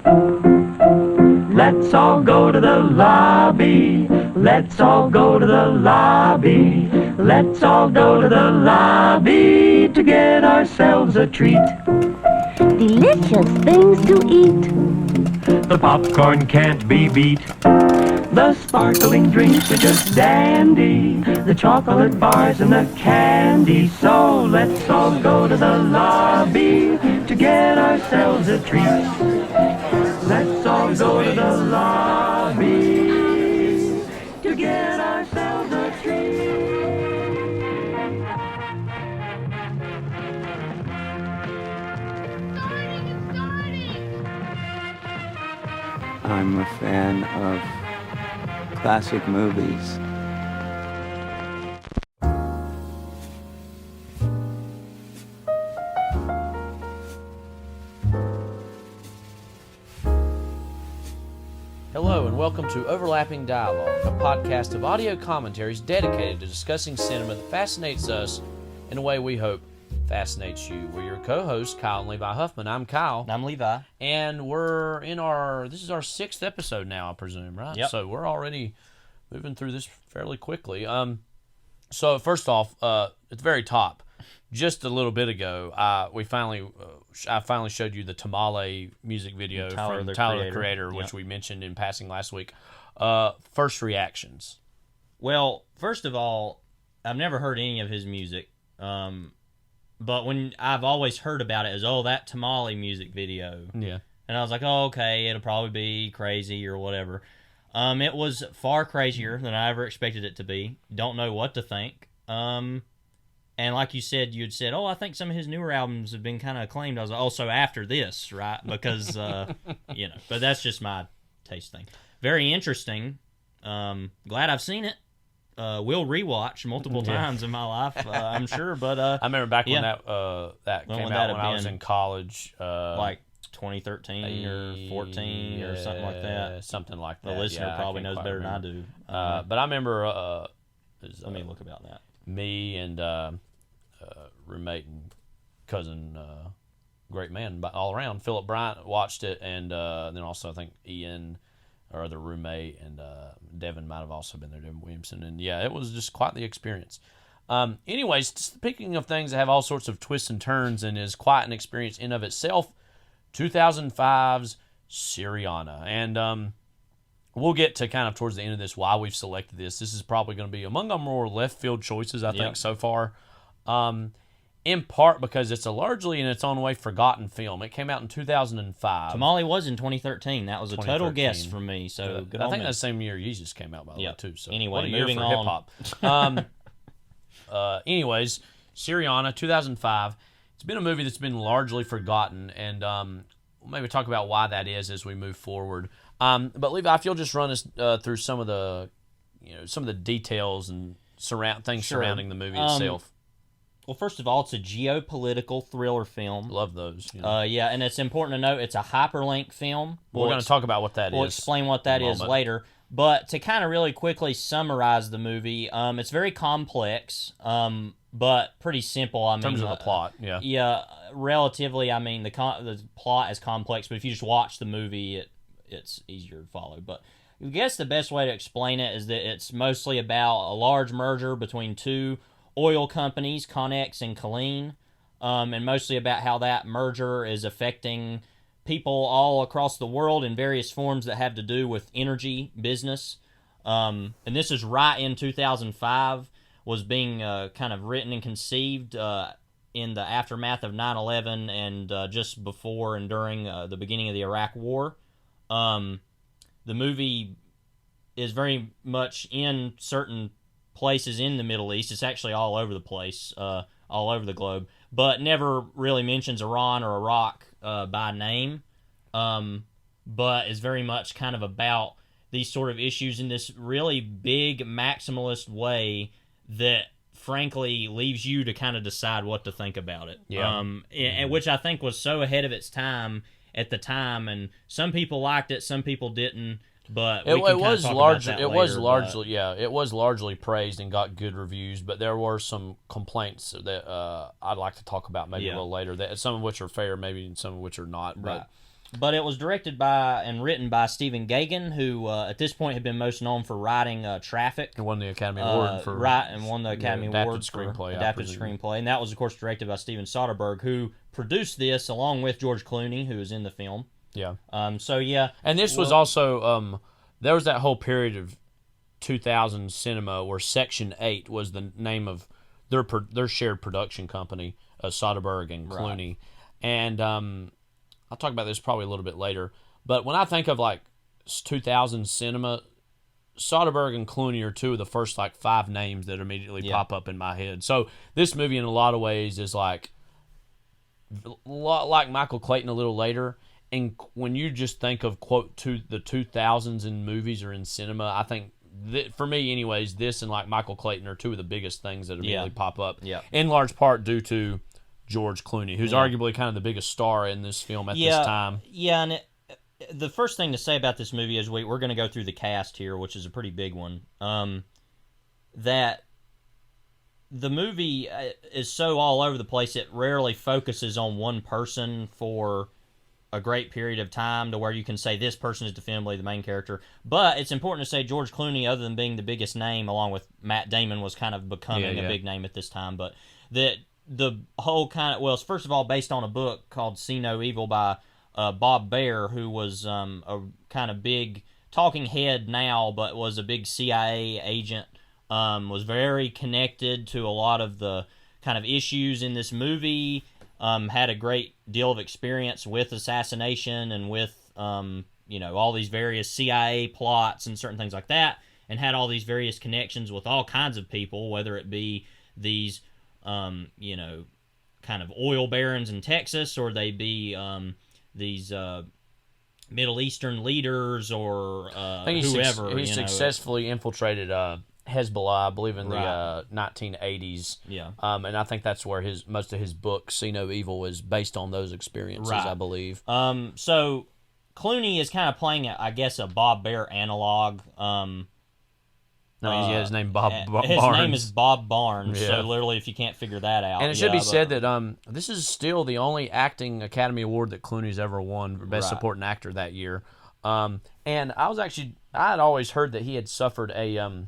Let's all go to the lobby. Let's all go to the lobby. Let's all go to the lobby to get ourselves a treat. Delicious things to eat. The popcorn can't be beat. The sparkling drinks are just dandy. The chocolate bars and the candy. So let's all go to the lobby to get ourselves a treat. Let's all go to the lobby to get ourselves a treat. I'm a fan of classic movies. Hello and welcome to Overlapping Dialogue, a podcast of audio commentaries dedicated to discussing cinema that fascinates us in a way we hope fascinates you. We're your co-hosts, Kyle and Levi Huffman. I'm Kyle. I'm Levi. And we're this is our 6th episode now, I presume, right? Yep. So we're already moving through this fairly quickly. So first off, at the very top, just a little bit ago, I finally showed you the Tamale music video from Tyler the Creator, which we mentioned in passing last week. First reactions. Well, first of all, I've never heard any of his music, but when I've always heard about it as, that Tamale music video. Yeah. And I was like, okay, it'll probably be crazy or whatever. It was far crazier than I ever expected it to be. Don't know what to think. And like you had said, I think some of his newer albums have been kind of acclaimed. I was like, so after this, right? Because, but that's just my taste thing. Very interesting. Glad I've seen it. Will rewatch multiple times in my life, I'm sure. But I remember back when that came out when I was in college. Like 2013 or 14 or something like that. Something like that. The listener probably knows better than I do. But I remember... let me look about that. Me and roommate and cousin, great man all around, Philip Bryant, watched it, and then also I think Ian, our other roommate, and Devin might have also been there, Devin Williamson, and yeah, it was just quite the experience. Anyways, speaking of things that have all sorts of twists and turns and is quite an experience in of itself, 2005's Syriana, and we'll get to kind of towards the end of this why we've selected this. This is probably going to be among our more left field choices, I think, so far. In part because it's a largely in its own way forgotten film. It came out in 2005. Tamale was in 2013. That was a total guess from me. So good I think that's the same year Yeezus came out, by the way, too. So anyway, moving on. Anyways, Syriana, 2005. It's been a movie that's been largely forgotten, and we'll maybe talk about why that is as we move forward. But Levi, if you'll just run us through some of the details and things surrounding the movie itself. Well, first of all, it's a geopolitical thriller film. Love those. And it's important to note it's a hyperlink film. We're going to talk about what that is. We'll explain what that is later. But to kind of really quickly summarize the movie, it's very complex, but pretty simple. In terms of the plot, yeah. Yeah, relatively. I mean, the plot is complex, but if you just watch the movie, it's easier to follow. But I guess the best way to explain it is that it's mostly about a large merger between two oil companies, Connex and Killeen, and mostly about how that merger is affecting people all across the world in various forms that have to do with energy business. And this is right in 2005, was being kind of written and conceived in the aftermath of 9/11 and just before and during the beginning of the Iraq War. The movie is very much in certain places in the Middle East. It's actually all over the place, all over the globe, but never really mentions Iran or Iraq by name, but is very much kind of about these sort of issues in this really big maximalist way that frankly leaves you to kind of decide what to think about it. And which I think was so ahead of its time at the time, and some people liked it, some people didn't. But it was largely praised and got good reviews, but there were some complaints that I'd like to talk about maybe a little later. That some of which are fair, maybe and some of which are not. But But it was directed by and written by Stephen Gaghan, who at this point had been most known for writing Traffic. And won the Academy Award for and won the Academy Award for screenplay, adapted screenplay, and that was of course directed by Steven Soderbergh, who produced this along with George Clooney, who was in the film. Yeah. So yeah, and this was also there was that whole period of 2000 cinema where Section 8 was the name of their shared production company, Soderbergh and Clooney, and I'll talk about this probably a little bit later. But when I think of like 2000 cinema, Soderbergh and Clooney are two of the first like 5 names that immediately pop up in my head. So this movie, in a lot of ways, is like Michael Clayton a little later. And when you just think of quote the 2000s in movies or in cinema, I think for me, anyways, this and like Michael Clayton are two of the biggest things that immediately pop up. Yeah. In large part due to George Clooney, who's arguably kind of the biggest star in this film at this time. Yeah, and the first thing to say about this movie is we're going to go through the cast here, which is a pretty big one. That the movie is so all over the place, it rarely focuses on one person for a great period of time to where you can say this person is definitively the main character. But it's important to say George Clooney, other than being the biggest name, along with Matt Damon, was kind of becoming a big name at this time. But the whole it's first of all based on a book called See No Evil by Bob Baer, who was a kind of big talking head now, but was a big CIA agent, was very connected to a lot of the kind of issues in this movie, had a great deal of experience with assassination and with, all these various CIA plots and certain things like that, and had all these various connections with all kinds of people, whether it be these kind of oil barons in Texas, or they be these Middle Eastern leaders, or whoever. He successfully infiltrated Hezbollah, I believe, in the 1980s. Yeah. And I think that's where most of his book, See No Evil, is based on those experiences, I believe. So Clooney is kind of playing, I guess, a Bob Baer analog. His name Barnes. His name is Bob Barnes. Yeah. So literally, if you can't figure that out, and it should be said that this is still the only acting Academy Award that Clooney's ever won for Best Supporting Actor that year. And I had always heard that he had suffered a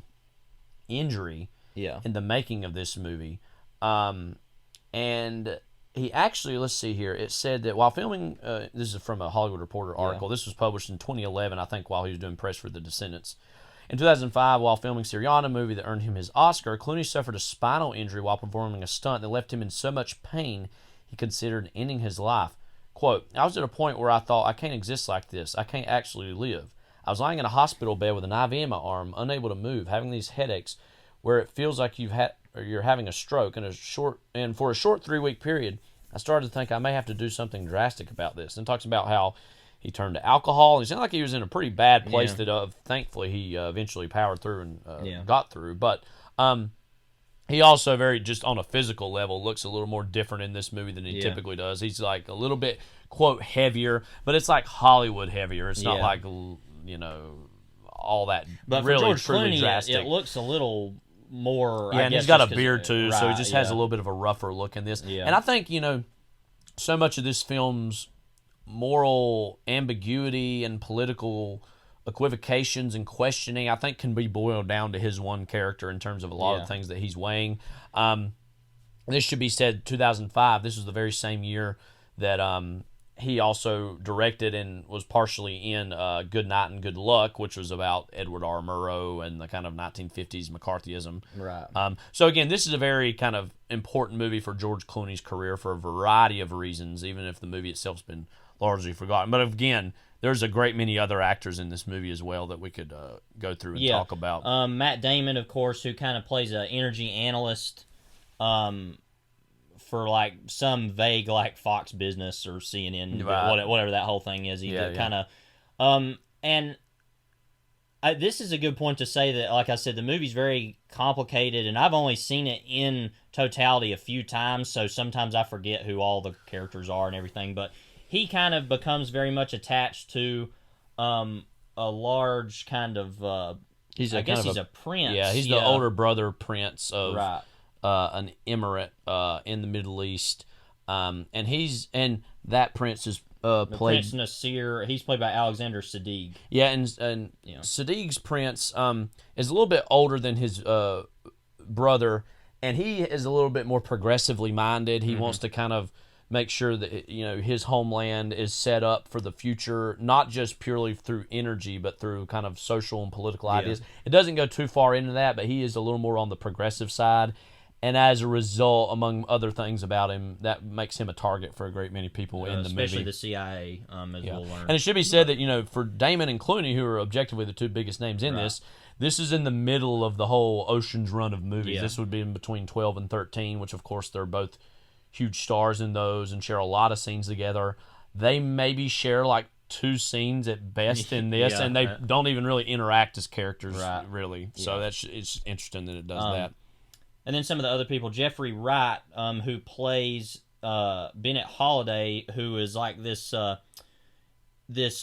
injury in the making of this movie, and he actually, let's see here, it said that while filming, this is from a Hollywood Reporter article. This was published in 2011, I think, while he was doing press for The Descendants. In 2005, while filming Syriana, a movie that earned him his Oscar, Clooney suffered a spinal injury while performing a stunt that left him in so much pain he considered ending his life. Quote, I was at a point where I thought, I can't exist like this. I can't actually live. I was lying in a hospital bed with an IV in my arm, unable to move, having these headaches where it feels like you're having a stroke. And for a short 3-week period, I started to think I may have to do something drastic about this. And talks about how he turned to alcohol. He sounded like he was in a pretty bad place that thankfully he eventually powered through and got through. But he also just on a physical level looks a little more different in this movie than he typically does. He's like a little bit, quote, heavier, but it's like Hollywood heavier. It's not like, all that but really for George truly Clooney, drastic. it looks a little more. Yeah, I and guess he's got a just beard too, so he just has a yeah. little bit of a rougher look in this. Yeah. And I think, so much of this film's moral ambiguity and political equivocations and questioning, I think, can be boiled down to his one character in terms of a lot of things that he's weighing. This should be said, 2005, this was the very same year that he also directed and was partially in Good Night and Good Luck, which was about Edward R. Murrow and the kind of 1950s McCarthyism. Right. So again, this is a very kind of important movie for George Clooney's career for a variety of reasons, even if the movie itself's been largely forgotten. But again, there's a great many other actors in this movie as well that we could go through and talk about. Matt Damon, of course, who kind of plays an energy analyst for like some vague like Fox Business or CNN, whatever that whole thing is. He kind of, and this is a good point to say that, like I said, the movie's very complicated, and I've only seen it in totality a few times, so sometimes I forget who all the characters are and everything. But he kind of becomes very much attached to a large kind of. He's a prince. Yeah, he's the older brother prince of an emirate in the Middle East, and that prince is The played Prince Nasir. He's played by Alexander Siddig. Yeah, and Siddig's prince is a little bit older than his brother, and he is a little bit more progressively minded. He wants to kind of make sure that his homeland is set up for the future, not just purely through energy, but through kind of social and political ideas. It doesn't go too far into that, but he is a little more on the progressive side. And as a result, among other things about him, that makes him a target for a great many people in the movie. Especially the CIA, as we'll learn. And it should be said that, for Damon and Clooney, who are objectively the two biggest names in this is in the middle of the whole Ocean's run of movies. Yeah. This would be in between 12 and 13, which, of course, they're both huge stars in those and share a lot of scenes together. They maybe share, like, 2 scenes at best in this, and they don't even really interact as characters, really. So it's interesting that it does that. And then some of the other people, Jeffrey Wright, who plays Bennett Holiday, who is like this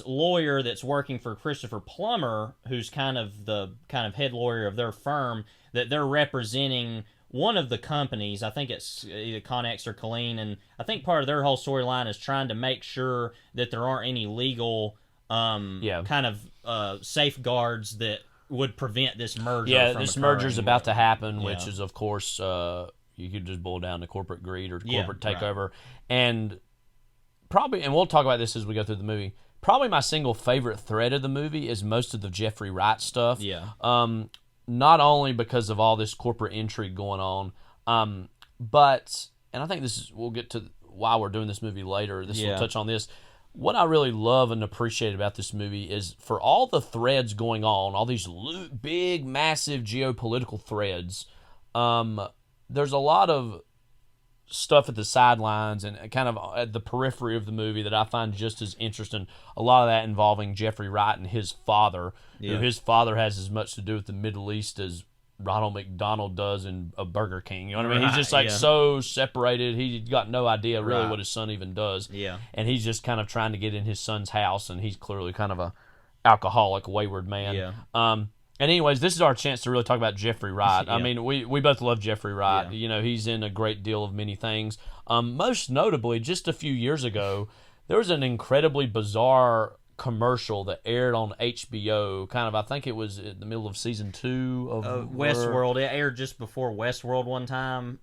lawyer that's working for Christopher Plummer, who's kind of the head lawyer of their firm, that they're representing one of the companies. I think it's either Connex or Colleen, and I think part of their whole storyline is trying to make sure that there aren't any legal safeguards that would prevent this merger. Yeah, from this occurring. Merger's about to happen, which is, of course, you could just boil down to corporate greed or corporate takeover. And we'll talk about this as we go through the movie, probably my single favorite thread of the movie is most of the Jeffrey Wright stuff. Yeah. Not only because of all this corporate intrigue going on, but, and I think we'll get to why we're doing this movie later. Will touch on this. What I really love and appreciate about this movie is for all the threads going on, all these big, massive geopolitical threads, there's a lot of stuff at the sidelines and kind of at the periphery of the movie that I find just as interesting. A lot of that involving Jeffrey Wright and his father, who his father has as much to do with the Middle East as Ronald McDonald does in a Burger King. You know what I mean? He's just so separated. He's got no idea really what his son even does. Yeah. And he's just kind of trying to get in his son's house, and he's clearly kind of a alcoholic, wayward man. Yeah. And anyways, this is our chance to really talk about Jeffrey Wright. I mean, we both love Jeffrey Wright. Yeah. He's in a great deal of many things. Most notably, just a few years ago, there was an incredibly bizarre commercial that aired on HBO. I think it was in the middle of season 2 of Westworld. It aired just before Westworld one time.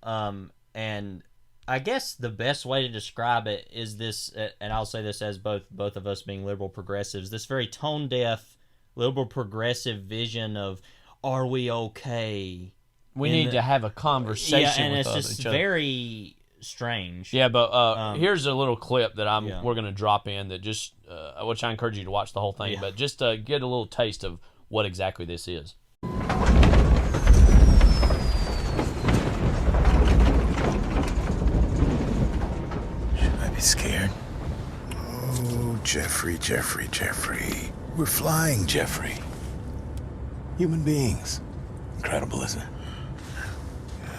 And I guess the best way to describe it is this, and I'll say this as both of us being liberal progressives, this very tone deaf liberal progressive vision of, are we okay? We need to have a conversation with each other. And it's just very strange. Yeah, but here's a little clip that we're going to drop in that just, which I encourage you to watch the whole thing, but just to get a little taste of what exactly this is. Should I be scared? Oh, Jeffrey. We're flying, Jeffrey. Human beings. Incredible, isn't it?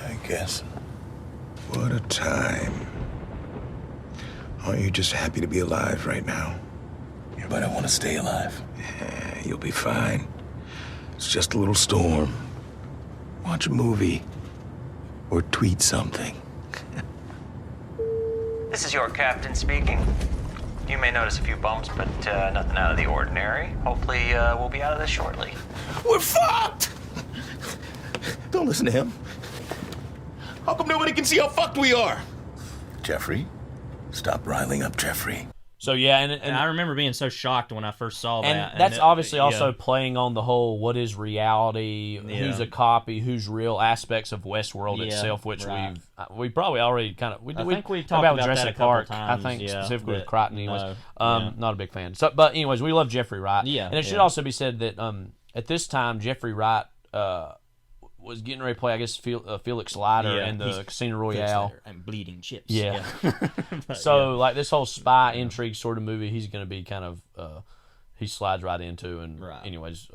I guess. What a time. Aren't you just happy to be alive right now? Yeah, but I want to stay alive. Yeah, you'll be fine. It's just a little storm. Watch a movie. Or tweet something. This is your captain speaking. You may notice a few bumps, but nothing out of the ordinary. Hopefully, we'll be out of this shortly. We're fucked! Don't listen to him. How come nobody can see how fucked we are? Jeffrey? Stop riling up Jeffrey. So, yeah, and I remember being so shocked when I first saw that. And that's obviously also playing on the whole what is reality, who's a copy, who's real aspects of Westworld itself, which we probably already kind of... I think we talked about Jurassic that a couple Park, times, I think, specifically with Crichton, anyways. No, not a big fan. So, but anyways, we love Jeffrey Wright. Yeah, and it should also be said that at this time, Jeffrey Wright was getting ready to play, I guess, Felix Leiter in the Casino Royale. And Bleeding Chips. Yeah. So, like, this whole spy intrigue sort of movie, he's going to be kind of, he slides right into. And anyways,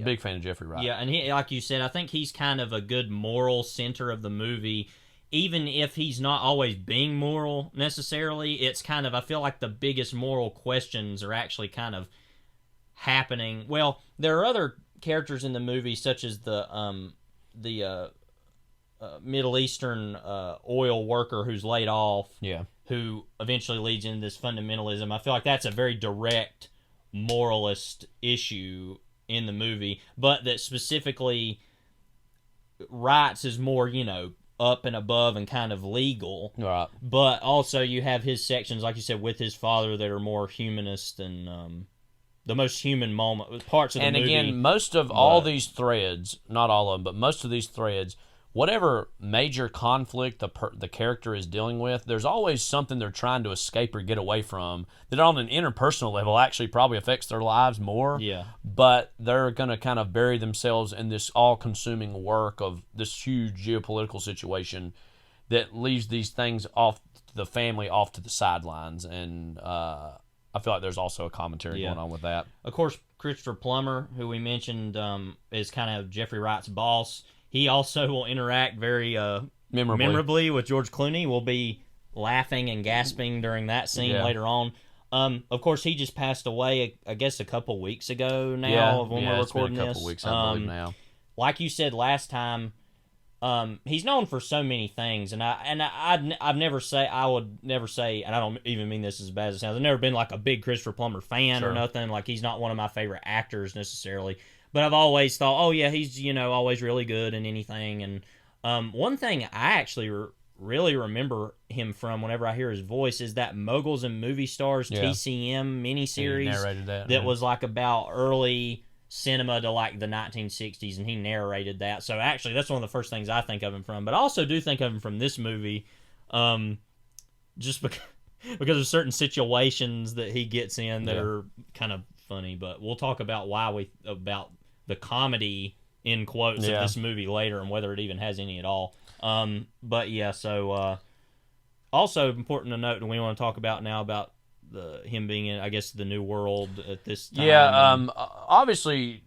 big fan of Jeffrey Wright. Yeah, and he, like you said, I think he's kind of a good moral center of the movie. Even if he's not always being moral necessarily, it's kind of, I feel like the biggest moral questions are actually kind of happening. Well, there are other characters in the movie, such as the Middle Eastern oil worker who's laid off, who eventually leads into this fundamentalism. I feel like that's a very direct moralist issue in the movie, but that specifically rights is more, up and above and kind of legal. Right. But also you have his sections, like you said, with his father that are more humanist and the most human parts of the movie. And again, most of all these threads, not all of them, but most of these threads, whatever major conflict the character is dealing with, there's always something they're trying to escape or get away from that on an interpersonal level actually probably affects their lives more. Yeah. But they're going to kind of bury themselves in this all-consuming work of this huge geopolitical situation that leaves these things off the family off to the sidelines. And I feel like there's also a commentary going on with that. Of course, Christopher Plummer, who we mentioned, is kind of Jeffrey Wright's boss. He also will interact very memorably with George Clooney. We'll be laughing and gasping during that scene later on. Of course, he just passed away, I guess, a couple weeks ago now when we're recording it's been a couple this. weeks, I believe now. Like you said last time, he's known for so many things, and I would never say, and I don't even mean this as bad as it sounds. I've never been like a big Christopher Plummer fan or nothing. Like, he's not one of my favorite actors necessarily. But I've always thought, oh yeah, he's always really good in anything. And one thing I actually really remember him from whenever I hear his voice is that Moguls and Movie Stars TCM miniseries narrated that was like about early cinema to like the 1960s, and he narrated that. So actually, that's one of the first things I think of him from. But I also do think of him from this movie, just because of certain situations that he gets in that are kind of funny. But we'll talk about about the comedy in quotes of this movie later and whether it even has any at all. But yeah, so also important to note, and we want to talk about now about him being in, I guess, the New World at this time. Yeah, obviously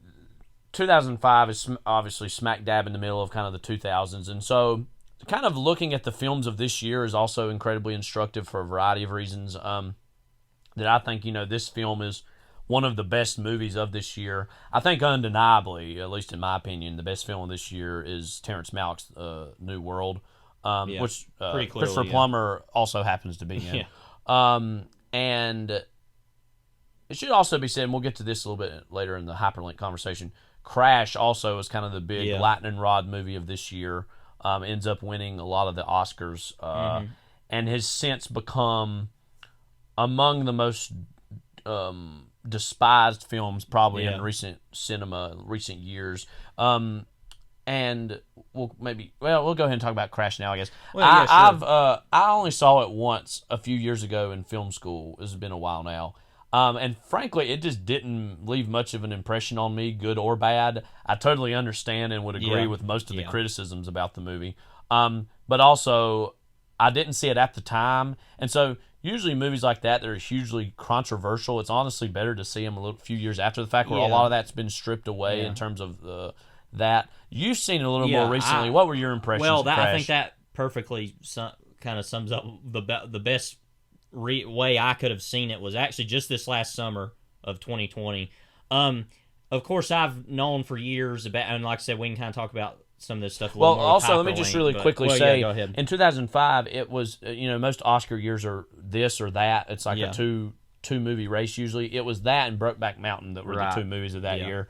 2005 is obviously smack dab in the middle of kind of the 2000s, and so kind of looking at the films of this year is also incredibly instructive for a variety of reasons. That I think, this film is one of the best movies of this year. I think undeniably, at least in my opinion, the best film of this year is Terrence Malick's New World, which pretty clearly, Christopher Plummer also happens to be in. And it should also be said, and we'll get to this a little bit later in the hyperlink conversation, Crash also is kind of the big lightning rod movie of this year. Ends up winning a lot of the Oscars, and has since become among the most despised films probably in recent years. And we'll go ahead and talk about Crash now, I guess. I only saw it once a few years ago in film school. It's been a while now. And frankly, it just didn't leave much of an impression on me, good or bad. I totally understand and would agree with most of the criticisms about the movie. But also, I didn't see it at the time. And so usually movies like that are hugely controversial. It's honestly better to see them a few years after the fact, where a lot of that's been stripped away in terms of that. You've seen it a little more recently. What were your impressions of Crash? I think that perfectly kind of sums up the best way I could have seen it was actually just this last summer of 2020. Of course, I've known for years about, and like I said, we can kind of talk about some of this stuff a little more. Also, let me just really quickly say, go ahead. In 2005, it was, most Oscar years are this or that. It's like a two movie race usually. It was that and Brokeback Mountain that were the two movies of that year.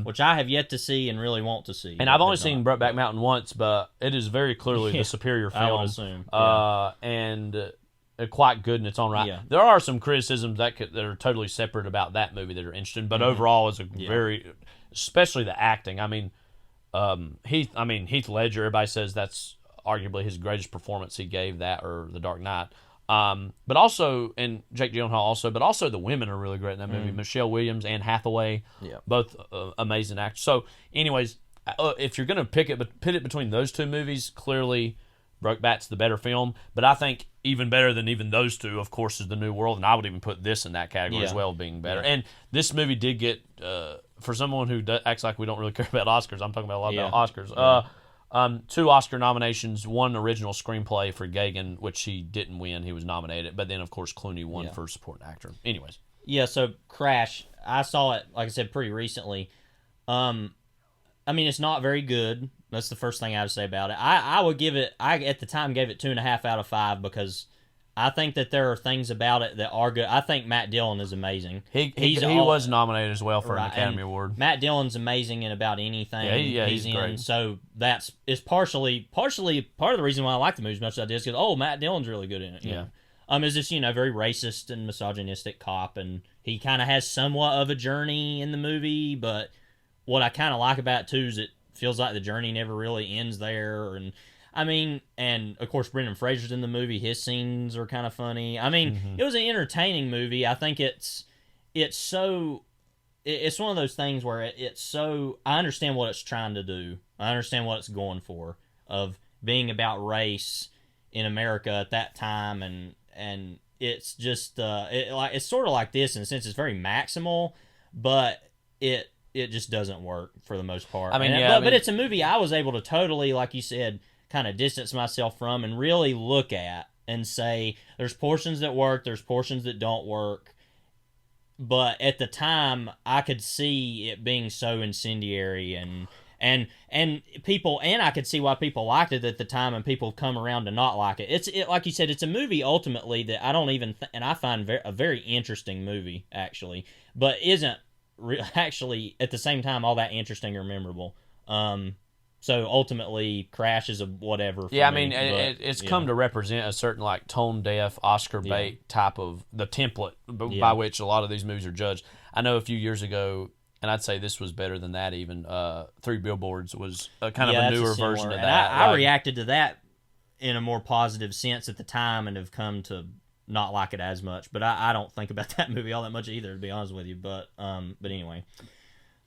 Which I have yet to see and really want to see. And I've only seen Brokeback Mountain once, but it is very clearly the superior film. I would assume. And quite good in its own right. Yeah. There are some criticisms that are totally separate about that movie that are interesting, but overall it's a very, especially the acting. I mean, Heath Ledger, everybody says that's arguably his greatest performance he gave, that or The Dark Knight. But also, and Jake Gyllenhaal also, but also the women are really great in that movie. Michelle Williams, Anne Hathaway, both amazing actors. So, anyways, if you're going to pit it between those two movies, clearly Brokeback's the better film. But I think even better than even those two, of course, is The New World, and I would even put this in that category as well, being better. And this movie did get, for someone who acts like we don't really care about Oscars, I'm talking about a lot about Oscars. 2 Oscar nominations, 1 original screenplay for Gaghan, which he didn't win. He was nominated. But then, of course, Clooney won for supporting actor. Anyways. Yeah, so Crash, I saw it, like I said, pretty recently. I mean, it's not very good. That's the first thing I would say about it. I would give it, at the time gave it 2.5 out of 5 because I think that there are things about it that are good. I think Matt Dillon is amazing. He was nominated as well for an Academy and Award. Matt Dillon's amazing in about anything he's in. great. So it's partially part of the reason why I like the movie as much as I did is because, Matt Dillon's really good in it. You know? Is this, very racist and misogynistic cop, and he kind of has somewhat of a journey in the movie, but what I kind of like about it, too, is it feels like the journey never really ends there, and of course Brendan Fraser's in the movie. His scenes are kind of funny. It was an entertaining movie. I think it's one of those things where it's so, I understand what it's trying to do. I understand what it's going for, of being about race in America at that time, and it's just it's sort of like this in a sense. It's very maximal, but it just doesn't work for the most part. But it's a movie I was able to totally, like you said, kind of distance myself from and really look at and say there's portions that work, there's portions that don't work. But at the time, I could see it being so incendiary and people, and I could see why people liked it at the time, and people come around to not like it. It's like you said, it's a movie ultimately that I don't even and I find a very interesting movie actually, but isn't actually at the same time all that interesting or memorable. So ultimately, Crash is a whatever. For me, it's come to represent a certain like tone deaf, Oscar bait type of the template by which a lot of these movies are judged. I know a few years ago, and I'd say this was better than that even. Three Billboards was a kind of a newer version of that. I reacted to that in a more positive sense at the time, and have come to not like it as much. But I don't think about that movie all that much either, to be honest with you. But anyway,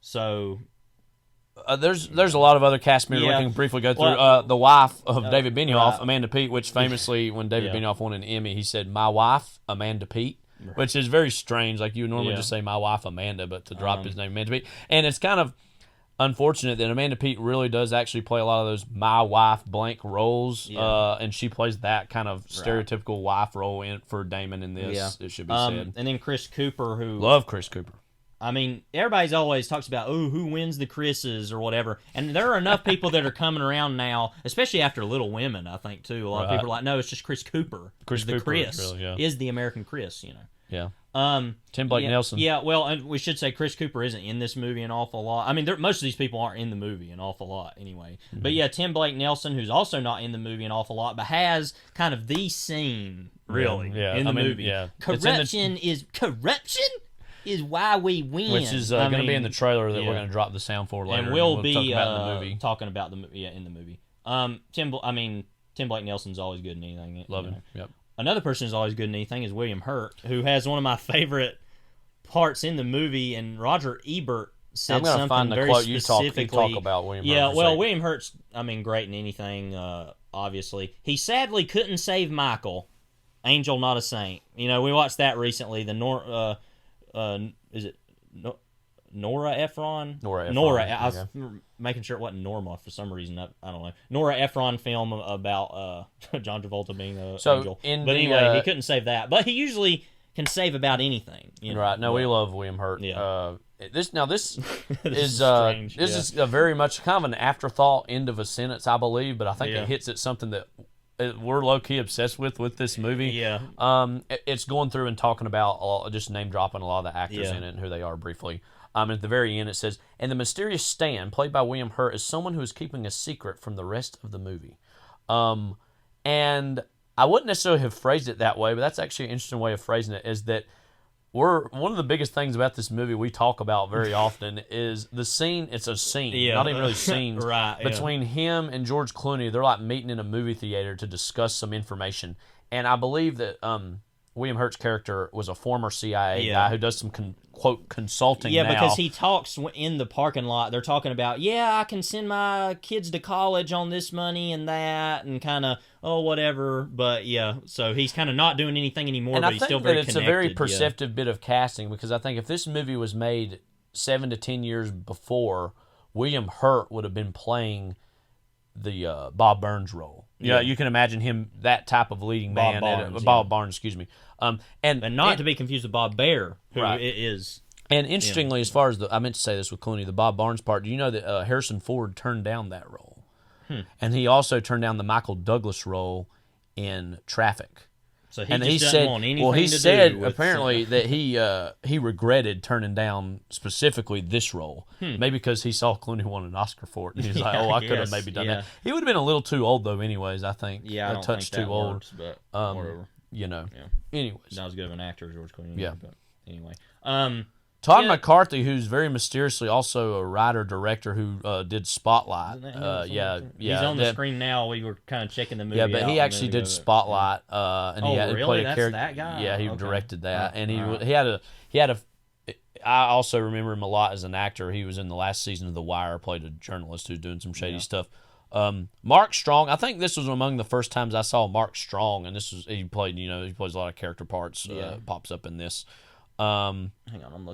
so. There's a lot of other cast members we can briefly go through. The wife of David Benioff, Amanda Peet, which famously, when David Benioff won an Emmy, he said, "My wife, Amanda Peet," which is very strange. Like, you would normally just say, "My wife, Amanda," but to drop his name, Amanda Peet. And it's kind of unfortunate that Amanda Peet really does actually play a lot of those "my wife" blank roles, and she plays that kind of stereotypical wife role for Damon in this, it should be said. And then Chris Cooper, who... Love Chris Cooper. Everybody's always talks about, who wins the Chris's or whatever. And there are enough people that are coming around now, especially after Little Women, I think, too. A lot of people are like, no, it's just Chris Cooper. Chris Cooper is the American Chris, Yeah. Tim Blake Nelson. Yeah, well, and we should say Chris Cooper isn't in this movie an awful lot. Most of these people aren't in the movie an awful lot anyway. Mm-hmm. But yeah, Tim Blake Nelson, who's also not in the movie an awful lot, but has kind of the scene, really, in the movie. Yeah. Corruption is why we win. Which is going to be in the trailer that we're going to drop the sound for later. And we'll be talk about in the movie. Talking about in the movie. Tim Blake Nelson's always good in anything. Love him. Yep. Another person who's always good in anything is William Hurt, who has one of my favorite parts in the movie, and Roger Ebert said something find the very quote specifically. You talk about William Hurt. Yeah, well, William Hurt's, great in anything, obviously. He sadly couldn't save Michael, Angel Not a Saint. We watched that recently, is it Nora Ephron? Nora. I was making sure it wasn't Norma for some reason. I don't know. Nora Ephron film about John Travolta being an angel. But anyway, he couldn't save that. But he usually can save about anything. Right. No, we love William Hurt. Yeah. This is strange. This is a very much kind of an afterthought end of a sentence, I believe. But I think it hits at something that we're low-key obsessed with this movie. Yeah. It's going through and talking about, just name-dropping a lot of the actors in it and who they are briefly. At the very end it says, and the mysterious Stan, played by William Hurt, is someone who is keeping a secret from the rest of the movie. And I wouldn't necessarily have phrased it that way, but that's actually an interesting way of phrasing it, is that one of the biggest things about this movie we talk about very often is the scene. It's a scene, not even really scenes. Right, between him and George Clooney, they're like meeting in a movie theater to discuss some information. And I believe that William Hurt's character was a former CIA guy who does some quote consulting now. Because he talks in the parking lot. They're talking about, I can send my kids to college on this money and that, and kind of, whatever. But so he's kind of not doing anything anymore, but he's still very connected. And I think that it's a very perceptive bit of casting, because I think if this movie was made 7 to 10 years before, William Hurt would have been playing the Bob Burns role. Yeah, you can imagine him, that type of leading man. Bob Barnes, excuse me. And not to be confused with Bob Baer, who is. And interestingly, as far as I meant to say this with Clooney, the Bob Barnes part, do you know that Harrison Ford turned down that role? And he also turned down the Michael Douglas role in Traffic. So and he he just said, doesn't want anything he to do said with apparently that he regretted turning down specifically this role, maybe because he saw Clooney won an Oscar for it, and he's like, Yeah, "Oh, I I could have guess, maybe done yeah. that." He would have been a little too old though, anyways. I think, Yeah, I a don't touch think that too old. works, but whatever. You know. Yeah. Anyways, Not as good of an actor as George Clooney. Yeah. But anyway. Todd Yeah. McCarthy, who's very mysteriously also a writer director who did Spotlight. Isn't that him? Yeah. He's on the screen now. We were kind of checking the movie. Yeah, but out he a actually minute did ago. Spotlight, and Oh, he really? played a That's character. that guy? Yeah, he Okay. directed that, and all right. he had a. I also remember him a lot as an actor. He was in the last season of The Wire, played a journalist who's doing some shady stuff. Mark Strong, I think this was among the first times I saw Mark Strong, and he plays a lot of character parts. Pops up in this. Hang on, I'm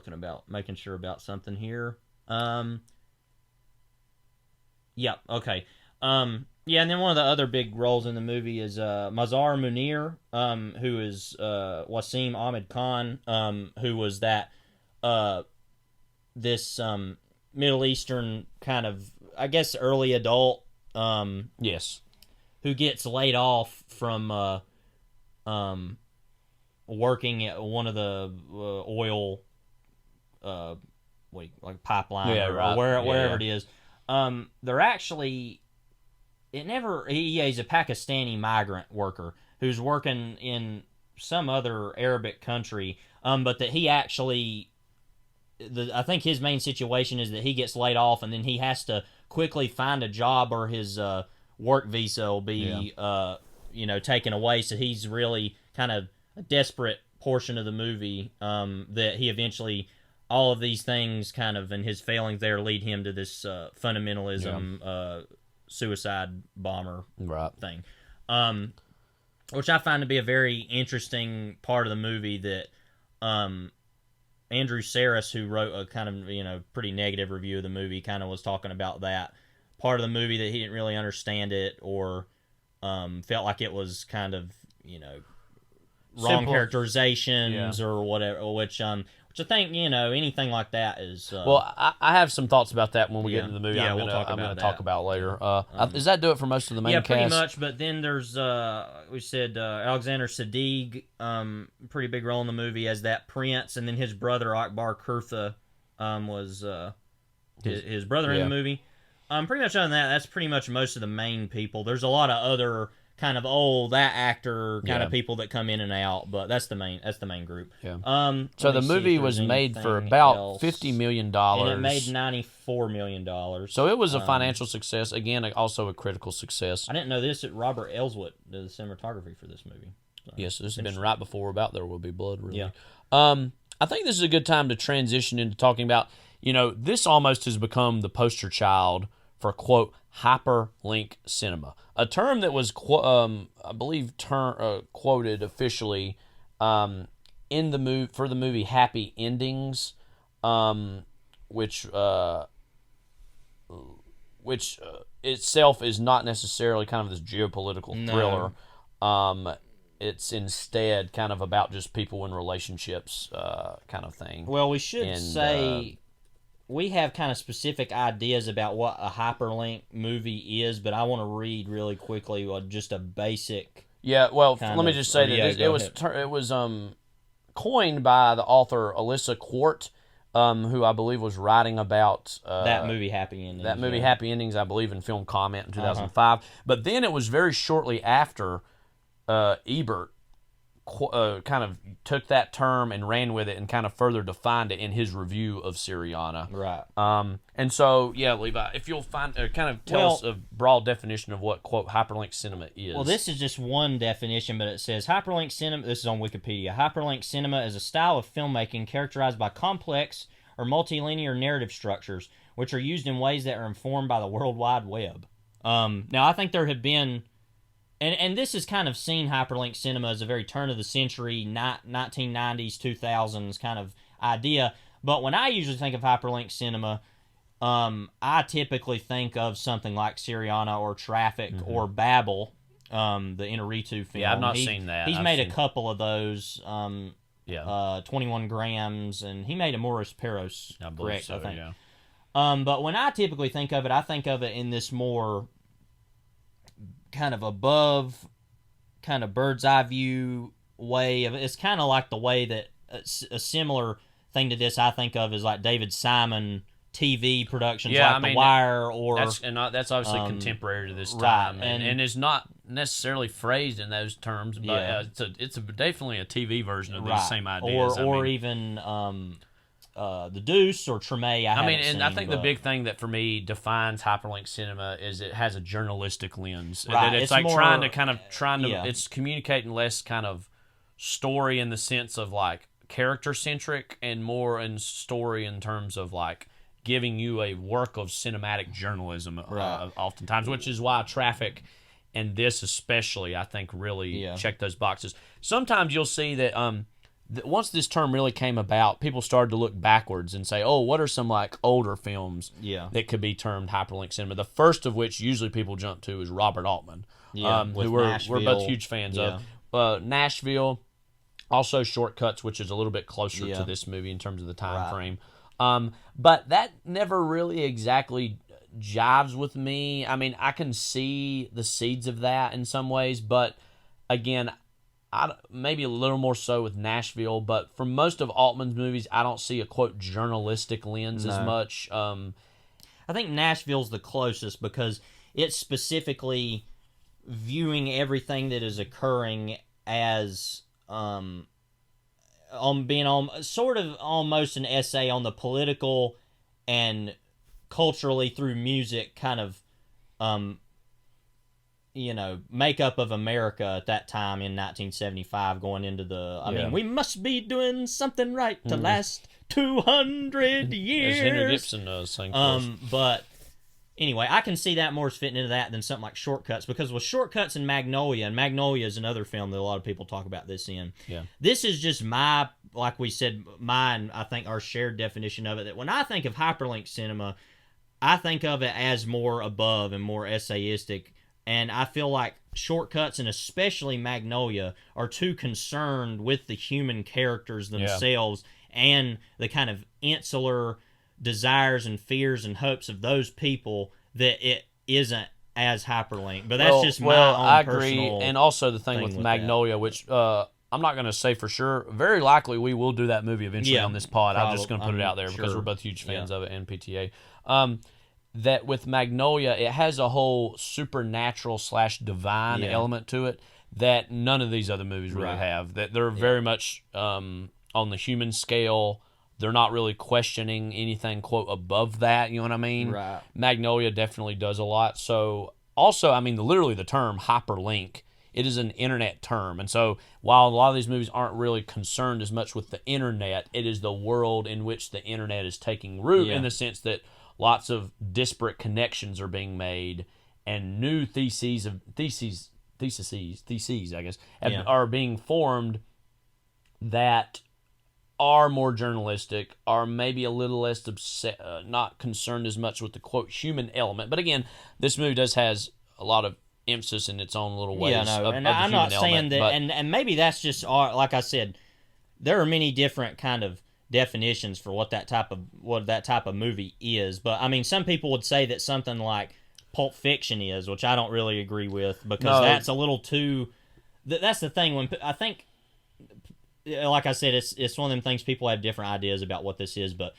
making sure about something here. Yeah, okay. Yeah, and then one of the other big roles in the movie is Mazhar Munir, who is Wasim Ahmed Khan, who was this Middle Eastern kind of, I guess, early adult. Yes. Who gets laid off from working at one of the oil pipeline or wherever it is. They're actually he's a Pakistani migrant worker who's working in some other Arabic country, but that he actually I think his main situation is that he gets laid off and then he has to quickly find a job or his work visa will be taken away, so he's really kind of a desperate portion of the movie that he eventually, all of these things kind of and his failings there lead him to this fundamentalism suicide bomber thing, which I find to be a very interesting part of the movie that Andrew Saris, who wrote a kind of pretty negative review of the movie, kind of was talking about that part of the movie that he didn't really understand it or felt like it was kind of wrong Simple characterizations or whatever, which I think anything like that is. Well, I have some thoughts about that when we get into the movie. Yeah, I'm we'll going talk to talk about later. Does that do it for most of the main cast? Yeah, pretty much. But then there's we said Alexander Siddig, pretty big role in the movie as that prince, and then his brother Akbar Kurtha was his brother in the movie. Pretty much other than that, that's pretty much most of the main people. There's a lot of other kind of that actor kind of people that come in and out, but that's the main group. Yeah. So the movie was made for about $50 million, and it made $94 million. So it was a financial success. Again, also a critical success. I didn't know this. Robert Elswit did the cinematography for this movie. So, yes, this has been right before About There Will Be Blood. Really. Yeah. I think this is a good time to transition into talking about. This almost has become the poster child for, quote, hyperlink cinema, a term that was, I believe, quoted officially in the for the movie Happy Endings, which itself is not necessarily kind of this geopolitical thriller. It's instead kind of about just people in relationships, kind of thing. Well, we should say we have kind of specific ideas about what a hyperlink movie is, but I want to read really quickly just a basic. Yeah, well, let me just say that it was coined by the author Alyssa Quart, who I believe was writing about that movie Happy Endings. That movie Happy Endings, I believe, in Film Comment in 2005. But then it was very shortly after Ebert kind of took that term and ran with it and kind of further defined it in his review of Syriana. Right. And so, yeah, Levi, if you'll kind of tell us a broad definition of what, quote, hyperlink cinema is. Well, this is just one definition, but it says hyperlink cinema, this is on Wikipedia, hyperlink cinema is a style of filmmaking characterized by complex or multilinear narrative structures, which are used in ways that are informed by the World Wide Web. Now, I think there have been... And this is kind of seen hyperlink cinema as a very turn-of-the-century, 1990s, 2000s kind of idea. But when I usually think of hyperlink cinema, I typically think of something like Syriana or Traffic or Babel, the Inarritu film. Yeah, I've not seen that. He's made a couple of those, 21 Grams, and he made a Morris Peros, correct, I think. Yeah. But when I typically think of it, I think of it in this more... kind of above, kind of bird's eye view way of it's kind of like the way that a similar thing to this I think of is like David Simon TV productions like The Wire or that's obviously contemporary to this time and is not necessarily phrased in those terms, but it's definitely a TV version of these same ideas. Or even The Deuce or Treme. I think the big thing that for me defines hyperlink cinema is it has a journalistic lens. Right. That it's like more, trying to it's communicating less kind of story in the sense of like character centric and more in story in terms of like giving you a work of cinematic journalism oftentimes, which is why Traffic and this especially I think really check those boxes. Sometimes you'll see that once this term really came about, people started to look backwards and say, oh, what are some like older films that could be termed hyperlink cinema? The first of which usually people jump to is Robert Altman, who we're both huge fans of. Nashville, also Shortcuts, which is a little bit closer to this movie in terms of the time frame. But that never really exactly jives with me. I mean, I can see the seeds of that in some ways, but again, maybe a little more so with Nashville, but for most of Altman's movies, I don't see a, quote, journalistic lens as much. I think Nashville's the closest because it's specifically viewing everything that is occurring as sort of almost an essay on the political and culturally through music kind of makeup of America at that time in 1975 going into I mean, we must be doing something right to last 200 years. As Henry Gibson sang for us. But anyway, I can see that more as fitting into that than something like Shortcuts, because with Shortcuts and Magnolia is another film that a lot of people talk about this in. Yeah. This is just like we said, mine, I think our shared definition of it, that when I think of hyperlink cinema, I think of it as more above and more essayistic. And I feel like Shortcuts and especially Magnolia are too concerned with the human characters themselves and the kind of insular desires and fears and hopes of those people that it isn't as hyperlinked. But that's just my own I agree. personal And also the thing with Magnolia, which I'm not going to say for sure. Very likely we will do that movie eventually on this pod. I'm just going to put it out there because we're both huge fans of it and PTA. That with Magnolia, it has a whole supernatural / divine element to it that none of these other movies really have. That they're very much on the human scale. They're not really questioning anything, quote, above that. You know what I mean? Right. Magnolia definitely does a lot. So also, I mean, literally the term hyperlink, it is an internet term. And so while a lot of these movies aren't really concerned as much with the internet, it is the world in which the internet is taking root in the sense that lots of disparate connections are being made and new theses, I guess, are being formed that are more journalistic, are maybe a little less not concerned as much with the, quote, human element. But again, this movie has a lot of emphasis in its own little ways. And I'm not saying that, and maybe that's just like I said, there are many different kind of definitions for what that type of movie is. But I mean, some people would say that something like Pulp Fiction is, which I don't really agree with because that's a little too. That's the thing when I think. Like I said, it's one of them things people have different ideas about what this is, but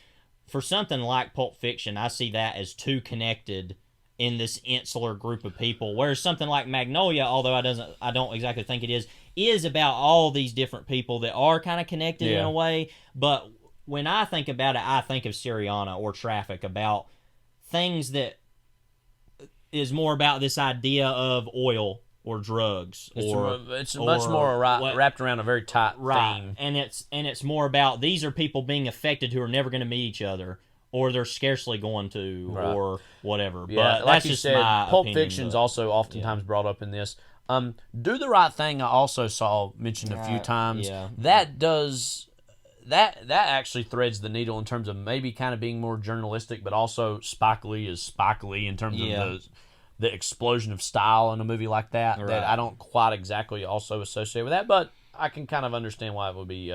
for something like Pulp Fiction, I see that as too connected in this insular group of people, whereas something like Magnolia, although I don't exactly think it is about all these different people that are kind of connected in a way, but when I think about it, I think of Syriana or Traffic, about things that is more about this idea of oil or drugs, it's much more wrapped around a very tight theme, and it's more about these are people being affected who are never going to meet each other, or they're scarcely going to, or whatever. Yeah, but like that's you just said, my Pulp opinion, Fiction's also oftentimes brought up in this. Do the Right Thing, I also saw mentioned a few times. Yeah. That does that actually threads the needle in terms of maybe kind of being more journalistic, but also Spike Lee is Spike Lee in terms of the explosion of style in a movie like that, that I don't quite exactly also associate with that, but I can kind of understand why it would be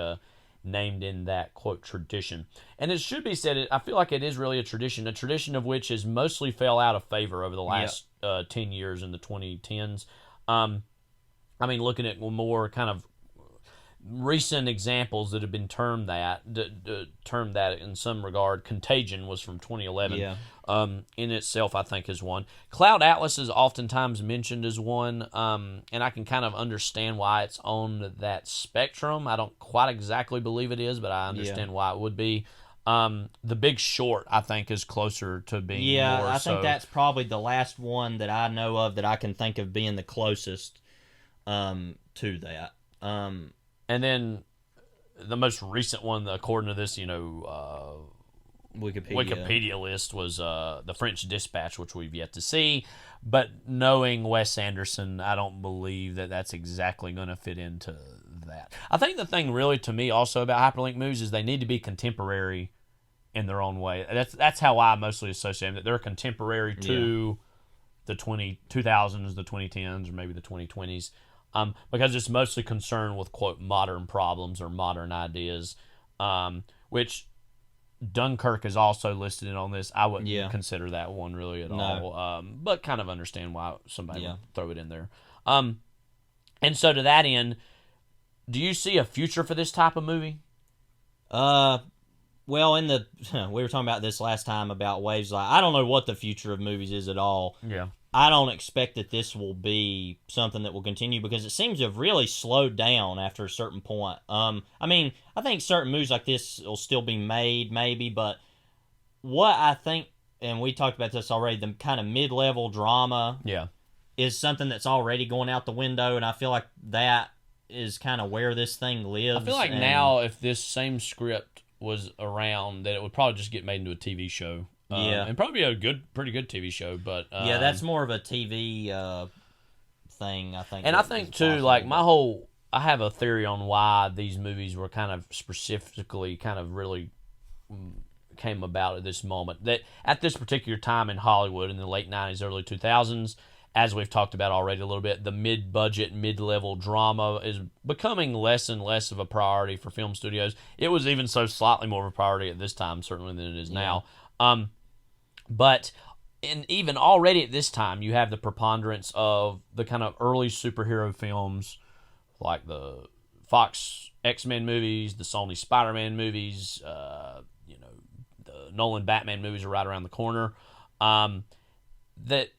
named in that, quote, tradition. And it should be said, I feel like it is really a tradition of which has mostly fell out of favor over the last 10 years in the 2010s. I mean, looking at more kind of recent examples that have been termed that in some regard. Contagion was from 2011. Yeah. In itself, I think is one. Cloud Atlas is oftentimes mentioned as one, and I can kind of understand why it's on that spectrum. I don't quite exactly believe it is, but I understand why it would be. The Big Short, I think, is closer to being more I so. think that's probably the last one that I know of that I can think of being the closest to that. And then the most recent one, according to this, Wikipedia list, was The French Dispatch, which we've yet to see. But knowing Wes Anderson, I don't believe that that's exactly going to fit into that. I think the thing really, to me, also about hyperlink movies is they need to be contemporary in their own way. That's how I mostly associate them, that they're contemporary to the 2000s, the 2010s, or maybe the 2020s, because it's mostly concerned with, quote, modern problems or modern ideas, which Dunkirk is also listed in on this. I wouldn't consider that one really at all, but kind of understand why somebody would throw it in there. And so to that end, do you see a future for this type of movie? Well, we were talking about this last time about Waves. I don't know what the future of movies is at all. Yeah. I don't expect that this will be something that will continue because it seems to have really slowed down after a certain point. I think certain movies like this will still be made, maybe, but what I think, and we talked about this already, the kind of mid-level drama is something that's already going out the window, and I feel like that is kind of where this thing lives. I feel like now, if this same script was around, that it would probably just get made into a TV show. And probably a pretty good TV show, but that's more of a TV thing, I think. And I think too, I have a theory on why these movies were kind of specifically kind of really came about at this moment. That at this particular time in Hollywood in the late 90s, early 2000s, as we've talked about already a little bit, the mid-budget, mid-level drama is becoming less and less of a priority for film studios. It was even so slightly more of a priority at this time, certainly, than it is now. But even already at this time, you have the preponderance of the kind of early superhero films, like the Fox X-Men movies, the Sony Spider-Man movies, the Nolan Batman movies are right around the corner. That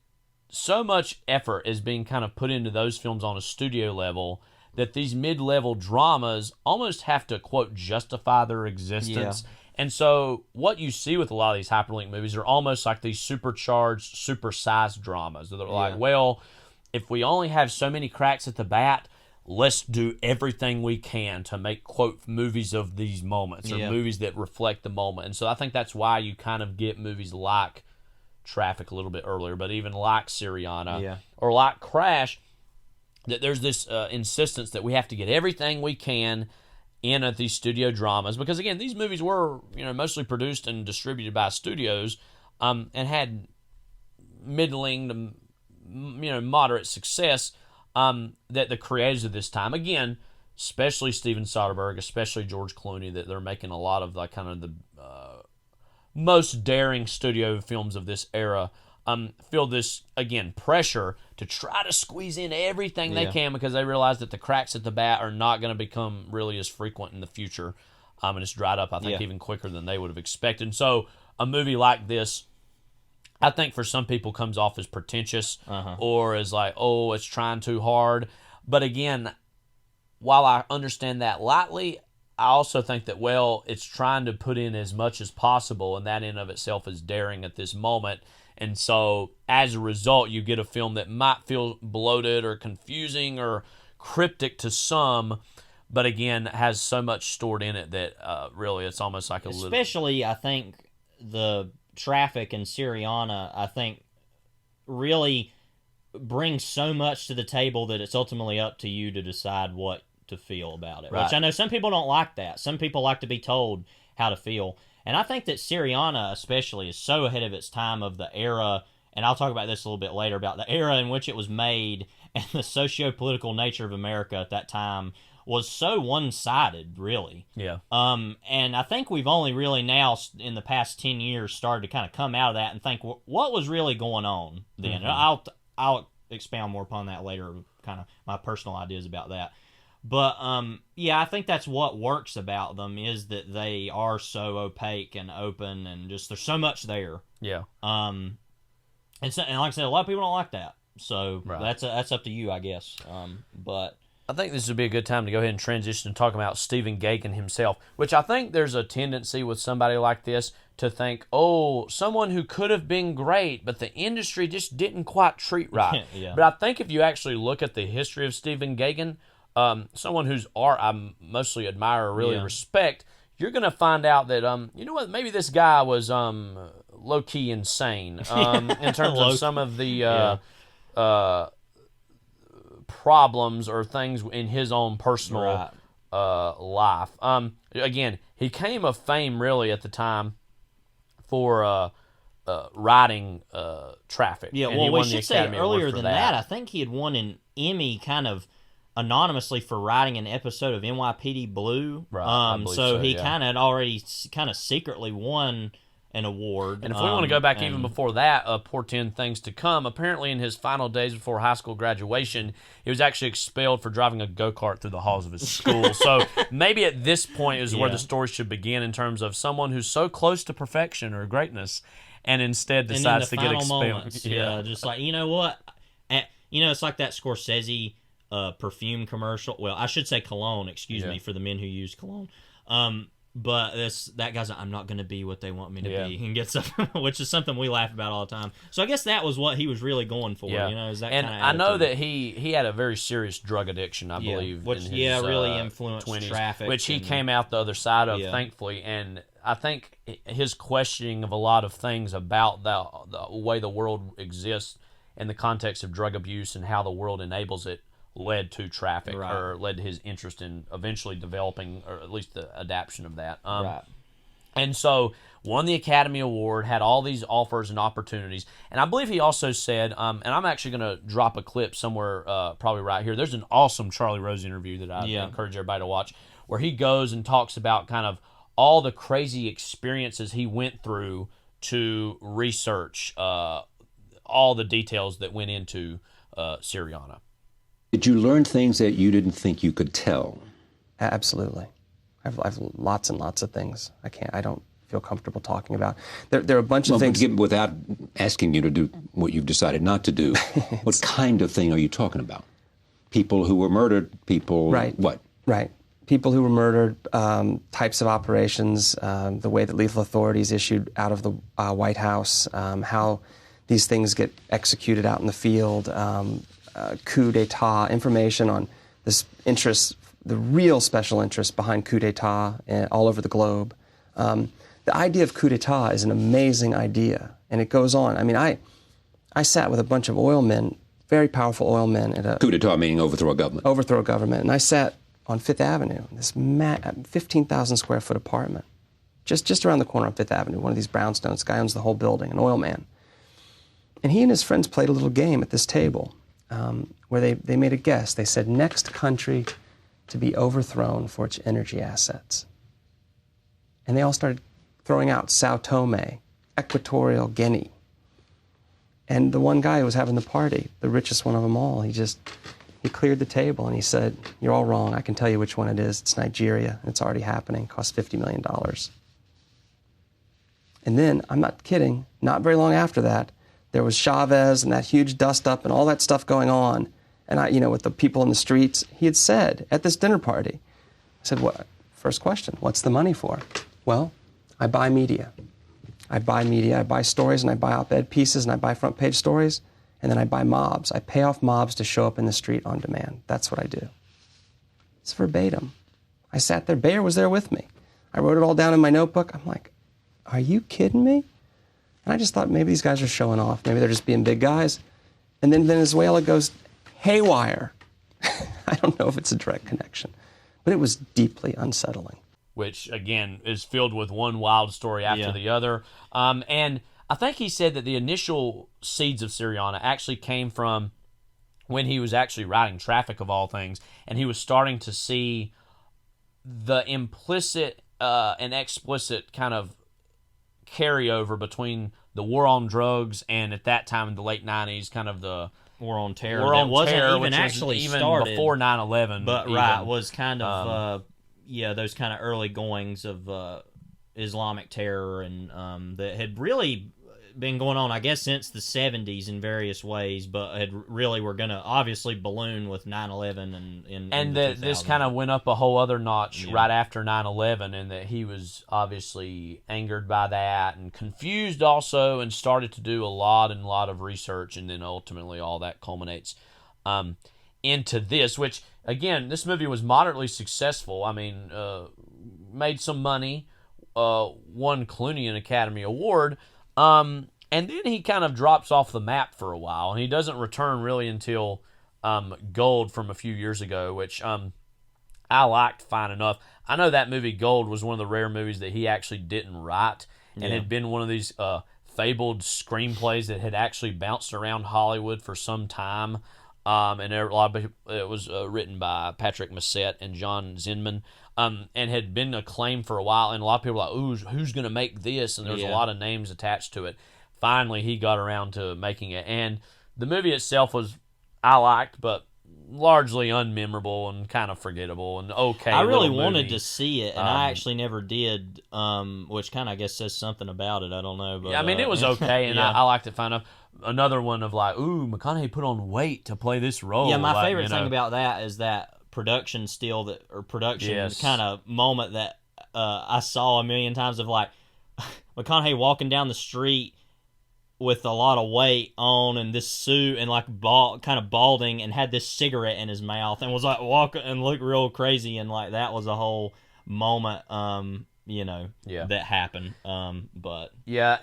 so much effort is being kind of put into those films on a studio level that these mid-level dramas almost have to, quote, justify their existence. And so what you see with a lot of these hyperlink movies are almost like these supercharged, supersized dramas. They're like, well, if we only have so many cracks at the bat, let's do everything we can to make, quote, movies of these moments or movies that reflect the moment. And so I think that's why you kind of get movies like Traffic a little bit earlier, but even like Syriana or like Crash, that there's this insistence that we have to get everything we can in at these studio dramas, because again, these movies were mostly produced and distributed by studios, and had middling to moderate success. That the creators of this time, again, especially Steven Soderbergh, especially George Clooney, that they're making a lot of like kind of the most daring studio films of this era, feel this, again, pressure to try to squeeze in everything they can, because they realize that the cracks at the bat are not going to become really as frequent in the future. And it's dried up, I think, even quicker than they would have expected. So a movie like this, I think for some people comes off as pretentious or as like, oh, it's trying too hard. But again, while I understand that lightly, I also think that, well, it's trying to put in as much as possible, and that in of itself is daring at this moment. And so as a result, you get a film that might feel bloated or confusing or cryptic to some, but again, has so much stored in it that really it's almost like a little... Especially, I think, the Traffic and Syriana, I think, really brings so much to the table that it's ultimately up to you to decide what to feel about it. Right. Which I know some people don't like that. Some people like to be told how to feel. And I think that Syriana especially is so ahead of its time of the era, and I'll talk about this a little bit later, about the era in which it was made and the socio-political nature of America at that time was so one-sided, really. Yeah. And I think we've only really now, in the past 10 years, started to kind of come out of that and think, what was really going on then? Mm-hmm. I'll expound more upon that later, kind of my personal ideas about that. But yeah, I think that's what works about them is that they are so opaque and open, and just there's so much there. Yeah. And like I said, a lot of people don't like that. So that's up to you, I guess. But I think this would be a good time to go ahead and transition and talk about Stephen Gaghan himself, which I think there's a tendency with somebody like this to think, oh, someone who could have been great, but the industry just didn't quite treat right. Yeah. But I think if you actually look at the history of Stephen Gaghan, someone whose art I mostly admire or really respect, you're going to find out that, you know what, maybe this guy was low-key insane in terms of some of the problems or things in his own personal life. Again, he came of fame really at the time for riding traffic. Yeah, and well, he we won the should say Academy Award earlier for than that, I think he had won an Emmy kind of anonymously for writing an episode of NYPD Blue. Right, so he kind of had already kind of secretly won an award. And if we want to go back even before that, portend things to come, apparently in his final days before high school graduation, he was actually expelled for driving a go-kart through the halls of his school. So maybe at this point is where the story should begin in terms of someone who's so close to perfection or greatness and instead decides to get expelled. Moments, just like, you know what? It's like that Scorsese perfume commercial. Well, I should say cologne, excuse me, for the men who use cologne. But that guy's like, I'm not going to be what they want me to be, and gets up, which is something we laugh about all the time. So I guess that was what he was really going for. Is that and kind of I know that he had a very serious drug addiction, I believe, which in his, really influenced 20s, traffic, which he came out the other side of, thankfully. And I think his questioning of a lot of things about the way the world exists in the context of drug abuse and how the world enables it led to traffic, or led to his interest in eventually developing, or at least the adaptation of that. And so won the Academy Award, had all these offers and opportunities. And I believe he also said, and I'm actually going to drop a clip somewhere probably right here. There's an awesome Charlie Rose interview that I encourage everybody to watch, where he goes and talks about kind of all the crazy experiences he went through to research all the details that went into Syriana. Did you learn things that you didn't think you could tell? Absolutely. I've lots and lots of things I don't feel comfortable talking about. There are a bunch of things. Without asking you to do what you've decided not to do, what kind of thing are you talking about? People who were murdered, people... Right. What? Right. People who were murdered, types of operations, the way that lethal authorities issued out of the White House, how these things get executed out in the field, coup d'etat, information on this interest, the real special interest behind coup d'etat all over the globe. The idea of coup d'etat is an amazing idea, and it goes on. I mean, I sat with a bunch of oil men, very powerful oil men. At a coup d'etat meaning overthrow a government. Overthrow a government. And I sat on Fifth Avenue, this 15,000 square foot apartment, just around the corner on Fifth Avenue, one of these brownstones. This guy owns the whole building, an oil man. And he and his friends played a little game at this table. Where they made a guess. They said, next country to be overthrown for its energy assets. And they all started throwing out Sao Tome, Equatorial Guinea. And the one guy who was having the party, the richest one of them all, he cleared the table and he said, you're all wrong. I can tell you which one it is. It's Nigeria. It's already happening. It costs $50 million. And then, I'm not kidding, not very long after that, there was Chavez and that huge dust-up and all that stuff going on. And with the people in the streets, he had said at this dinner party, I said, "What? First question, what's the money for?" Well, I buy media. I buy stories, and I buy op-ed pieces, and I buy front-page stories, and then I buy mobs. I pay off mobs to show up in the street on demand. That's what I do. It's verbatim. I sat there. Bayer was there with me. I wrote it all down in my notebook. I'm like, are you kidding me? And I just thought maybe these guys are showing off. Maybe they're just being big guys. And then Venezuela goes haywire. I don't know if it's a direct connection, but it was deeply unsettling. Which, again, is filled with one wild story after the other. And I think he said that the initial seeds of Syriana actually came from when he was actually riding traffic, of all things, and he was starting to see the implicit and explicit kind of carryover between the war on drugs and, at that time in the late 90s, kind of the War on Terror. War that on wasn't Terror, even which actually was even started before 9/11. but even. right, was kind of those kind of early goings of Islamic terror, and that had really been going on, I guess, since the 70s in various ways, but had really were going to obviously balloon with 9/11 and this kind of went up a whole other notch right after 9/11, and that he was obviously angered by that and confused also, and started to do a lot of research, and then ultimately all that culminates into this, which again, this movie was moderately successful. I mean, made some money, won Clooney an Academy Award. And then he kind of drops off the map for a while, and he doesn't return really until Gold from a few years ago, which I liked fine enough. I know that movie Gold was one of the rare movies that he actually didn't write, and had been one of these fabled screenplays that had actually bounced around Hollywood for some time. And a lot of it was written by Patrick Massett and John Zinman. And had been acclaimed for a while, and a lot of people were like, ooh, who's going to make this? And there's a lot of names attached to it. Finally, he got around to making it. And the movie itself I liked, but largely unmemorable and kind of forgettable and okay. I really wanted to see it, and I actually never did, which kind of, I guess, says something about it. I don't know. But, yeah, I mean, it was okay, and I liked it fine enough. Another one of like, ooh, McConaughey put on weight to play this role. Yeah, my favorite thing about that is that production kind of moment that I saw a million times of like McConaughey walking down the street with a lot of weight on and this suit and like kind of balding and had this cigarette in his mouth and was like walking and looked real crazy, and like that was a whole moment that happened. But yeah,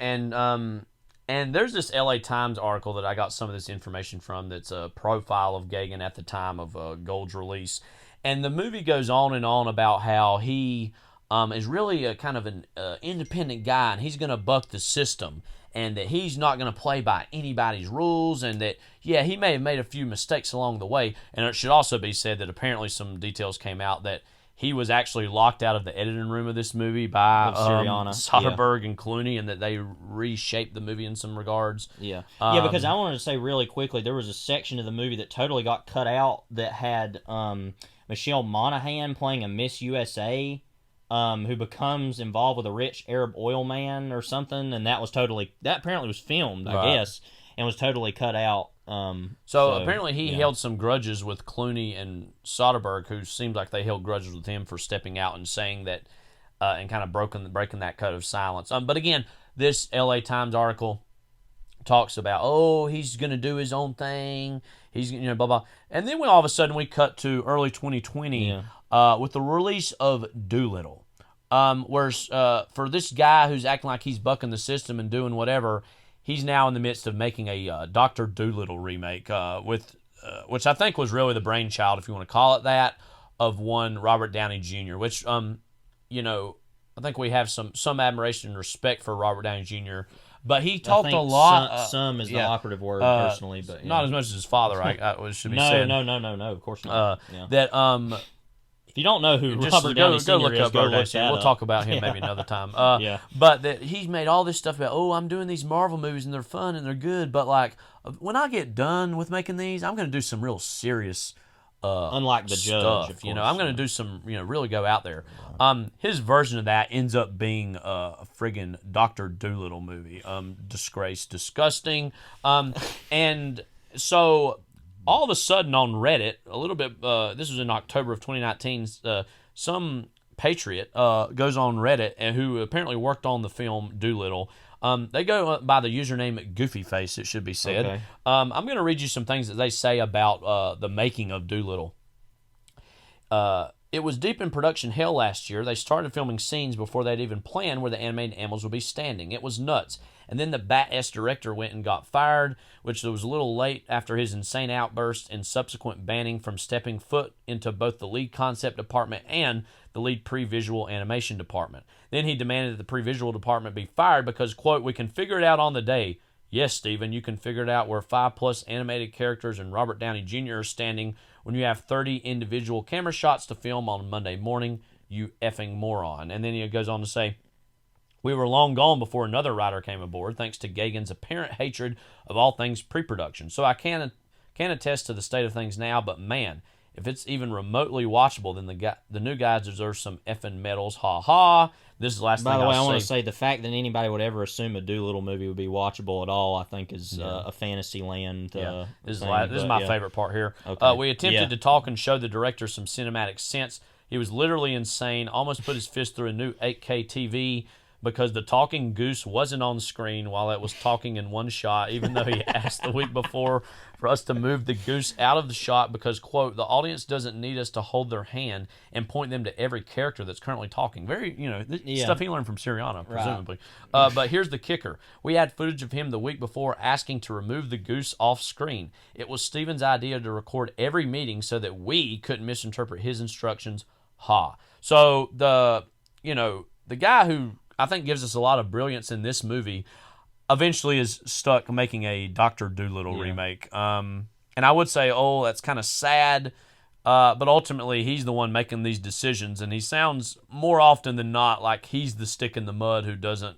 and there's this LA Times article that I got some of this information from that's a profile of Gaghan at the time of Gold's release. And the movie goes on and on about how he is really a kind of an independent guy, and he's going to buck the system, and that he's not going to play by anybody's rules, and that, yeah, he may have made a few mistakes along the way. And it should also be said that apparently some details came out that he was actually locked out of the editing room of this movie by Syriana, Soderbergh and Clooney, and that they reshaped the movie in some regards. Yeah, because I wanted to say really quickly, there was a section of the movie that totally got cut out that had Michelle Monaghan playing a Miss USA who becomes involved with a rich Arab oil man or something, and that apparently was filmed, I guess, and was totally cut out. So apparently he held some grudges with Clooney and Soderbergh, who seemed like they held grudges with him for stepping out and saying that, and kind of breaking that code of silence. But again, this LA Times article talks about, he's going to do his own thing. He's, blah, blah. And then all of a sudden we cut to early 2020 with the release of Doolittle. Where for this guy who's acting like he's bucking the system and doing whatever, he's now in the midst of making a Dr. Doolittle remake, which I think was really the brainchild, if you want to call it that, of one Robert Downey Jr., which, I think we have some admiration and respect for Robert Downey Jr., but he talked a lot. Some is the operative word, personally, but not as much as his father, should be said. No, of course not. That if you don't know who Robert Downey Sr. is, go look that We'll up. talk about him maybe another time. But that he's made all this stuff about, I'm doing these Marvel movies and they're fun and they're good, but like when I get done with making these, I'm going to do some real serious unlike the stuff. Judge, of course, I'm going to do some, really go out there. His version of that ends up being a friggin' Dr. Doolittle movie. Disgrace, disgusting. And so all of a sudden on Reddit, a little bit, this was in October of 2019, some patriot goes on Reddit and who apparently worked on the film Doolittle. They go by the username Goofyface, it should be said. Okay. I'm going to read you some things that they say about the making of Doolittle. It was deep in production hell last year. They started filming scenes before they'd even planned where the animated animals would be standing. It was nuts. And then the bat-ass director went and got fired, which was a little late after his insane outburst and subsequent banning from stepping foot into both the lead concept department and the lead pre-visual animation department. Then he demanded that the pre-visual department be fired because, quote, we can figure it out on the day. Yes, Stephen, you can figure it out where 5+ animated characters and Robert Downey Jr. are standing when you have 30 individual camera shots to film on Monday morning, you effing moron. And then he goes on to say, we were long gone before another writer came aboard, thanks to Gaghan's apparent hatred of all things pre-production. So I can't Can't attest to the state of things now, but man, if it's even remotely watchable, then the new guys deserve some effing medals. Ha ha. This is the last By thing the way, I I'll want to say the fact that anybody would ever assume a Doolittle movie would be watchable at all, I think, is a fantasy land. This thing, is my favorite part here. Okay. We attempted to talk and show the director some cinematic sense. He was literally insane, almost put his fist through a new 8K TV because the talking goose wasn't on screen while it was talking in one shot, even though he asked the week before for us to move the goose out of the shot because, quote, the audience doesn't need us to hold their hand and point them to every character that's currently talking. Very, stuff he learned from Syriana, presumably. Right. But here's the kicker. We had footage of him the week before asking to remove the goose off screen. It was Stephen's idea to record every meeting so that we couldn't misinterpret his instructions. So the guy who I think gives us a lot of brilliance in this movie eventually is stuck making a Dr. Dolittle remake. And I would say, that's kind of sad, but ultimately he's the one making these decisions, and he sounds more often than not like he's the stick in the mud who doesn't,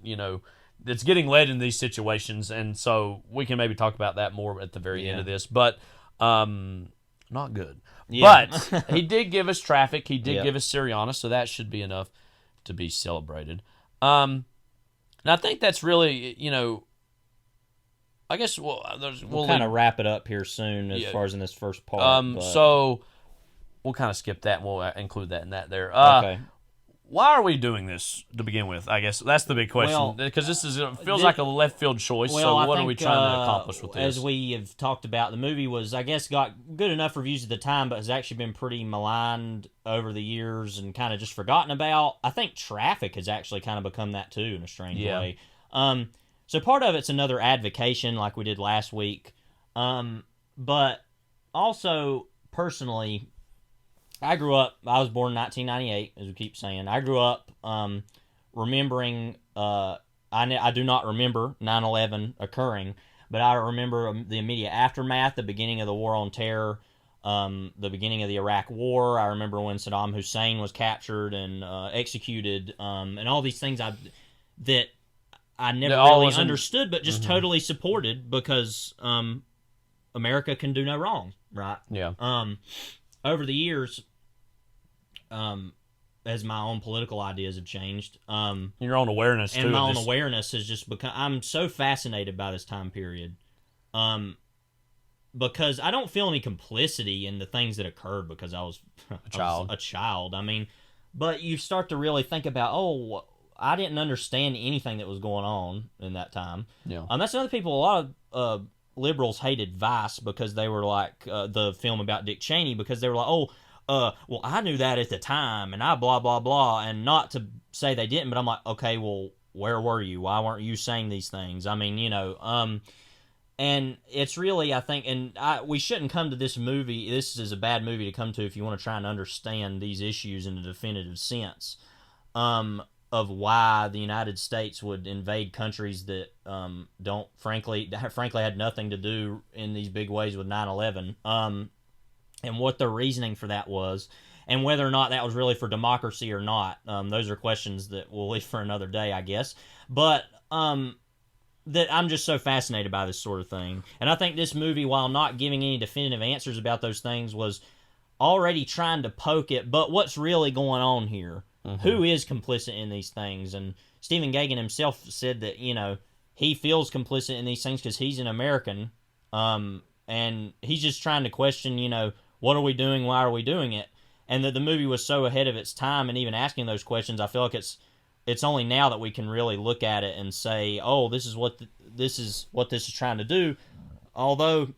that's getting led in these situations, and so we can maybe talk about that more at the very end of this, but not good. Yeah. But he did give us Traffic, he did give us Syriana, so that should be enough to be celebrated. And I think that's really, I guess we'll kind of wrap it up here soon as far as in this first part. So we'll kind of skip that and we'll include that in that there. Okay. Why are we doing this to begin with? I guess that's the big question, because feels like a left field choice. So what are we trying to accomplish with this? As we have talked about, the movie was, I guess, got good enough reviews at the time, but has actually been pretty maligned over the years and kind of just forgotten about. I think Traffic has actually kind of become that too in a strange way. So part of it's another advocation like we did last week, but also personally, I was born in 1998, as we keep saying. I grew up remembering, I do not remember 9/11 occurring, but I remember the immediate aftermath, the beginning of the War on Terror, the beginning of the Iraq War. I remember when Saddam Hussein was captured and executed, and all these things that I never really understood, but just totally supported because America can do no wrong, right? Yeah. Over the years, as my own political ideas have changed, your own awareness and too, my own awareness has just become. I'm so fascinated by this time period, because I don't feel any complicity in the things that occurred because I was a child. I mean, but you start to really think about, I didn't understand anything that was going on in that time. Yeah. That's another people. A lot of liberals hated Vice because they were like the film about Dick Cheney, because they were like, well, I knew that at the time, and I blah blah blah, and not to say they didn't, but I'm like, okay, well, where were you? Why weren't you saying these things? I mean, and it's really, I think, and we shouldn't come to this movie. This is a bad movie to come to if you want to try and understand these issues in a definitive sense. Of why the United States would invade countries that don't, frankly had nothing to do in these big ways with 9/11, and what the reasoning for that was, and whether or not that was really for democracy or not. Those are questions that we'll leave for another day, I guess. But that I'm just so fascinated by this sort of thing. And I think this movie, while not giving any definitive answers about those things, was already trying to poke at, but what's really going on here? Who is complicit in these things? And Stephen Gaghan himself said that, he feels complicit in these things because he's an American, and he's just trying to question, what are we doing? Why are we doing it? And that the movie was so ahead of its time, and even asking those questions, I feel like it's only now that we can really look at it and say, this is what this is trying to do. Although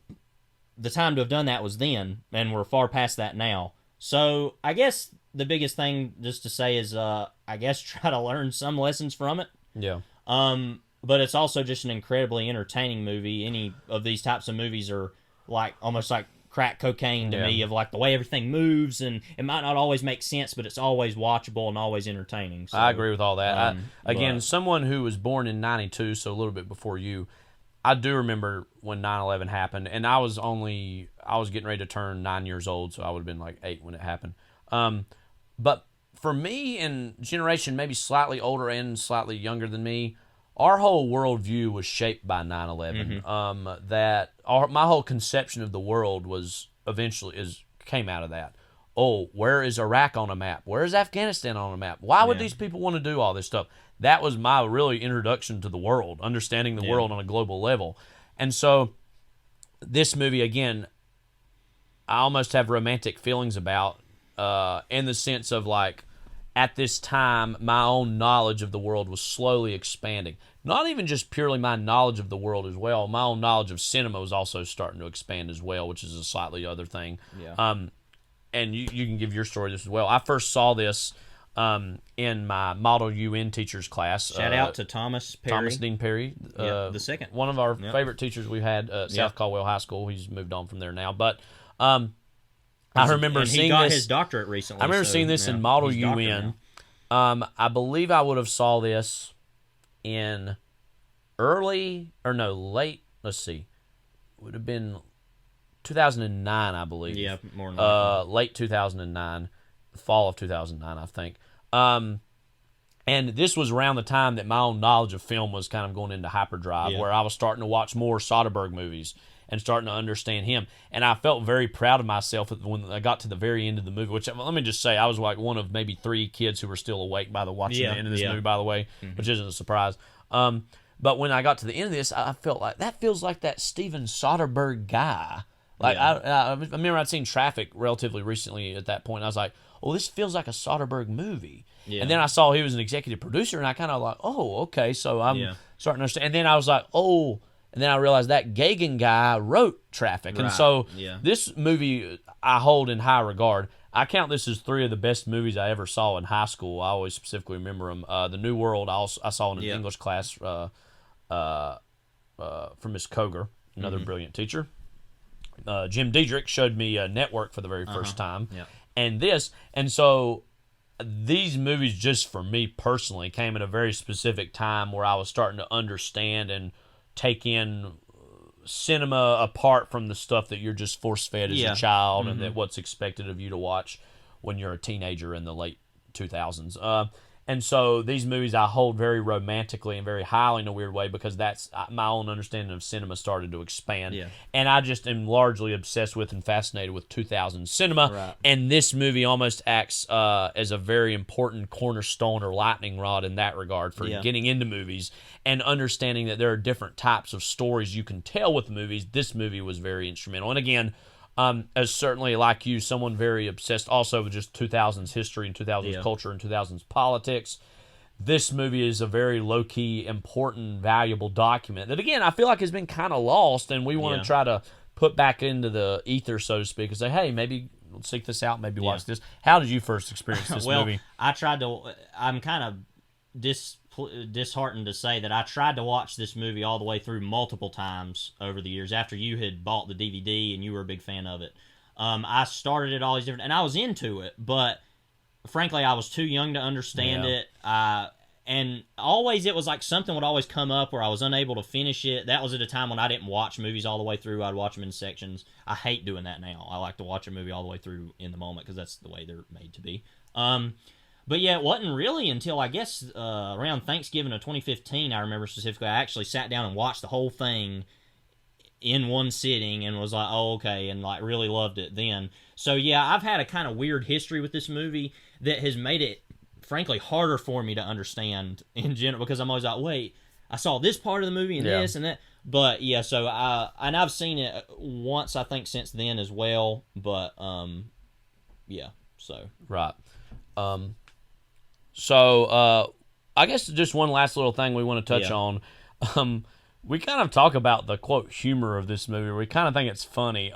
the time to have done that was then, and we're far past that now. So I guess the biggest thing just to say is, I guess try to learn some lessons from it. Yeah. But it's also just an incredibly entertaining movie. Any of these types of movies are almost like crack cocaine to me, of like the way everything moves, and it might not always make sense, but it's always watchable and always entertaining. So, I agree with all that. Someone who was born in 92, so a little bit before you, I do remember when 9/11 happened, and I was getting ready to turn 9 years old, so I would have been like 8 when it happened. But for me and generation maybe slightly older and slightly younger than me, our whole worldview was shaped by 9/11. My whole conception of the world was came out of that. Oh, where is Iraq on a map? Where is Afghanistan on a map? Why would these people want to do all this stuff? That was my really introduction to the world, understanding the world on a global level. And so this movie, again, I almost have romantic feelings about, in the sense of like, at this time, my own knowledge of the world was slowly expanding. Not even just purely my knowledge of the world as well. My own knowledge of cinema was also starting to expand as well, which is a slightly other thing. Yeah. And you can give your story this as well. I first saw this in my Model UN teachers class. Shout out to Thomas Perry. Thomas Dean Perry. The second. One of our favorite teachers we had at South Caldwell High School. He's moved on from there now. But I remember seeing this. He got his doctorate recently. I remember seeing this in Model UN. I believe I would have saw this in late, let's see, would have been 2009, I believe. Yeah, more than likely. Late 2009, fall of 2009, I think. And this was around the time that my own knowledge of film was kind of going into hyperdrive, where I was starting to watch more Soderbergh movies and starting to understand him. And I felt very proud of myself when I got to the very end of the movie, which, let me just say, I was like one of maybe 3 kids who were still awake by watching the end of this movie, by the way, which isn't a surprise. But when I got to the end of this, I felt like, that feels like that Steven Soderbergh guy. Like, I remember I'd seen Traffic relatively recently at that point. And I was like, oh, this feels like a Soderbergh movie. Yeah. And then I saw he was an executive producer, and I kind of like, oh, okay, so I'm starting to understand. And then I was like, oh, and then I realized that Gaghan guy wrote Traffic. Right. And so this movie I hold in high regard. I count this as 3 of the best movies I ever saw in high school. I always specifically remember them. The New World I saw in an English class from Miss Koger, another brilliant teacher. Jim Diedrich showed me Network for the very first time. Yeah. And so these movies, just for me personally, came at a very specific time where I was starting to understand and take in cinema apart from the stuff that you're just force-fed as a child and that what's expected of you to watch when you're a teenager in the late 2000s. And so these movies I hold very romantically and very highly in a weird way, because that's my own understanding of cinema started to expand. Yeah. And I just am largely obsessed with and fascinated with 2000 cinema. Right. And this movie almost acts as a very important cornerstone or lightning rod in that regard for getting into movies and understanding that there are different types of stories you can tell with movies. This movie was very instrumental. And again, as certainly like you, someone very obsessed also with just 2000s history and 2000s culture and 2000s politics. This movie is a very low-key, important, valuable document that, again, I feel like has been kind of lost, and we want to try to put back into the ether, so to speak, and say, hey, maybe we'll seek this out, maybe watch this. How did you first experience this movie? I'm kind of disheartened to say that I tried to watch this movie all the way through multiple times over the years after you had bought the DVD and you were a big fan of it. I started it all these different, and I was into it, but frankly I was too young to understand it. And always it was like something would always come up where I was unable to finish it. That was at a time when I didn't watch movies all the way through. I'd watch them in sections. I hate doing that now. I like to watch a movie all the way through in the moment because that's the way they're made to be. But yeah, it wasn't really until I guess around Thanksgiving of 2015, I remember specifically, I actually sat down and watched the whole thing in one sitting and was like, oh, okay, and like really loved it then. So yeah, I've had a kind of weird history with this movie that has made it, frankly, harder for me to understand in general, because I'm always like, wait, I saw this part of the movie and this and that. But yeah, so and I've seen it once, I think, since then as well. But yeah, so right. So I guess just one last little thing we want to touch on. We kind of talk about the quote humor of this movie. We kind of think it's funny.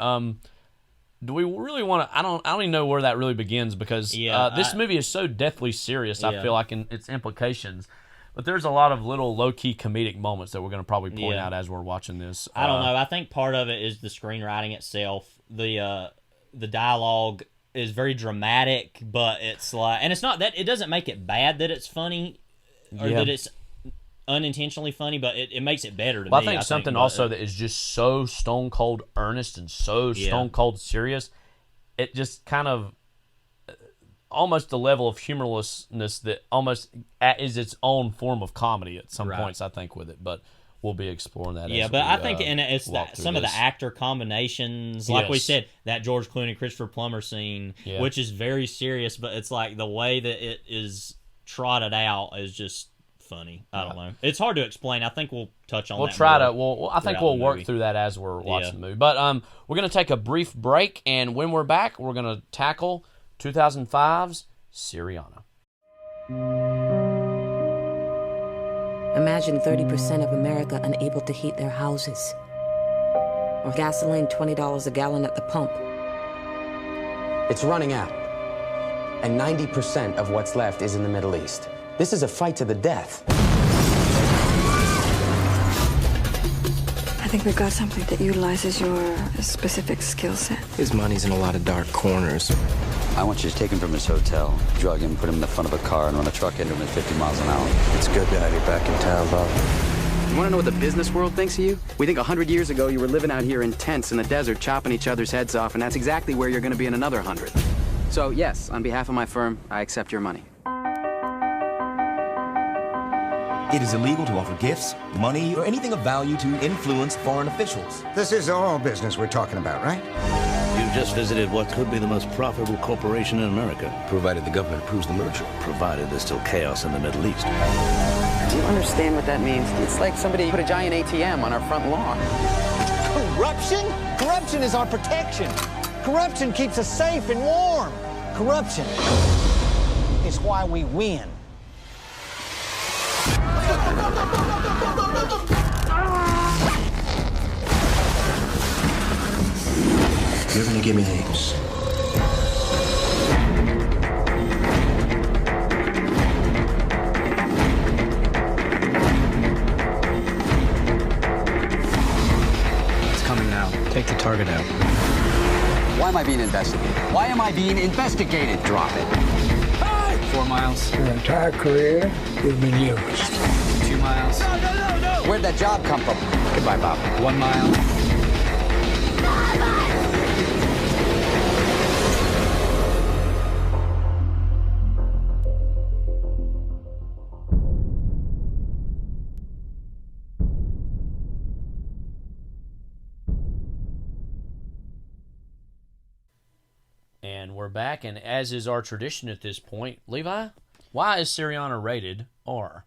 Do we really want to? I don't even know where that really begins, because this movie is so deathly serious. I feel like in its implications, but there's a lot of little low key comedic moments that we're going to probably point out as we're watching this. I don't know. I think part of it is the screenwriting itself. The dialogue is very dramatic, but it's like, and it's not that, it doesn't make it bad that it's funny or that it's unintentionally funny, but it makes it better to me. I think something also that is just so stone cold earnest and so stone cold serious, it just kind of almost a level of humorlessness that almost is its own form of comedy at some points, I think, with it. But we'll be exploring that. Yeah, as but we, I think and it's some of the this. actor combinations, like we said, that George Clooney, Christopher Plummer scene, which is very serious, but it's like the way that it is trotted out is just funny. I don't know. It's hard to explain. I think we'll touch on. We'll that try more to. I think we'll work through that as we're watching the movie. But we're gonna take a brief break, and when we're back, we're gonna tackle 2005's Syriana. Imagine 30% of America unable to heat their houses. Or gasoline $20 a gallon at the pump. It's running out. And 90% of what's left is in the Middle East. This is a fight to the death. I think we've got something that utilizes your specific skill set. His money's in a lot of dark corners. I want you to take him from his hotel, drug him, put him in the front of a car, and run a truck into him at 50 miles an hour. It's good to have you back in town, Bob. You want to know what the business world thinks of you? We think 100 years ago you were living out here in tents in the desert, chopping each other's heads off, and that's exactly where you're going to be in another 100. So, yes, on behalf of my firm, I accept your money. It is illegal to offer gifts, money, or anything of value to influence foreign officials. This is all business we're talking about, right? You've just visited what could be the most profitable corporation in America. Provided the government approves the merger. Provided there's still chaos in the Middle East. Do you understand what that means? It's like somebody put a giant ATM on our front lawn. Corruption? Corruption is our protection. Corruption keeps us safe and warm. Corruption is why we win. You're gonna give me names. It's coming now. Take the target out. Why am I being investigated? Why am I being investigated? Drop it. Hey! 4 miles. Your entire career, you've been used. 2 miles. No! Where'd that job come from? Goodbye, Bob. 1 mile. And we're back, and as is our tradition at this point, Levi, why is Syriana rated R?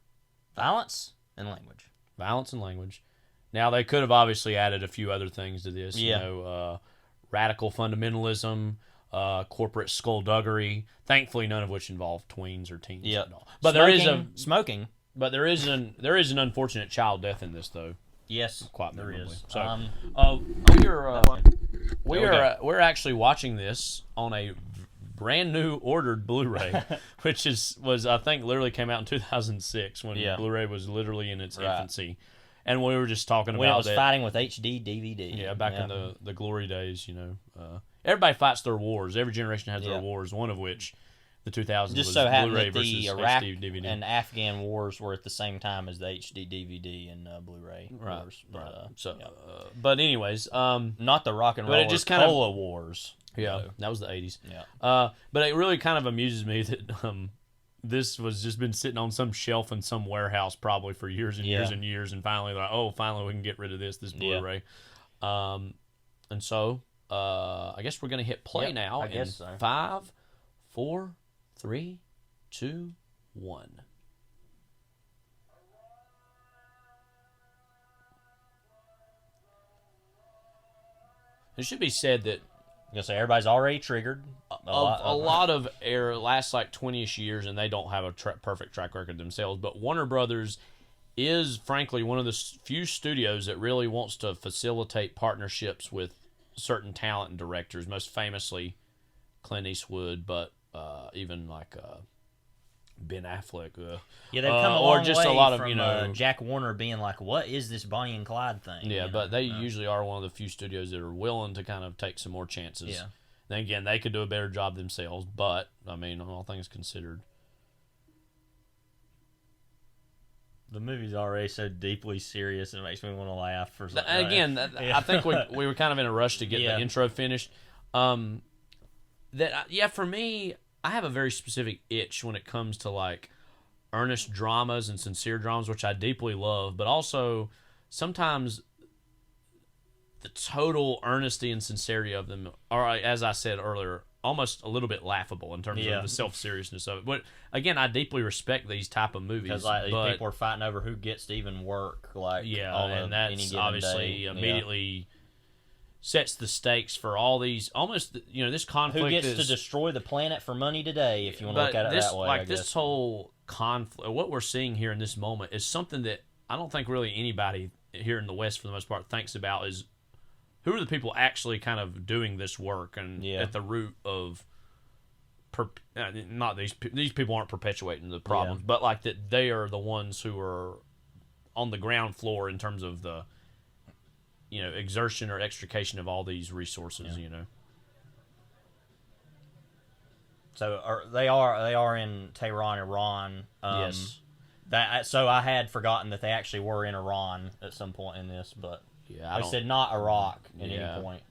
Violence and language. Violence and language. Now, they could have obviously added a few other things to this. Yeah. You know, radical fundamentalism, corporate skullduggery. Thankfully, none of which involve tweens or teens at all. But smoking. But there is an unfortunate child death in this, though. Yes, quite there memorably. is. So, we're actually watching this on a brand new ordered Blu-ray, which was I think literally came out in 2006 when Blu-ray was literally in its infancy, and we were just talking about when it was fighting with HD DVD. Yeah, back in the glory days, you know, everybody fights their wars. Every generation has their wars. One of which, the 2000s, just was so happened Blu-ray that the versus Iraq HD DVD. and Afghan wars were at the same time as the HD DVD and Blu-ray wars. But anyways, not the rock and roll. But it just kind of wars. Yeah, that was the 80s. Yeah. But it really kind of amuses me that this was just been sitting on some shelf in some warehouse probably for years and years and years, and finally they're like, finally we can get rid of this Blu-ray. And so I guess we're gonna hit play now. I guess so. 5, 4, 3, 2, 1. It should be said that everybody's already triggered. A lot of error lasts like 20-ish years, and they don't have a perfect track record themselves. But Warner Brothers is, frankly, one of the few studios that really wants to facilitate partnerships with certain talent and directors, most famously Clint Eastwood, but even like Ben Affleck. They've come a long just way a lot from of Jack Warner being like, "What is this Bonnie and Clyde thing?" Yeah, but they usually are one of the few studios that are willing to kind of take some more chances. Yeah. Then again, they could do a better job themselves, but I mean, all things considered, the movie's already so deeply serious it makes me want to laugh. For something. Again, I think we were kind of in a rush to get the intro finished. For me, I have a very specific itch when it comes to like earnest dramas and sincere dramas, which I deeply love, but also sometimes the total earnesty and sincerity of them are, as I said earlier, almost a little bit laughable in terms of the self-seriousness of it. But again, I deeply respect these type of movies. Because like, these people are fighting over who gets to even work. Like, and that's obviously immediately sets the stakes for all these almost, you know, this conflict. Who gets to destroy the planet for money today, if you want to look at it that way. Like this whole conflict, what we're seeing here in this moment is something that I don't think really anybody here in the West, for the most part, thinks about is who are the people actually kind of doing this work and at the root of not these people aren't perpetuating the problems, but like that they are the ones who are on the ground floor in terms of the, you know, exertion or extrication of all these resources, you know. So they are in Tehran, Iran. Yes. So I had forgotten that they actually were in Iran at some point in this, but I said not Iraq at any point.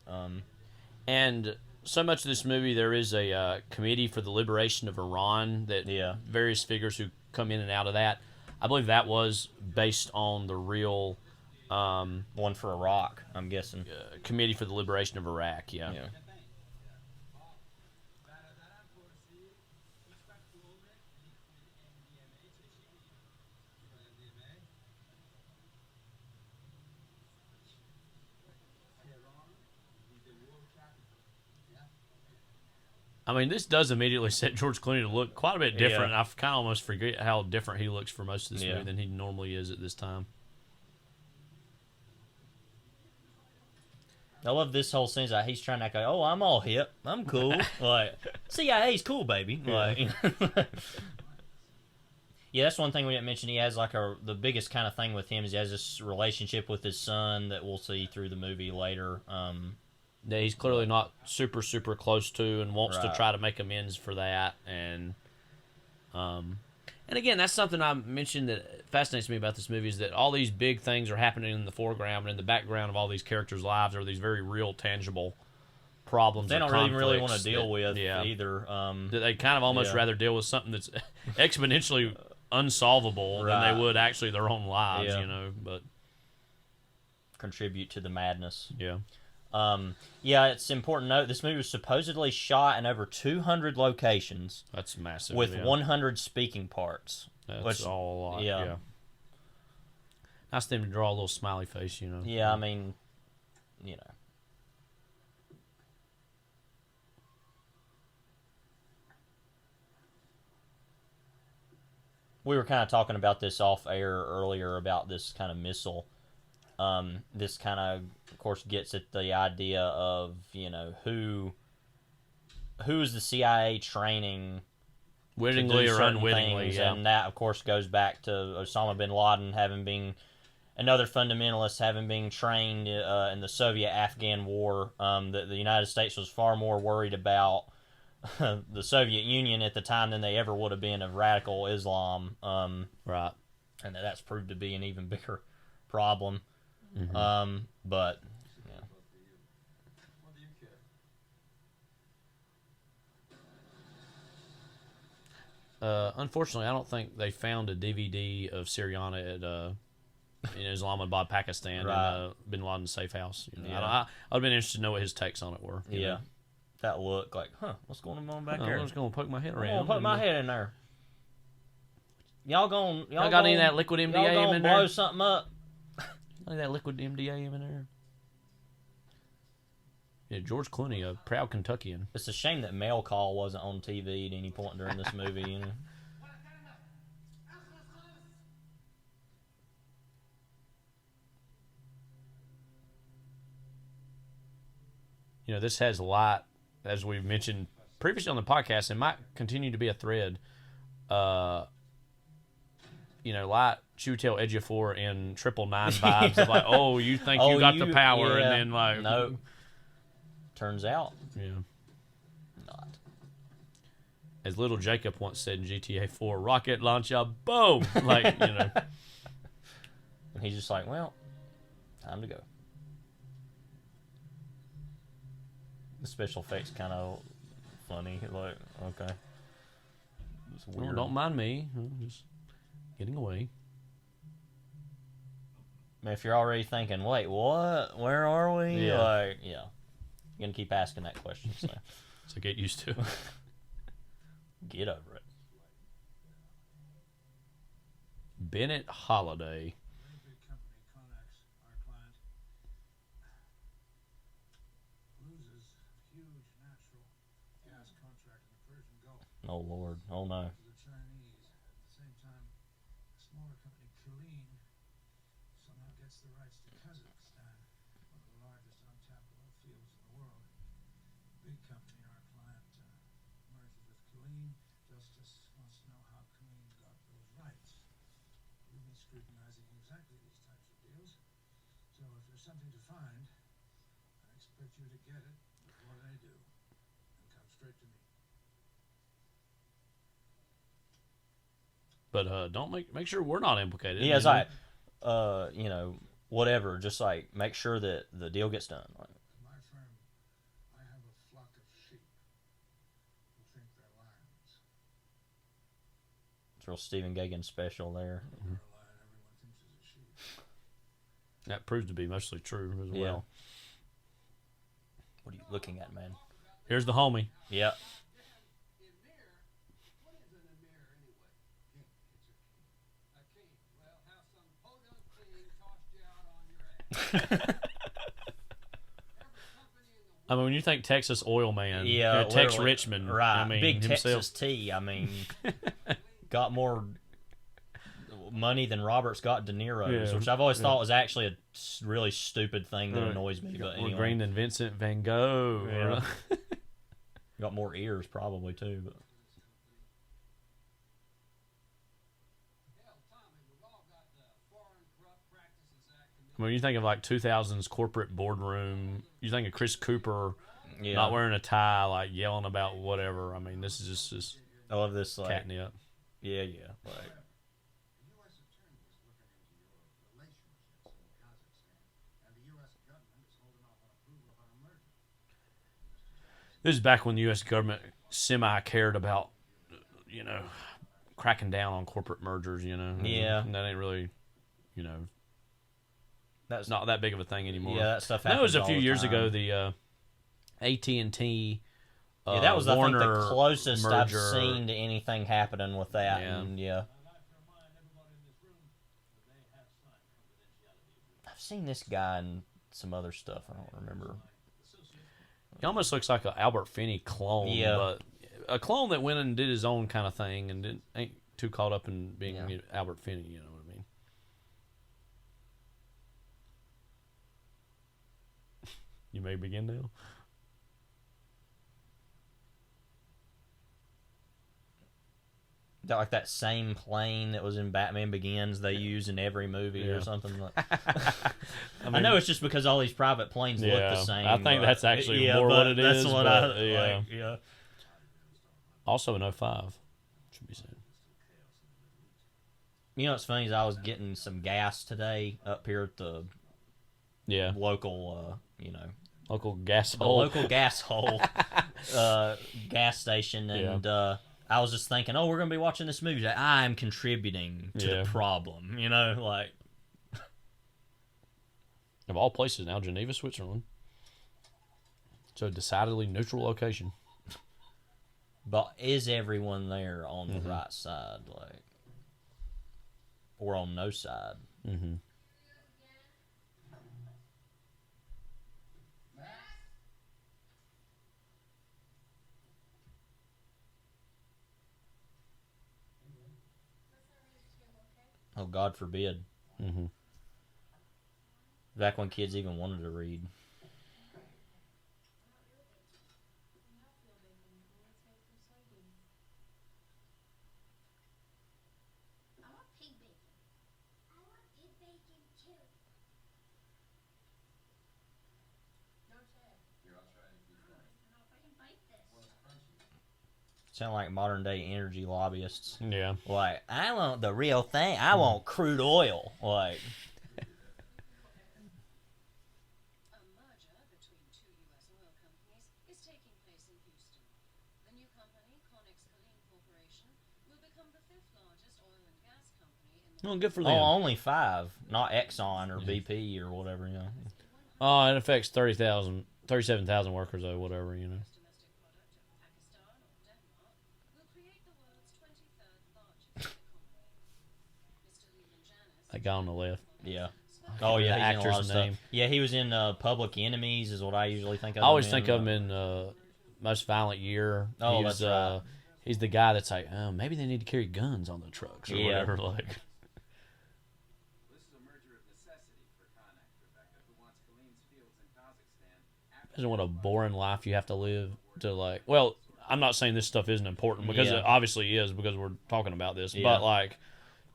And so much of this movie, there is a committee for the liberation of Iran that various figures who come in and out of that. I believe that was based on the real one for Iraq, I'm guessing. Committee for the Liberation of Iraq, yeah. I mean, this does immediately set George Clooney to look quite a bit different. I kind of almost forget how different he looks for most of this movie than he normally is at this time. I love this whole scene. Like he's trying to act like, oh, I'm all hip. I'm cool. Like, CIA's cool, baby. Like, that's one thing we didn't mention. He has like the biggest kind of thing with him is he has this relationship with his son that we'll see through the movie later. That he's clearly not super close to and wants to try to make amends for that. And again, that's something I mentioned that fascinates me about this movie is that all these big things are happening in the foreground, but in the background of all these characters' lives are these very real, tangible problems. They don't really want to deal with either. That they kind of almost rather deal with something that's exponentially unsolvable than they would actually their own lives, you know. But contribute to the madness. Yeah. It's important to note this movie was supposedly shot in over 200 locations. That's massive. With 100 speaking parts. That's all a lot. Yeah. Nice of them to draw a little smiley face, you know. Yeah, I mean, you know. We were kind of talking about this off air earlier about this kind of missile. This kind of course, gets at the idea of, you know, who is the CIA training wittingly or unwittingly, and that, of course, goes back to Osama bin Laden having been another fundamentalist, having been trained in the Soviet-Afghan war. The United States was far more worried about the Soviet Union at the time than they ever would have been of radical Islam. Right. And that's proved to be an even bigger problem. But unfortunately, I don't think they found a DVD of Syriana at in Islamabad, Pakistan, in Bin Laden's safe house. You know? I'd have been interested to know what his takes on it were. You know? That look like, what's going on back there? I'm just gonna poke my head around. I'm gonna put my head in there. Y'all got any of that liquid MDA in there? Blow something up. Any of that liquid MDA in there? Yeah, George Clooney, a proud Kentuckian. It's a shame that Mail Call wasn't on TV at any point during this movie. You know? You know, this has a lot, as we've mentioned previously on the podcast, and might continue to be a thread. You know, like Chiwetel Ejiofor in 999 vibes of like, oh, you think you got the power, and then like, no. Turns out, not. As little Jacob once said in GTA 4, rocket launcher, boom! Like, you know. And he's just like, well, time to go. The special effects kind of funny. Like, okay. It's weird. Don't mind me. I'm just getting away. If you're already thinking, wait, what? Where are we? Yeah. Like, yeah. You're going to keep asking that question. So, so get used to it. Get over it. Bennett Holiday. Oh, Lord. Oh, no. Something to find, I expect you to get it before they do, and come straight to me. But don't make sure we're not implicated. Yeah, it's like, you know, whatever. Just like make sure that the deal gets done. Like, My firm, I have a flock of sheep who think they're lions. it's real Stephen Gaghan special there. You're a lion, everyone thinks is a sheep. That proves to be mostly true as well. What are you looking at, man? Here's the homie. Yeah. I mean, when you think Texas Oil Man, Yeah, Tex Richmond, right? I mean, Big himself. Texas T. I mean, got more money than Robert's got De Niro's, Yeah, which I've always yeah. thought was actually a really stupid thing that Right. annoys me. But More anyway, green than Vincent Van Gogh. Yeah. Got more ears probably too. But I mean, you think of like 2000s corporate boardroom. You think of Chris Cooper Yeah. not wearing a tie, like yelling about whatever. I mean, this is just I love this like catnip. Yeah, like This is back when the U.S. government semi-cared about, you know, cracking down on corporate mergers, you know. Yeah. And that ain't really, you know, that's not that big of a thing anymore. Yeah, that stuff That was happens a all few the years time. ago, the AT&T yeah, that was I think the Warner closest I've merger. seen to anything happening with that. Yeah. And yeah. I've seen this guy in some other stuff. I don't remember. He almost looks like an Albert Finney clone, Yeah. but a clone that went and did his own kind of thing and ain't too caught up in being Albert Finney, you know what I mean? You may begin now. That like that same plane that was in Batman Begins they use in every movie or something like. I know it's just because all these private planes look the same. I think but- that's actually yeah, more but what it that's is. what but, I yeah. like. Yeah. Also in 05, should be said. You know what's funny is I was getting some gas today up here at the local, you know, local gas the hole. local gas hole gas station, and I was just thinking, oh, we're gonna be watching this movie. Like, I'm contributing to the problem, you know, like of all places now, Geneva, Switzerland. So decidedly neutral location. But is everyone there on the right side, like, or on no side? Mm-hmm. Oh, God forbid. Mm-hmm. Back when kids even wanted to read. Sound like modern day energy lobbyists. Yeah. Like, I want the real thing. I want crude oil. Like, Oh, good for Oh, them. only 5, not Exxon or BP or whatever, you know. Oh, it affects 37,000 workers or whatever, you know. That guy on the left. Yeah. Oh Oh, yeah, the he's in a lot actor's of stuff. name. Yeah, he was in Public Enemies is what I usually think of I always him think of him in Most Violent Year. Oh, He's, that's right. He's the guy that's like, oh, maybe they need to carry guns on the trucks or Yeah. whatever. Like, imagine what a boring life you have to live to like. Well, I'm not saying this stuff isn't important because Yeah. it obviously is because we're talking about this. Yeah. But like,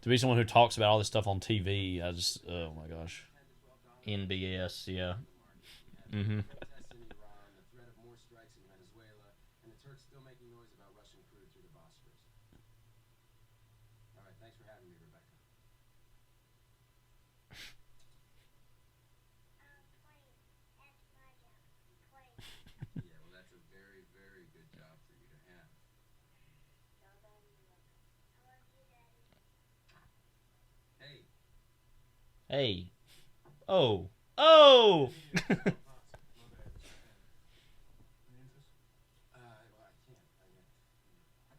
to be someone who talks about all this stuff on TV, I just, oh my gosh. NBS, yeah. Mm-hmm. Hey. Oh. Oh!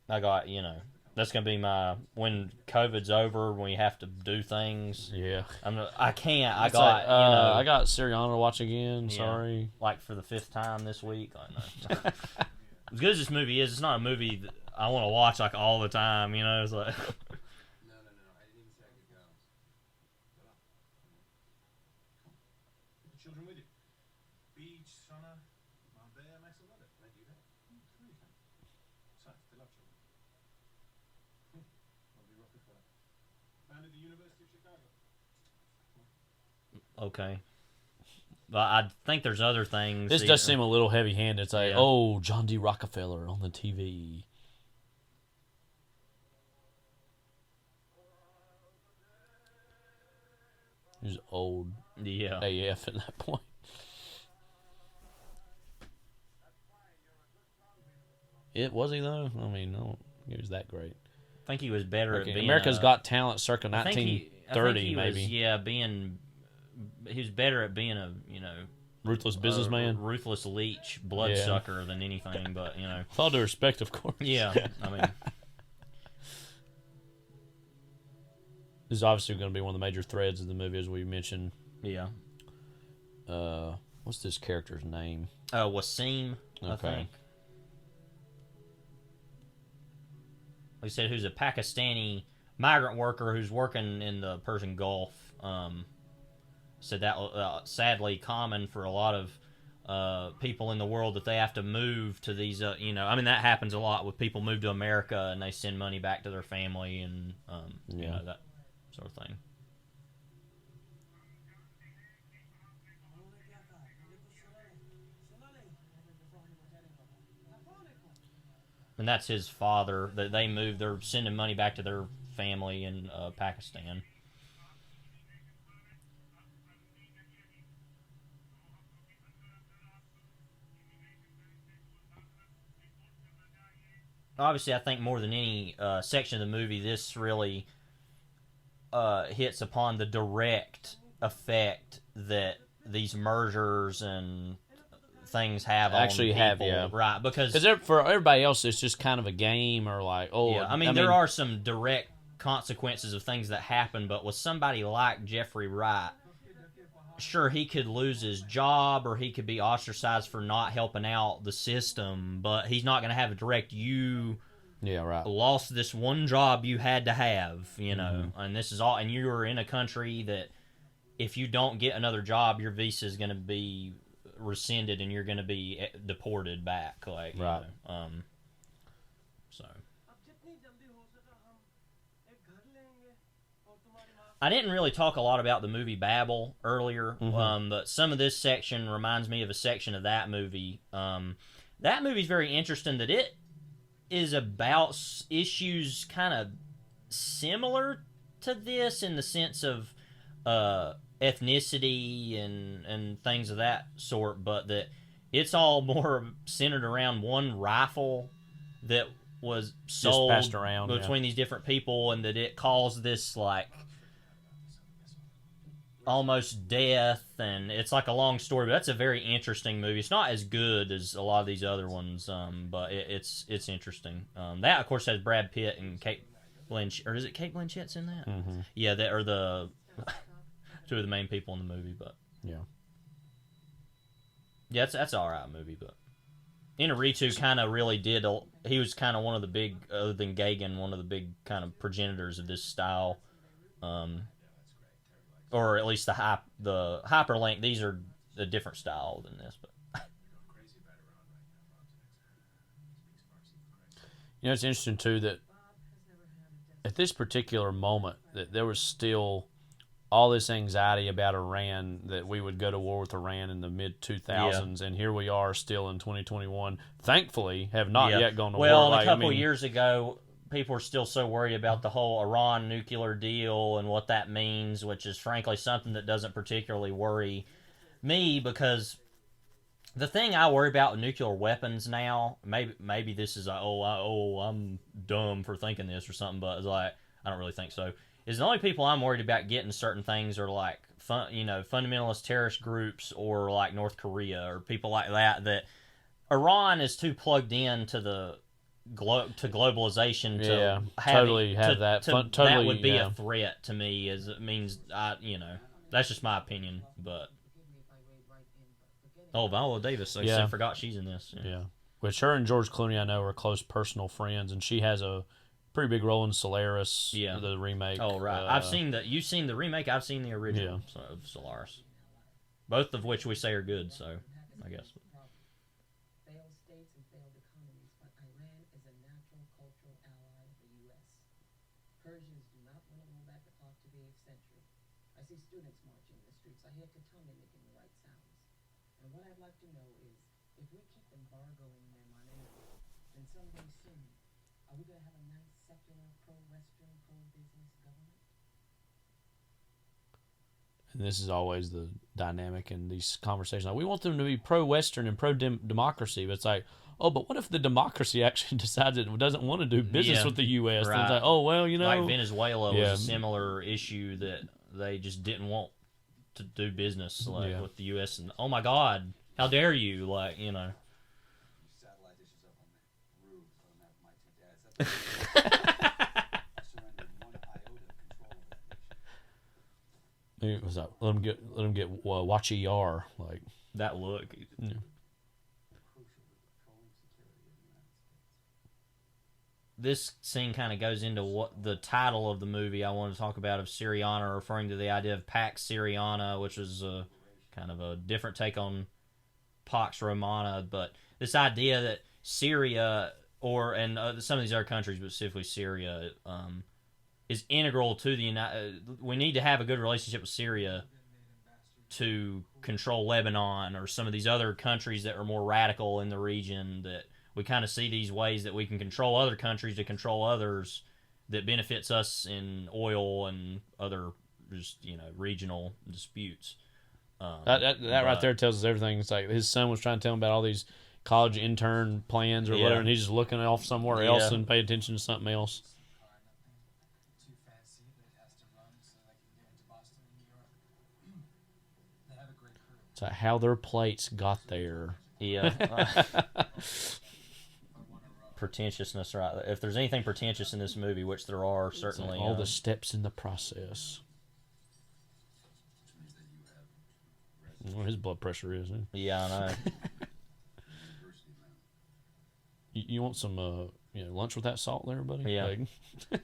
I got, you know, that's going to be my, when COVID's over, when we have to do things. Yeah. I can't. I It's got, like, you know. I got Syriana to watch again. Yeah. Sorry. Like for the 5th time this week. I know. As good as this movie is, it's not a movie that I want to watch like all the time, you know? It's like. Children with you. Beach, sauna, Marbella, Max, I love it. They do that. Sure you can. Besides, they love children. Lovely Rockefeller. Founded the University of Chicago. Okay. But I think there's other things. This does seem a little heavy-handed. It's like, Yeah. oh, John D. Rockefeller on the TV. He was old. Yeah. AF at that point. Was he though? I mean, no, he was that great. I think he was better at being America's Got Talent circa I think 1930, maybe. He was better at being a, you know, Ruthless businessman, ruthless leech, bloodsucker than anything. But you know, with all due respect, of course. Yeah, I mean, this is obviously going to be one of the major threads of the movie, as we mentioned. Yeah. What's this character's name? Wasim, I think. Like I said, who's a Pakistani migrant worker who's working in the Persian Gulf. Said that sadly common for a lot of people in the world that they have to move to these, you know, I mean, that happens a lot with people move to America and they send money back to their family and, you know, that sort of thing. And that's his father. That they moved. They're sending money back to their family in Pakistan. Obviously, I think more than any section of the movie, this really hits upon the direct effect that these mergers and things have actually on have, people, yeah, right? Because for everybody else, it's just kind of a game or like, oh, yeah. I mean, there are some direct consequences of things that happen, but with somebody like Jeffrey Wright, sure, he could lose his job or he could be ostracized for not helping out the system, but he's not going to have a direct lost this one job you had to have, you know, and this is all, and you're in a country that if you don't get another job, your visa is going to be rescinded and you're going to be deported back, like, right. You know, so I didn't really talk a lot about the movie Babel earlier, but some of this section reminds me of a section of that movie. That movie's very interesting that it is about issues kind of similar to this in the sense of ethnicity and things of that sort, but that it's all more centered around one rifle that was sold passed around between these different people, and that it caused this like almost death, and it's like a long story, but that's a very interesting movie. It's not as good as a lot of these other ones, but it's interesting. That, of course, has Brad Pitt and Kate Blanchett, or is it Kate Blanchett's in that? Mm-hmm. Yeah, that are the two of the main people in the movie, but yeah, that's an alright movie, but Inarritu kind of really did. He was kind of one of the big, other than Gaghan, one of the big kind of progenitors of this style. Or at least the hyperlink. These are a different style than this, but it's interesting too that at this particular moment that there was still all this anxiety about Iran, that we would go to war with Iran in the mid 2000s, and here we are still in 2021. Thankfully, have not yet gone to war. Well, a couple years ago, people are still so worried about the whole Iran nuclear deal and what that means, which is frankly something that doesn't particularly worry me, because the thing I worry about with nuclear weapons now, maybe this is I'm dumb for thinking this or something, but it's like, I don't really think so, is the only people I'm worried about getting certain things are like fundamentalist terrorist groups or like North Korea or people like that Iran is too plugged in to the to globalization to totally have that. Totally, that would be a threat to me, as it means that's just my opinion. But Viola Davis, I forgot she's in this. Yeah, which her and George Clooney I know are close personal friends, and she has a pretty big role in Solaris, the remake. Oh right, you've seen the remake. I've seen the original of Solaris, both of which we say are good. So I guess. Persians do not want to go back to talk to the 8th century. I see students marching in the streets. I hear Katami making the right sounds. And what I'd like to know is, if we keep embargoing them on energy, then someday soon, are we going to have a nice, secular, pro-Western, pro-business government? And this is always the dynamic in these conversations. Like, we want them to be pro-Western and pro-democracy, but it's like, oh, but what if the democracy actually decides it doesn't want to do business with the U.S.? Right. It's like, oh, well, like Venezuela was a similar issue that they just didn't want to do business with the U.S. And oh my God, how dare you? It was like, let them get Wachi Yar, like that look. Yeah. This scene kind of goes into what the title of the movie I want to talk about, of Syriana, referring to the idea of Pax Syriana, which is kind of a different take on Pax Romana, but this idea that Syria and some of these other countries, but specifically Syria, is integral to the we need to have a good relationship with Syria to control Lebanon or some of these other countries that are more radical in the region, that we kind of see these ways that we can control other countries to control others that benefits us in oil and other just regional disputes. That right there tells us everything. It's like his son was trying to tell him about all these college intern plans or whatever, and he's just looking off somewhere else and pay attention to something else. It's like how their plates got there. Yeah. Pretentiousness, right? If there's anything pretentious in this movie, which there are, certainly. All the steps in the process. Well, his blood pressure is. Yeah, I know. You want some lunch with that salt there, buddy? Yeah. Like,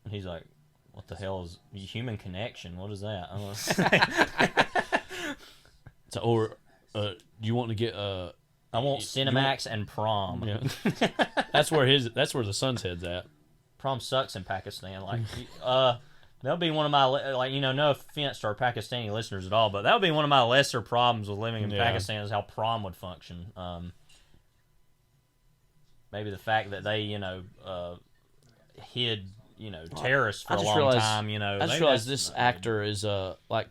he's like, what the hell is human connection? What is that? So, you want to get I want Cinemax and prom. Yeah. That's where the son's head's at. Prom sucks in Pakistan. Like, that'll be one of my no offense to our Pakistani listeners at all, but that would be one of my lesser problems with living in Pakistan, is how prom would function. Maybe the fact that they hid terrorists for a long time. I just realized this actor is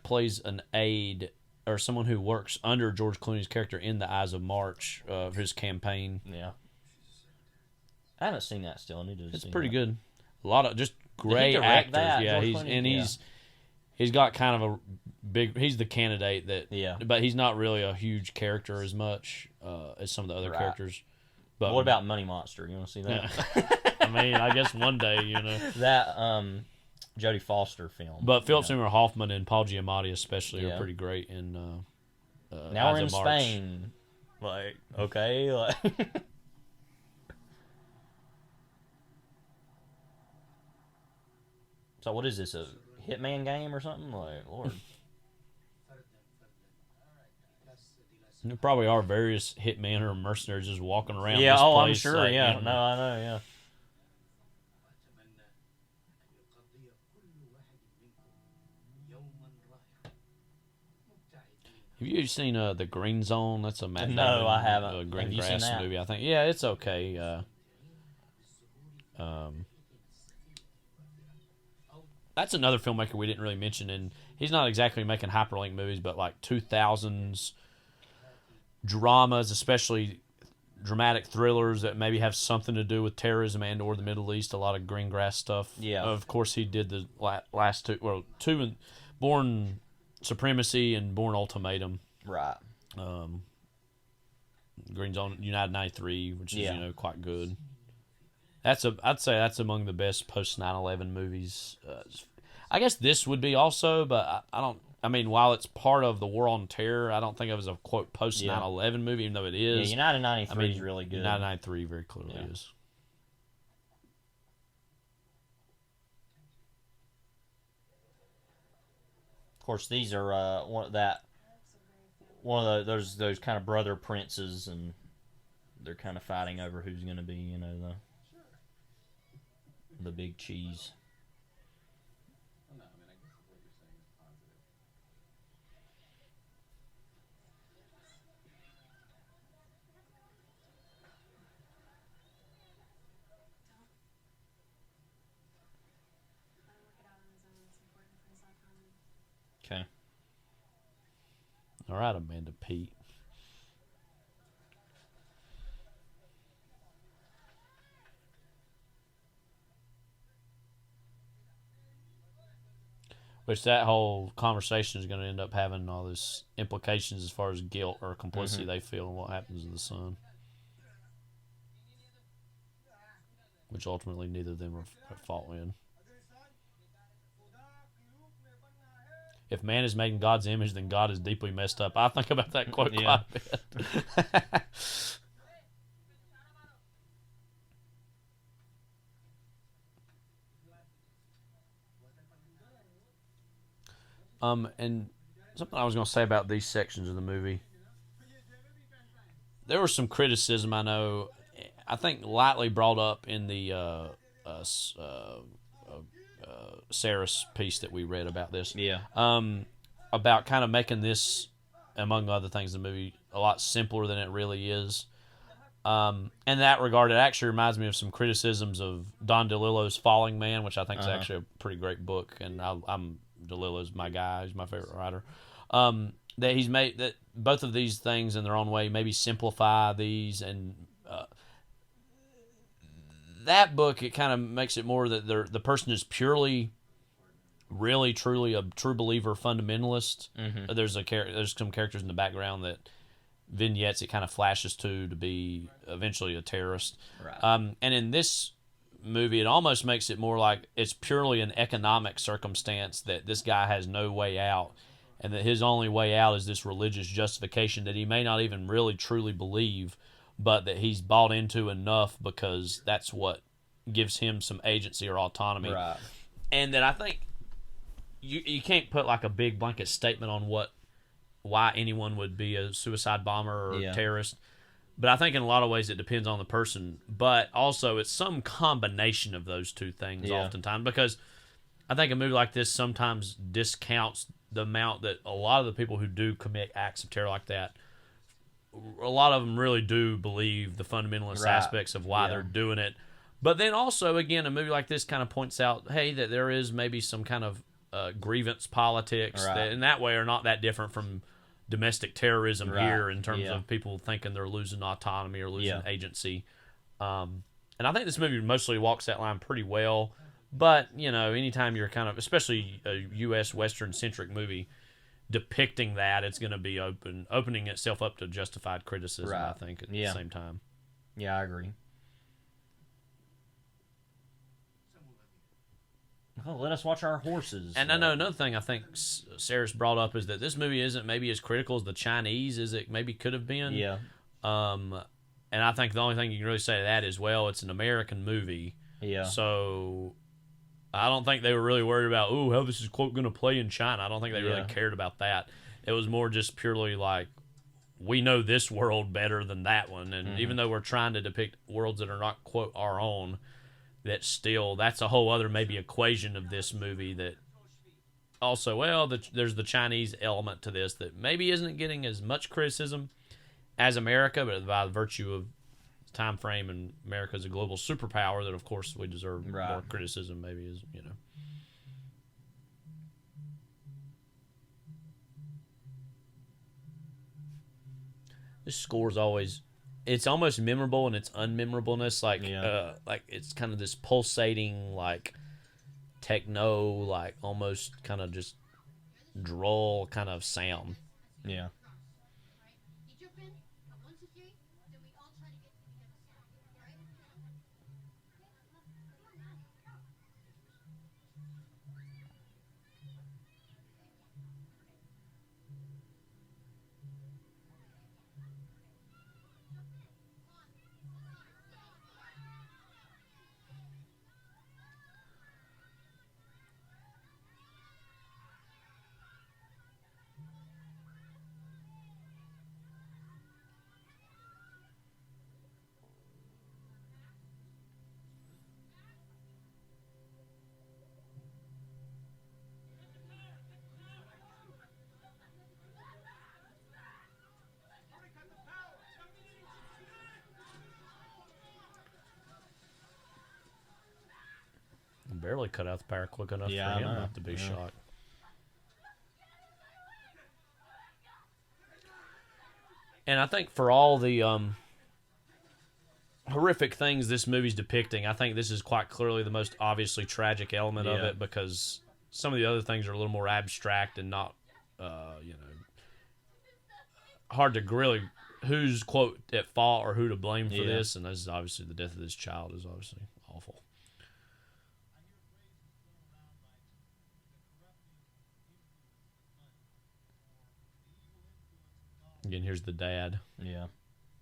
plays an aide or someone who works under George Clooney's character in The Eyes of March of his campaign. Yeah. I haven't seen that still. I need to It's see pretty that. good. A lot of just great direct actors. that, Yeah, George Clooney? he's got kind of a big. He's the candidate that. Yeah. But he's not really a huge character as much as some of the other Right. characters. But What about Money Monster? You want to see that? I mean, I guess one day, that Jodie Foster film. But Philip Seymour Hoffman and Paul Giamatti especially Yeah. are pretty great in. Now we're in Ides of March. Spain. Like, okay, like. So what is this, a Hitman game or something? Like, Lord. There probably are various hitmen or mercenaries just walking around. Yeah, this I'm place, sure. like, Yeah, no, I know. Yeah. Have you seen the Green Zone? That's a Matt No, Damon, I haven't. Green Have you seen Grass that? movie. I think. Yeah, it's okay. That's another filmmaker we didn't really mention, and he's not exactly making hyperlink movies, but like 2000s dramas, especially dramatic thrillers that maybe have something to do with terrorism and or the Middle East. A lot of green grass stuff. Yeah. Of course, he did the last two in Born Supremacy and Born Ultimatum. Right. Green Zone, United 93, which is Yeah. quite good. I'd say that's among the best post 9/11 movies. I guess this would be also, but I don't. I mean, while it's part of the War on Terror, I don't think of it as a quote post 9/11 movie, even though it is. Yeah, United 93 is really good. United 93 very clearly is. Of course, these are one of those kind of brother princes, and they're kind of fighting over who's going to be, the big cheese. Okay. All right, Amanda Pete. Which that whole conversation is going to end up having all this implications as far as guilt or complicity they feel and what happens to the son. Which ultimately neither of them are at fault in. If man is made in God's image, then God is deeply messed up. I think about that quote quite a bit. And something I was going to say about these sections of the movie. There was some criticism, I know, I think lightly brought up in the Saris piece that we read about this. Yeah. About kind of making this, among other things, the movie a lot simpler than it really is. In that regard, it actually reminds me of some criticisms of Don DeLillo's Falling Man, which I think is actually a pretty great book, and DeLillo's my guy. He's my favorite writer. That he's made that both of these things in their own way maybe simplify these, and that book, it kind of makes it more that the person is purely, really, truly a true believer fundamentalist. Mm-hmm. There's some characters in the background that vignettes it kind of flashes to be eventually a terrorist. Right. And in this movie, it almost makes it more like it's purely an economic circumstance that this guy has no way out, and that his only way out is this religious justification that he may not even really truly believe, but that he's bought into enough because that's what gives him some agency or autonomy. Right. And that I think you can't put like a big blanket statement on why anyone would be a suicide bomber or terrorist. But I think in a lot of ways it depends on the person. But also it's some combination of those two things oftentimes. Because I think a movie like this sometimes discounts the amount that a lot of the people who do commit acts of terror like that, a lot of them really do believe the fundamentalist aspects of why they're doing it. But then also, again, a movie like this kind of points out, hey, that there is maybe some kind of grievance politics that in that way are not that different from domestic terrorism here in terms of people thinking they're losing autonomy or losing agency. And I think this movie mostly walks that line pretty well. But, you know, anytime you're kind of, especially a U.S. Western-centric movie, depicting that, it's going to be opening itself up to justified criticism, Right. I think, at the same time. Yeah, I agree. Well, let us watch our horses. And I know another thing I think Sarah's brought up is that this movie isn't maybe as critical as the Chinese as it maybe could have been. Yeah. And I think the only thing you can really say to that is, well, it's an American movie. Yeah. So I don't think they were really worried about, how this is, quote, going to play in China. I don't think they really cared about that. It was more just purely like, we know this world better than that one. And even though we're trying to depict worlds that are not, quote, our own, that's a whole other maybe equation of this movie that also, there's the Chinese element to this that maybe isn't getting as much criticism as America, but by virtue of time frame and America's a global superpower, that of course we deserve more criticism, maybe, is, you know. This score's always, it's almost memorable in its unmemorableness, like it's kind of this pulsating, like techno, like almost kind of just droll kind of sound. Yeah. Barely cut out the power quick enough for him not to be shot. And I think for all the horrific things this movie's depicting, I think this is quite clearly the most obviously tragic element of it, because some of the other things are a little more abstract and not, hard to really who's, quote, at fault or who to blame for this. And this is obviously the death of this child is obviously awful. Again, here's the dad. Yeah.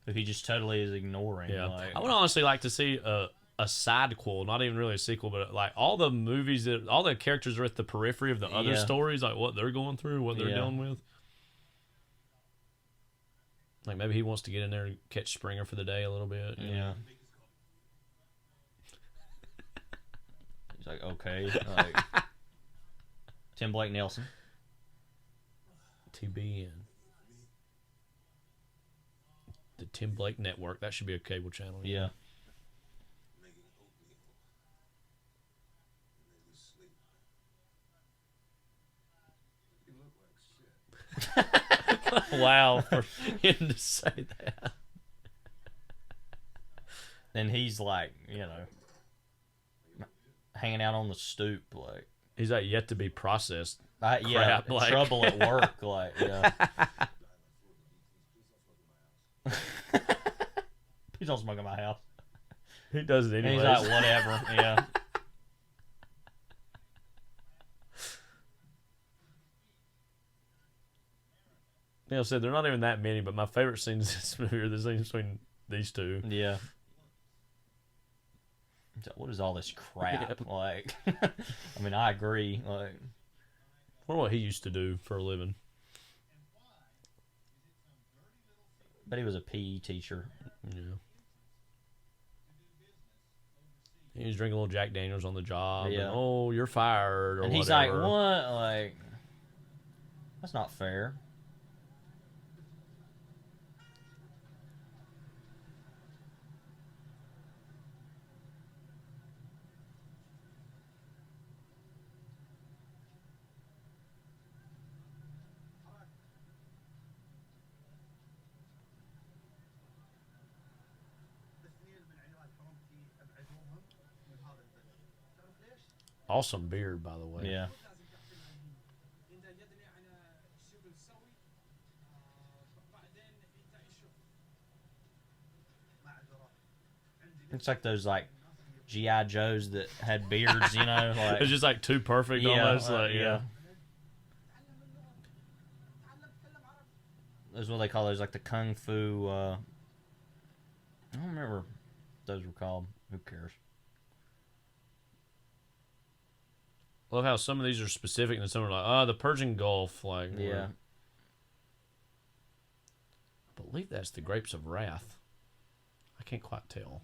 But he just totally is ignoring. Yeah. Like, I would honestly like to see a sidequel, not even really a sequel, but like all the movies that all the characters are at the periphery of the other stories, like what they're going through, what they're dealing with. Like maybe he wants to get in there and catch Springer for the day a little bit. Yeah. He's like, okay. Like, Tim Blake Nelson. TBN. The Tim Blake Network. That should be a cable channel. Yeah. Wow, for him to say that. And he's like, hanging out on the stoop, like he's like yet to be processed. Crap, like trouble at work, like Please don't smoke in my house. He does it anyway. He's like, whatever, yeah. Neil said they're not even that many, but my favorite scenes in this movie are the scenes between these two. Yeah. What is all this crap? Like, I mean, I agree. Like, I wonder what he used to do for a living. But he was a PE teacher. Yeah. He was drinking a little Jack Daniels on the job. Yeah. And, you're fired. Or and he's whatever. like, what? Like, that's not fair. Awesome beard, by the way. Yeah. Looks like those like G.I. Joes that had beards, you know. Like, it's just like too perfect almost. Yeah. That's what they call those, like the kung fu. I don't remember what those were called. Who cares? Love how some of these are specific and some are like, the Persian Gulf. Like, yeah. I believe that's the Grapes of Wrath. I can't quite tell.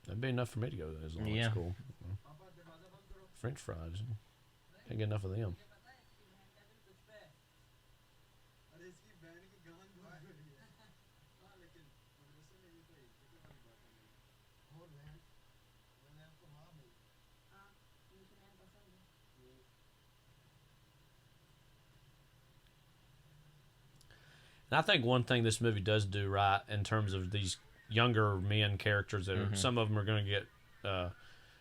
That'd be enough for me to go to Islamic school. French fries. Can't get enough of them. And I think one thing this movie does do right in terms of these younger men characters that are, some of them are going to get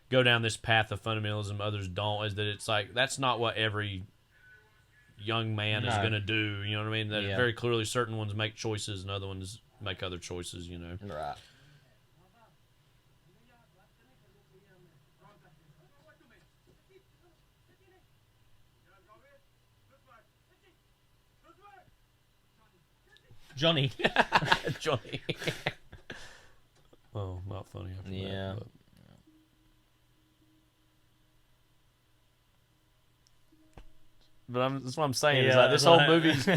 go down this path of fundamentalism, others don't, is that it's like that's not what every young man is going to do. You know what I mean? That very clearly certain ones make choices and other ones make other choices, you know. Right. Johnny. Johnny. Oh, not funny. After yeah. That, but that's what I'm saying. Is like this whole movie's.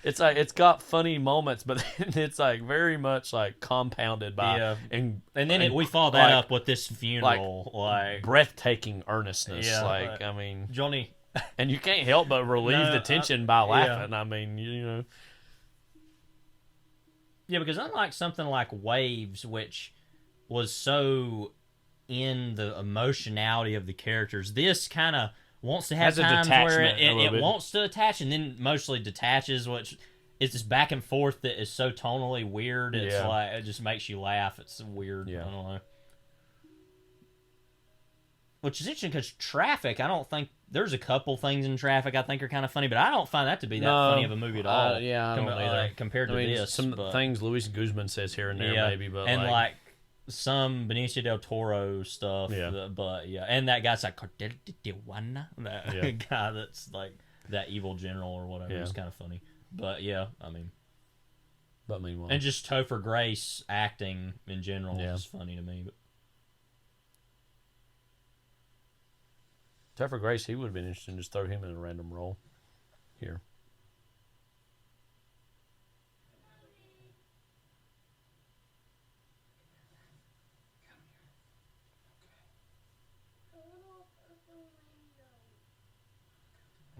It's like it's got funny moments, but it's like very much like compounded by and then we follow that up with this funeral, like breathtaking earnestness. Yeah, like I mean, Johnny, and you can't help but relieve the tension by laughing. I mean, you know. Yeah, because unlike something like Waves, which was so in the emotionality of the characters, this kind of wants to have times where it wants to attach and then mostly detaches, which is this back and forth that is so tonally weird. It's like it just makes you laugh. It's weird. I don't know. Which is interesting because Traffic, I don't think there's a couple things in Traffic I think are kind of funny, but I don't find that to be that funny of a movie at all. I don't either. Compared to this, some things Luis Guzman says here and there, maybe, but and like some Benicio del Toro stuff, but and that guy's like Cordel de Tijuana, that guy that's like that evil general or whatever. It's kind of funny, but I mean, but meanwhile, and just Topher Grace acting in general is funny to me. But Topher Grace, he would have been interesting. Just throw him in a random role here.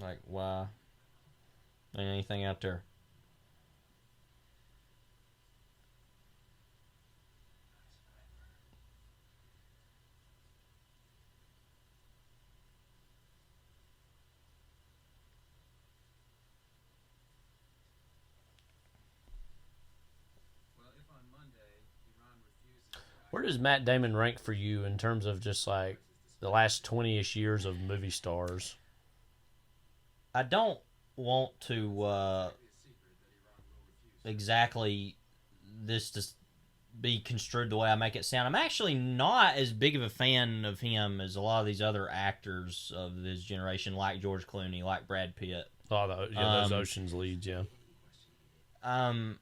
Like, why? Anything out there? Where does Matt Damon rank for you in terms of just like the last 20-ish years of movie stars? I don't want to exactly this to be construed the way I make it sound. I'm actually not as big of a fan of him as a lot of these other actors of this generation, like George Clooney, like Brad Pitt. Oh, those Ocean's leads, I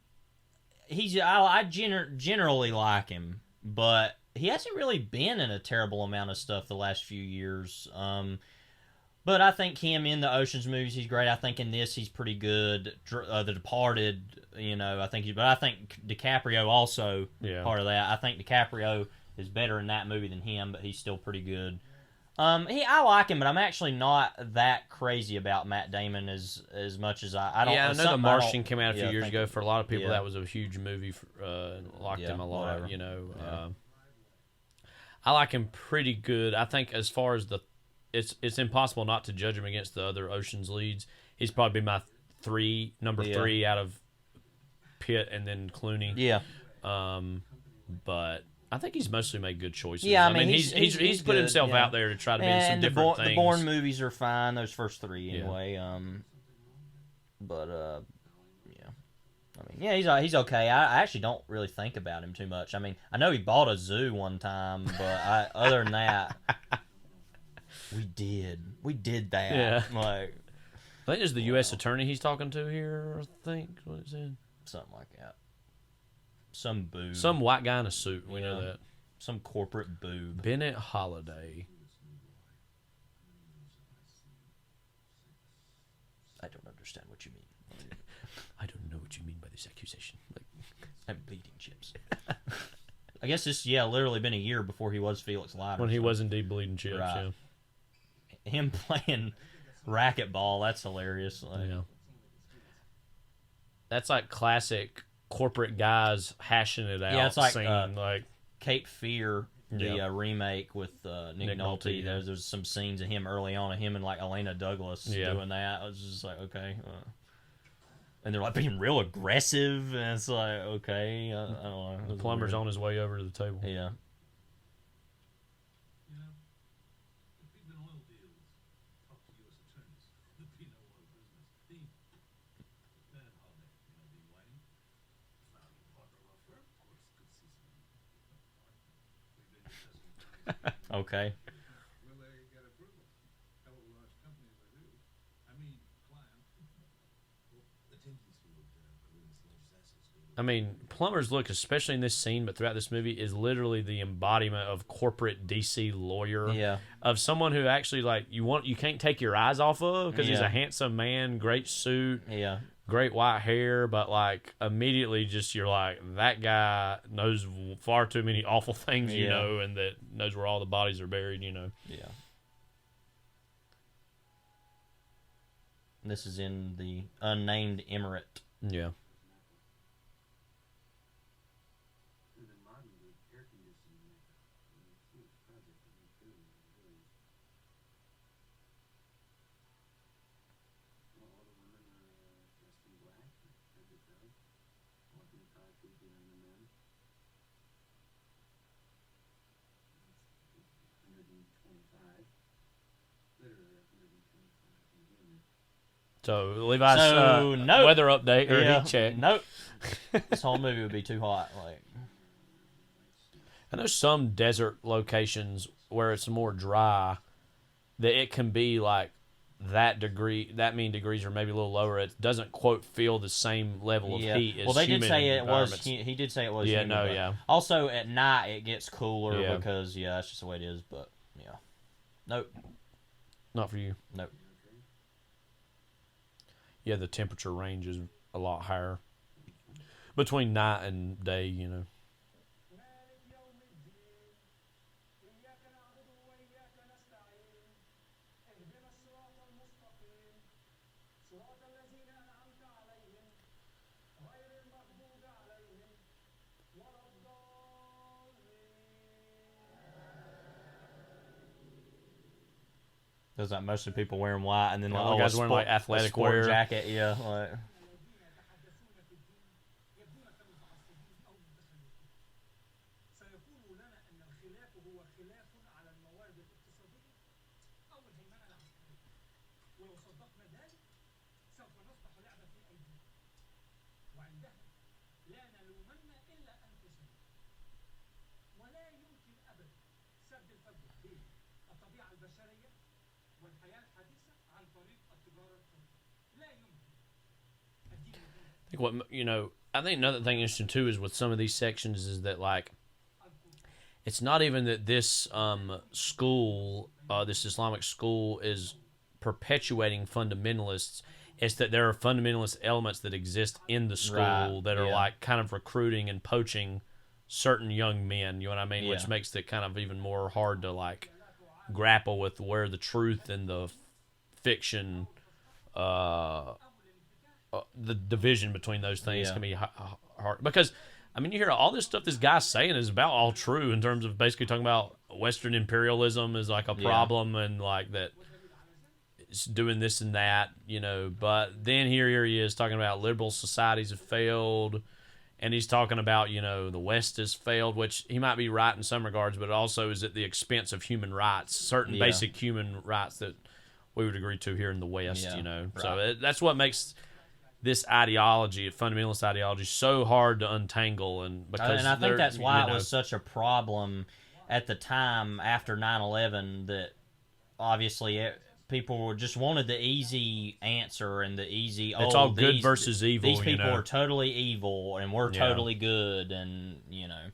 generally like him, but he hasn't really been in a terrible amount of stuff the last few years. But I think him in the Ocean's movies, he's great. I think in this, he's pretty good. The Departed, I think but I think DiCaprio also part of that. I think DiCaprio is better in that movie than him, but he's still pretty good. I like him, but I'm actually not that crazy about Matt Damon as much as I don't. Yeah, I know The Martian came out a few years ago. For a lot of people, that was a huge movie. Liked him a lot. I like him pretty good. I think as far as it's impossible not to judge him against the other Ocean's leads. He's probably my number three out of Pitt and then Clooney. Yeah. But I think he's mostly made good choices. Yeah, I mean he's put good, himself yeah. out there to try to be in some different things. The Bourne movies are fine. Those first three anyway. Yeah. I mean, yeah, he's okay. I actually don't really think about him too much. I mean, I know he bought a zoo one time, but other than that, we did that. Yeah. Like, I think it's the U.S. attorney he's talking to here. I think what it said. Something like that. Some boob. Some white guy in a suit. We know that. Some corporate boob. Bennett Holiday. I don't understand what you mean. I don't know what you mean by this accusation. I'm bleeding chips. I guess this, literally been a year before he was Felix Leiter. When he was indeed bleeding chips, right. Yeah. Him playing racquetball, that's hilarious. Yeah. That's like classic corporate guys hashing it out. Yeah, it's like, scene, Cape Fear, the remake with Nick Nolte. Yeah. There's some scenes of him early on, of him and like Elena Douglas doing that. I was just like, okay. And they're like being real aggressive, and it's like, okay, I don't know. The plumber's on his way over to the table. Yeah. Okay. I mean, Plummer's look, especially in this scene, but throughout this movie, is literally the embodiment of corporate DC lawyer. Yeah. Of someone who actually you can't take your eyes off of because he's a handsome man, great suit, great white hair, but immediately just you're like, that guy knows far too many awful things, and that knows where all the bodies are buried, Yeah. This is in the unnamed emirate. Yeah. So Levi's weather update or heat check. Nope. This whole movie would be too hot. I know some desert locations where it's more dry, that it can be that many degrees or maybe a little lower. It doesn't quote feel the same level of heat as they human did say it was. environments. He did say it was. Yeah, humid, Also at night it gets cooler because that's just the way it is. But nope. Not for you. Nope. Yeah, the temperature range is a lot higher between night and day, There's mostly people wearing white, and then guys wearing athletic sport wear jacket, I think another thing interesting too is with some of these sections is that it's not even that this school, this Islamic school, is perpetuating fundamentalists. It's that there are fundamentalist elements that exist in the school that are kind of recruiting and poaching certain young men. You know what I mean? Yeah. Which makes it kind of even more hard to grapple with where the truth and the fiction, the division between those things can be hard. Because I mean, you hear all this stuff this guy's saying is about all true in terms of basically talking about Western imperialism is like a problem and like that it's doing this and that, you know. But then here he is talking about liberal societies have failed, and he's talking about, you know, the West has failed, which he might be right in some regards, but it also is at the expense of human rights, certain basic human rights that we would agree to here in the West, you know. Right. So that's what makes this ideology, fundamentalist ideology, so hard to untangle, and I think that's why it was such a problem at the time after 9/11 that obviously people just wanted the easy answer and the easy. It's all good versus evil. These people are totally evil, and we're totally good, and you know,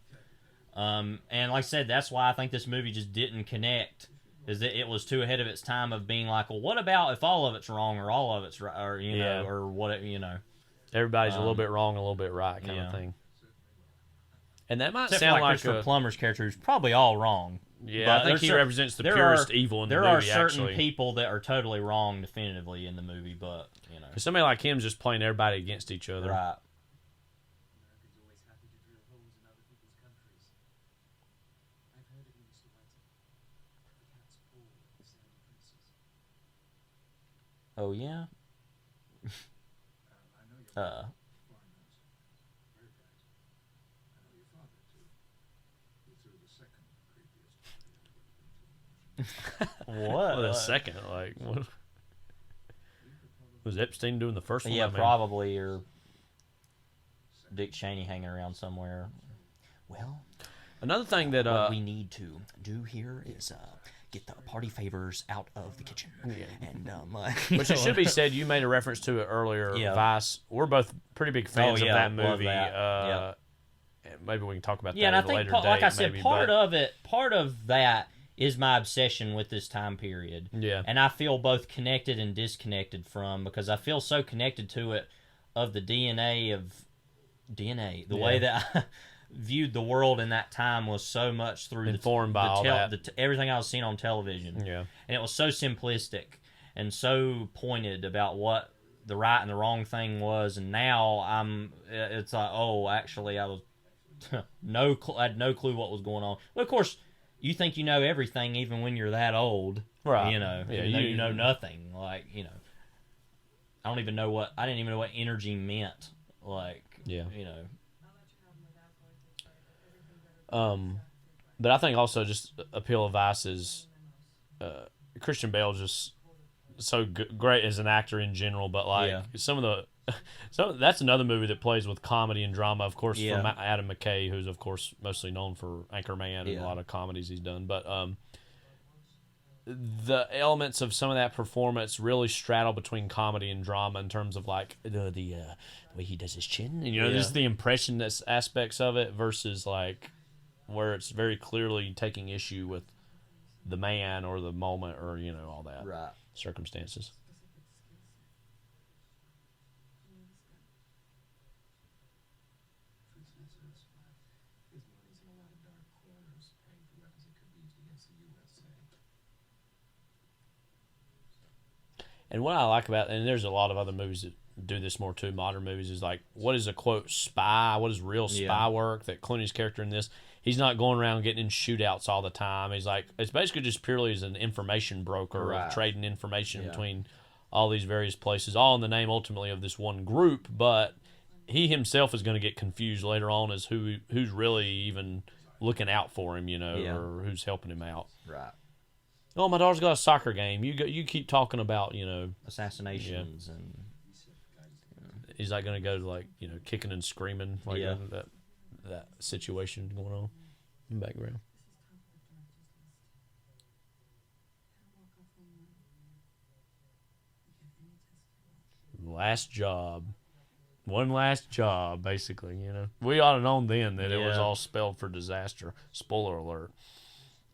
and like I said, that's why I think this movie just didn't connect. Is that it was too ahead of its time of being like, well, what about if all of it's wrong or all of it's right, or you know, or what, you know, everybody's a little bit wrong, a little bit right, kind of thing. And that might Except sound for like Christopher Plummer's character, who's probably all wrong. Yeah, I think he represents the purest evil in the movie. There are certain people that are totally wrong, definitively in the movie, but you know, because somebody like him's just playing everybody against each other, right? Oh yeah. What? The second, like, what? Was Epstein doing the first one? Yeah, probably, or Dick Cheney hanging around somewhere. Well, another thing that what we need to do here is get the party favors out of the kitchen. And which it should be said, you made a reference to it earlier. Vice. We're both pretty big fans of that movie. That. Maybe we can talk about that. And I at a think, later like date, I said, maybe, part of that is my obsession with this time period. Yeah. And I feel both connected and disconnected from, because I feel so connected to it, of the DNA, the way that I viewed the world in that time was so much through informed by all that. Everything I was seeing on television. Yeah. And it was so simplistic and so pointed about what the right and the wrong thing was, and now it's like, oh, actually I was I had no clue what was going on. Well, of course, you think you know everything even when you're that old, right? You know, you know nothing. Like, you know, I didn't even know what energy meant. Like, you know. But I think also just appeal of Vice is Christian Bale just so great as an actor in general, but like that's another movie that plays with comedy and drama, of course, from Adam McKay, who's of course mostly known for Anchorman and a lot of comedies he's done. But the elements of some of that performance really straddle between comedy and drama in terms of like the way he does his chin, and you know, just the impressionist aspects of it versus like where it's very clearly taking issue with the man or the moment or, you know, all that circumstances. And what I like about, and there's a lot of other movies that do this more too, modern movies, is like, what is a quote spy? What is real spy work? That Clooney's character in this, he's not going around getting in shootouts all the time. He's like, it's basically just purely as an information broker, of trading information between all these various places, all in the name ultimately of this one group. But he himself is going to get confused later on as who's really even looking out for him, you know, or who's helping him out. Right. Oh, my daughter's got a soccer game. You keep talking about, you know, assassinations and he's like going to go to, like, you know, kicking and screaming, like that situation going on in the background. One last job, basically, you know. We ought to have known then that it was all spelled for disaster. Spoiler alert.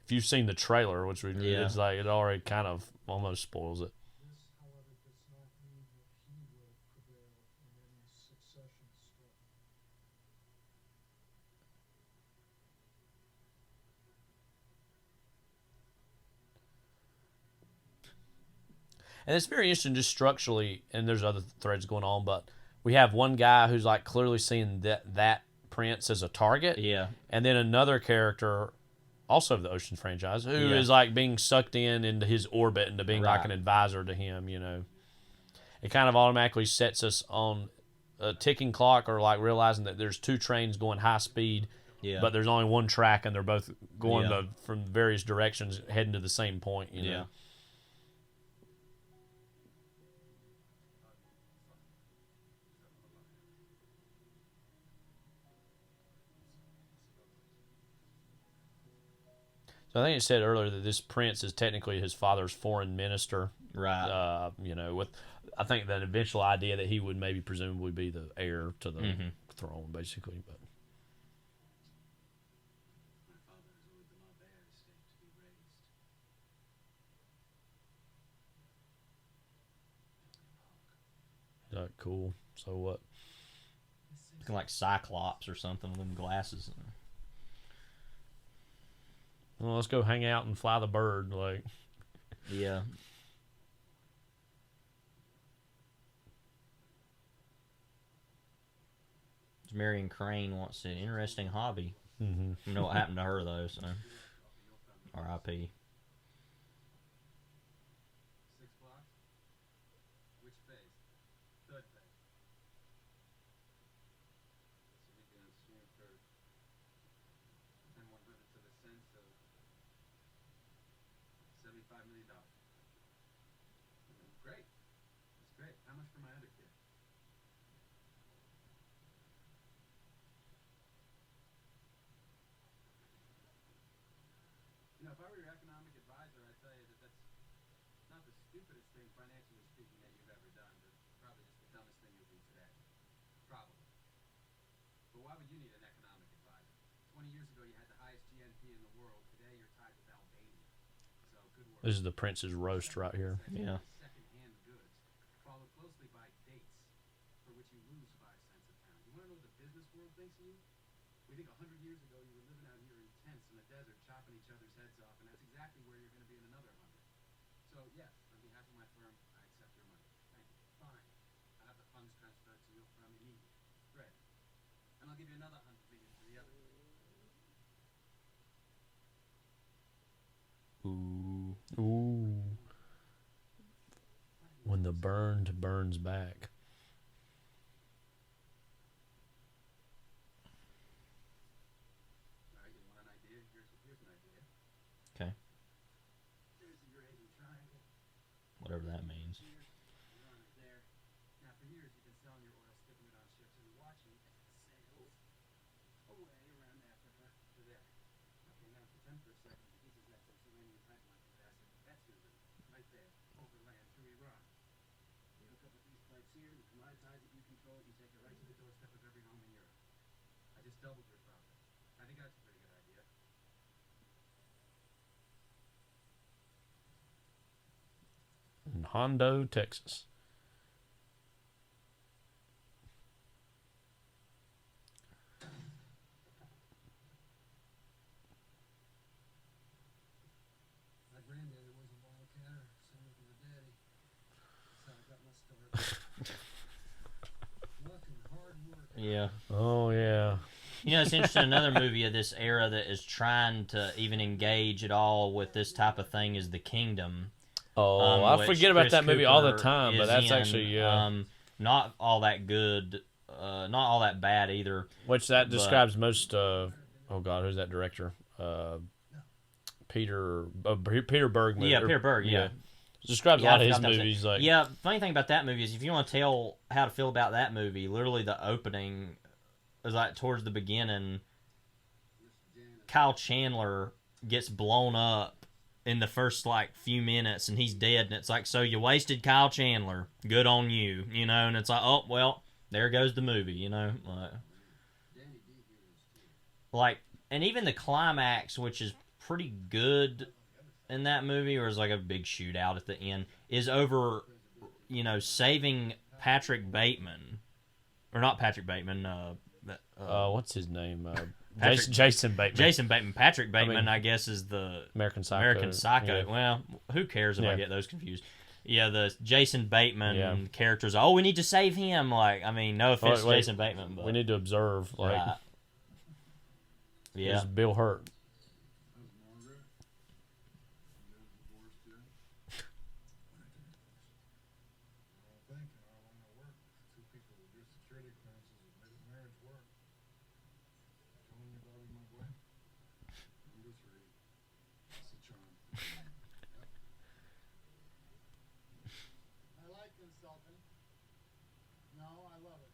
If you've seen the trailer, which it's like, it already kind of almost spoils it. And it's very interesting just structurally, and there's other threads going on, but we have one guy who's like clearly seeing that Prince as a target. Yeah. And then another character, also of the Ocean's franchise, who is like being sucked into his orbit, into being like an advisor to him, you know. It kind of automatically sets us on a ticking clock, or like realizing that there's two trains going high speed, but there's only one track and they're both going from various directions heading to the same point, you know. So I think it said earlier that this prince is technically his father's foreign minister. Right. You know, with I think that eventual idea that he would maybe presumably be the heir to the throne, basically. But is that cool? So what? Looking like Cyclops or something with them glasses. Well, let's go hang out and fly the bird, like. Yeah. Marion Crane wants an interesting hobby. Mm-hmm. You know what happened to her, though, so. R.I.P. $75 million. Great. That's great. How much for my other kid? You know, if I were your economic advisor, I'd tell you that that's not the stupidest thing, financially speaking, that you've ever done, but probably just the dumbest thing you'll do today. Probably. But why would you need an economic advisor? 20 years ago, you had the highest GNP in the world. Today, you're tied with Albania. So, good work. This is the Prince's roast right here. Yeah. Second-hand goods, followed closely by dates, for which you lose 5 cents a pound. You want to know what the business world thinks of you? We think 100 years ago you were living out here in tents in the desert, chopping each other's heads off, and that's exactly where you're going to be in another 100. So, yes, on behalf of my firm, I accept your money. Thank you. Fine. I'll have the funds transferred to your firm immediately. Great. And I'll give you another $100 million for the other. Ooh. When the burned burns back. All right, you want an idea? Here's an idea. Okay. There's the Eurasian Triangle. Whatever that means. You're on it there. Now, for years, you've been selling your oil, sticking it on ships, and watching as it sails away around Africa to there. Okay, now pretend for a second that he possesses uranium pipeline capacity. That's your route, right there, overland through Iran. You hook up with these pipes here, you commoditize it, you control it, you take it right to the doorstep of every home in Europe. I just doubled your profit. I think that's a pretty good idea. In Hondo, Texas. My granddaddy was a wildcatter, same as my daddy. That's how I got my start. Luck and hard work. Yeah. Oh, yeah. You know, it's interesting. Another movie of this era that is trying to even engage at all with this type of thing is The Kingdom. Oh, I forget about that movie all the time, but that's actually not all that good, not all that bad either. Which that describes most. Oh God, who's that director? Peter Bergman. Yeah, Peter Berg. Yeah. Describes a lot of his movies. Like, yeah, funny thing about that movie is if you want to tell how to feel about that movie, literally the opening is like towards the beginning. Kyle Chandler gets blown up in the first like few minutes, and he's dead, and it's like, so you wasted Kyle Chandler. Good on you, you know. And it's like, oh well, there goes the movie, you know. Like, and even the climax, which is pretty good in that movie, or is like a big shootout at the end, is over, you know, saving Patrick Bateman, or not Patrick Bateman. What's his name? Jason Bateman. Jason Bateman. Patrick Bateman, I guess, is the American Psycho. American Psycho. Yeah. Well, who cares if I get those confused? Yeah, the Jason Bateman characters. Oh, we need to save him. Like, I mean, no offense to Jason Bateman, but we need to observe. Like, Yeah. Is Bill Hurt. I like consulting. No, I love it.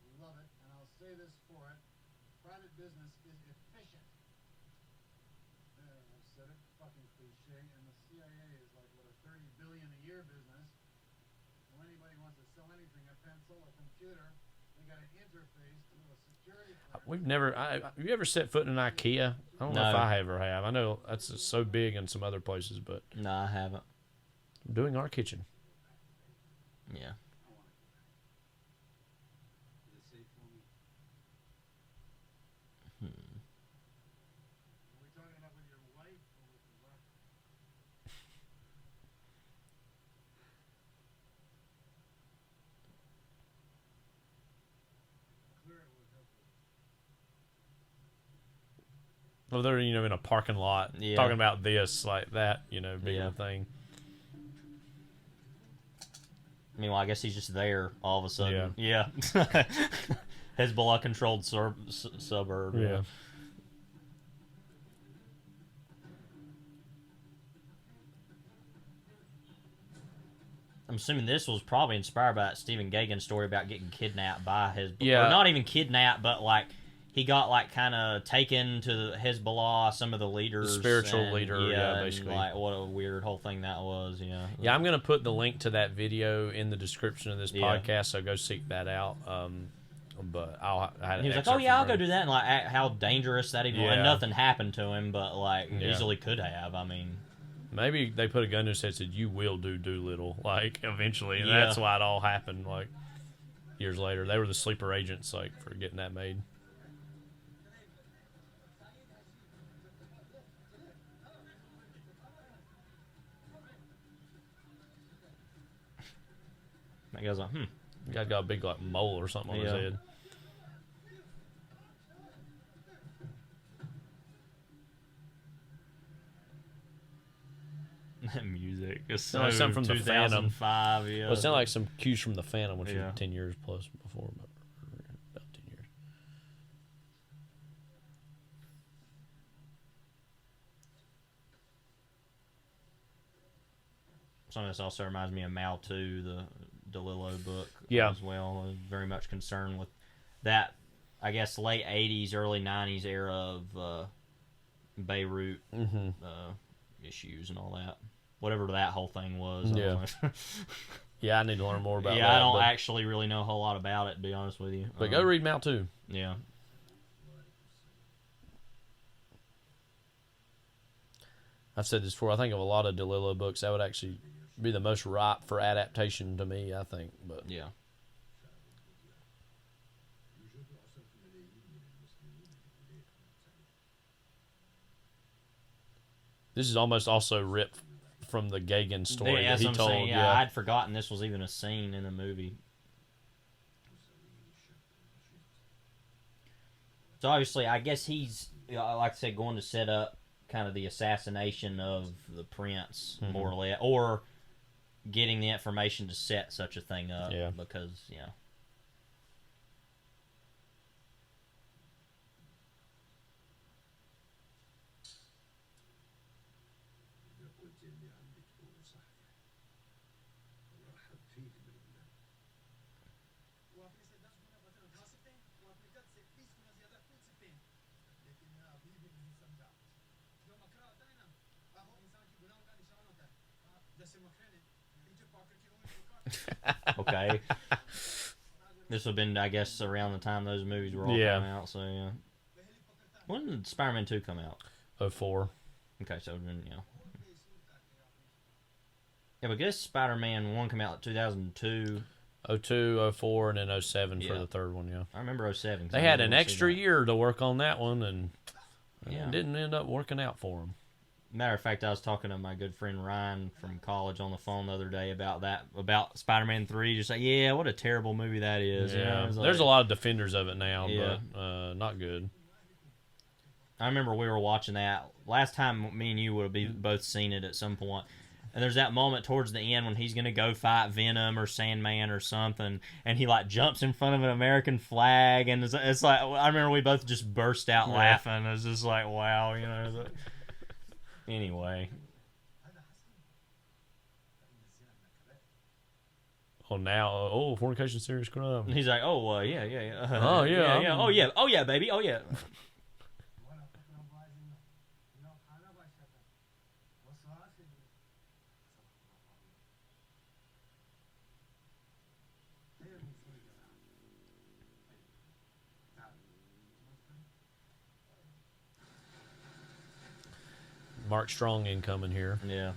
We love it, and I'll say this for it. Private business is efficient. Yeah, I've said it, fucking cliche, and the CIA is like, what, a $30 billion a year business. When anybody wants to sell anything, a pencil, a computer, they got an interface to a security clearance. We've never. Have you ever set foot in an IKEA? I don't know if I ever have. I know that's so big in some other places, but no, I haven't. Doing our kitchen. Yeah. Well, they're in a parking lot talking about this like that, being a thing. Meanwhile, I guess he's just there all of a sudden. Yeah. Hezbollah controlled suburb. Yeah. I'm assuming this was probably inspired by that Stephen Gaghan story about getting kidnapped by Hezbollah. Yeah. Or not even kidnapped, but he got kind of taken to Hezbollah, some of the leaders. Spiritual leader, basically. What a weird whole thing that was, Yeah, I'm going to put the link to that video in the description of this podcast, so go seek that out. But he was like, "Oh yeah, I'll go do that," and how dangerous that even was. And nothing happened to him, but easily could have. I mean, maybe they put a gun to his head and said, "You will do Doolittle," eventually, and that's why it all happened. Years later, they were the sleeper agents, for getting that made. That guy's like, The guy's got a big mole or something on his head. That music is so like something from the Phantom. 2005. Yeah, well, it sounded like some cues from the Phantom, which was 10 years plus before, but about 10 years. Some of this also reminds me of Mal 2, the DeLillo book. Yeah. As well. I was very much concerned with that, I guess, late 80s, early 90s era of Beirut issues and all that. Whatever that whole thing was. Yeah, I need to learn more about that. Yeah, I don't actually really know a whole lot about it, to be honest with you. But go read Mal 2. Yeah. I've said this before. I think of a lot of DeLillo books, that would actually be the most ripe for adaptation to me, I think. But yeah. This is almost also ripped from the Gaghan story that he told. Saying, yeah, I'd forgotten this was even a scene in a movie. So obviously, I guess he's, like I said, going to set up kind of the assassination of the prince, more or less, or getting the information to set such a thing up. Yeah. Because, okay. This would have been, I guess, around the time those movies were all coming out. So yeah. When did Spider-Man 2 come out? 2004. Okay, so then yeah, but I guess Spider-Man 1 came out in 2002. 02, 04, and then 07 for the third one. Yeah, I remember 07. They had an extra year to work on that one, and it didn't end up working out for them. Matter of fact, I was talking to my good friend Ryan from college on the phone the other day about Spider-Man 3. Just like, yeah, what a terrible movie that is. Yeah, there's a lot of defenders of it now, but not good. I remember we were watching that last time. Me and you would have both seen it at some point. And there's that moment towards the end when he's gonna go fight Venom or Sandman or something, and he like jumps in front of an American flag, and it's like I remember we both just burst out laughing. It was just like, wow, you know. Anyway. Oh, now, fornication, serious crime. He's like, oh, yeah. Oh, yeah. Oh, yeah, baby. Oh, yeah. Mark Strong incoming here. Yeah.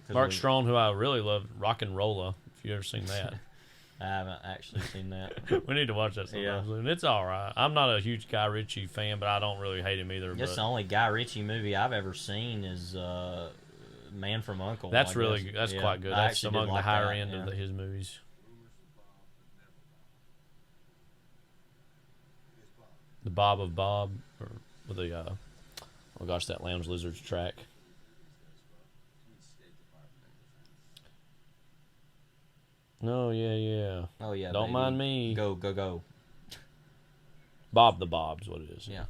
Mark Strong, who I really love, Rock and Rolla. If you ever seen that. I haven't actually seen that. We need to watch that sometime soon. It's all right. I'm not a huge Guy Ritchie fan, but I don't really hate him either. That's the only Guy Ritchie movie I've ever seen is Man from U.N.C.L.E. That's quite good. That's among the higher end of his movies. The Bob of Bob, or with the oh gosh, that Lounge Lizards track. No, yeah. Oh yeah. Don't mind me. Go. Bob the Bob's what it is. Yeah.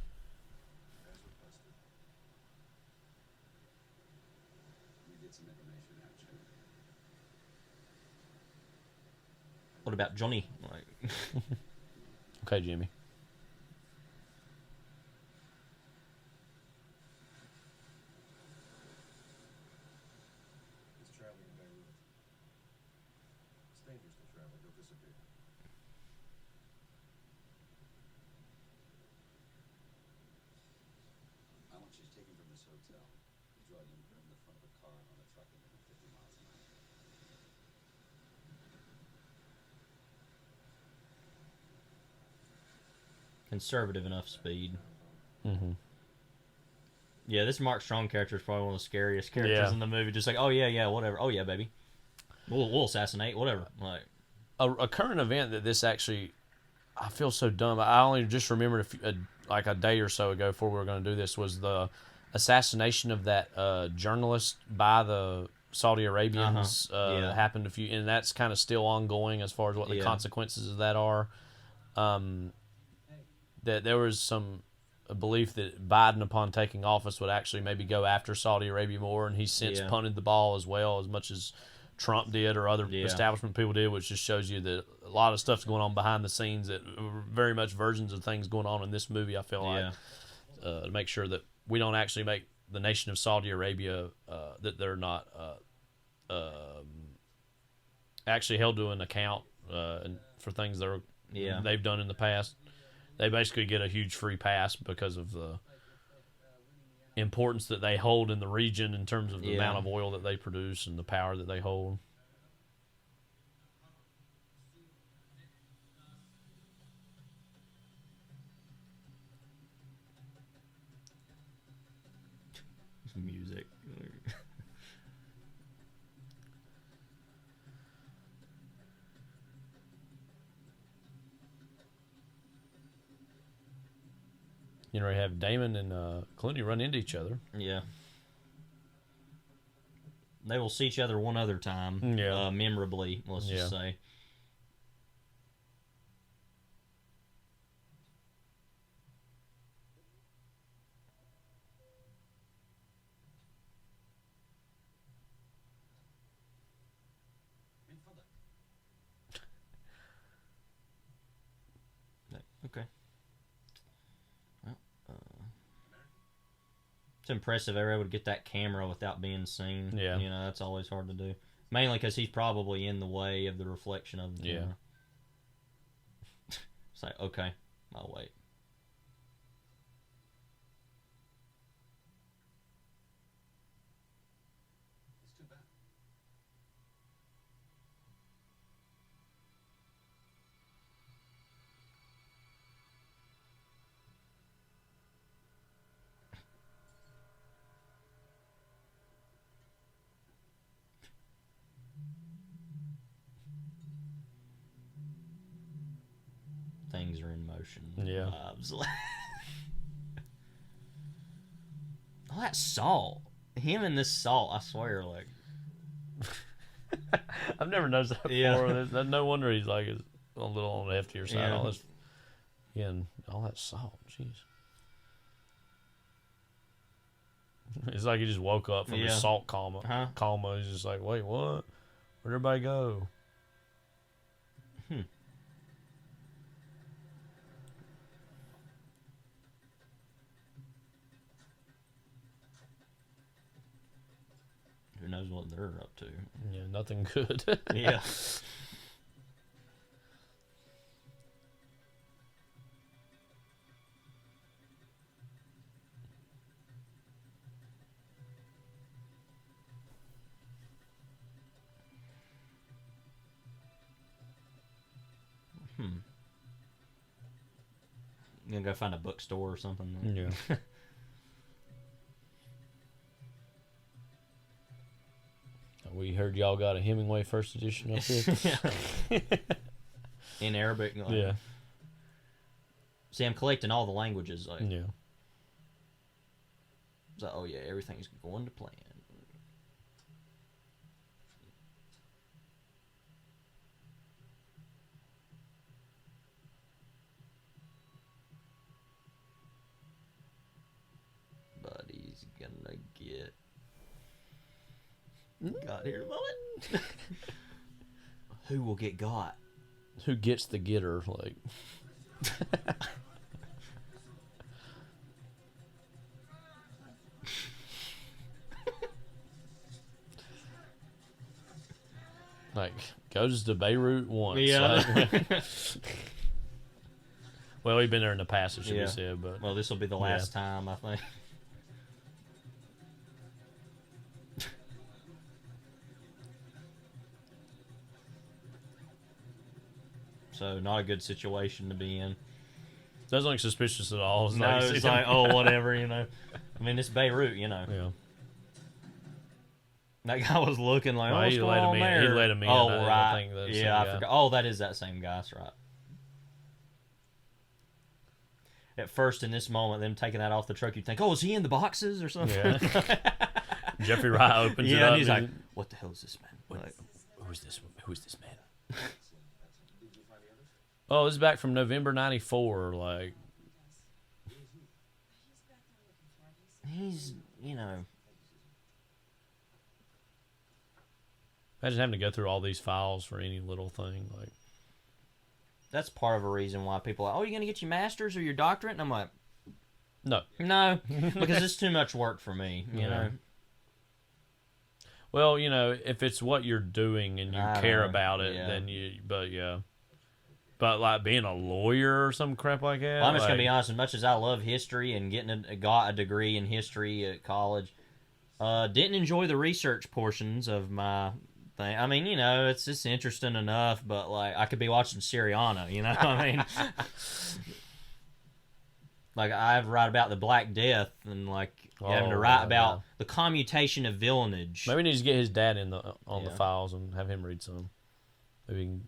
What about Johnny? Like. Okay, Jimmy. Conservative enough speed. Mm-hmm. Yeah, this Mark Strong character is probably one of the scariest characters in the movie. Just like, oh yeah, whatever. Oh yeah, baby. We'll assassinate, whatever. Like a current event that this actually, I feel so dumb. I only just remembered like a day or so ago before we were going to do this was the assassination of that journalist by the Saudi Arabians. Happened and that's kind of still ongoing as far as what the consequences of that are. That there was a belief that Biden, upon taking office, would actually maybe go after Saudi Arabia more, and he's since punted the ball as well, as much as Trump did or other establishment people did, which just shows you that a lot of stuff's going on behind the scenes that are very much versions of things going on in this movie, I feel like, to make sure that we don't actually make the nation of Saudi Arabia, that they're not actually held to an account for things that they've done in the past. They basically get a huge free pass because of the importance that they hold in the region in terms of the amount of oil that they produce and the power that they hold. Music. You know, you have Damon and Clooney run into each other. Yeah. They will see each other one other time. Memorably, let's just say. Okay. It's impressive they were able to get that camera without being seen. Yeah. You know, that's always hard to do. Mainly because he's probably in the way of the reflection of the camera. It's like, okay, I'll wait. Things are in motion. Yeah. Vibes. Oh, that salt. Him and this salt, I swear, like. I've never noticed that before. Yeah. No wonder he's like a little on the heftier side. Yeah. All this, and all that salt. Jeez. It's like he just woke up from his salt coma. Coma. He's just like, wait, what? Where'd everybody go? Who knows what they're up to? Yeah, nothing good. Yeah. You gonna go find a bookstore or something? Yeah. We heard y'all got a Hemingway first edition up here. In Arabic. Like, yeah. See, I'm collecting all the languages. Like, yeah. So, oh yeah, everything's going to plan. But he's gonna get got here moment. Who will get got? Who gets the getter? Like. Like, goes to Beirut once. Yeah. Like, well, we've been there in the past, it should be said, but... Well, this will be the last time, I think. So, not a good situation to be in. Doesn't look suspicious at all. It's like, oh, whatever, you know. I mean, it's Beirut, you know. Yeah. That guy was looking like, well, what's going on there? He let him in. Oh, I right. think Yeah, I forgot. Oh, that is that same guy. That's right. At first, in this moment, them taking that off the truck, you'd think, oh, is he in the boxes or something? Yeah. Jeffrey Wright opens it up. Yeah, and he's like, what the hell is this man? Like, who's this man? Oh, this is back from November '94. Like, he's, you know. Imagine having to go through all these files for any little thing. Like, that's part of a reason why people are like, oh, you're going to get your master's or your doctorate? And I'm like, no. No, because it's too much work for me, you know? Well, you know, if it's what you're doing and you care about it, then But, like, being a lawyer or some crap like that? Well, I'm just going to be honest, as much as I love history and got a degree in history at college, didn't enjoy the research portions of my thing. I mean, you know, it's just interesting enough, but like I could be watching Syriana, you know what I mean? Like I write about the Black Death and like having to write about the commutation of villanage. Maybe we need to get his dad in on the files and have him read some. Maybe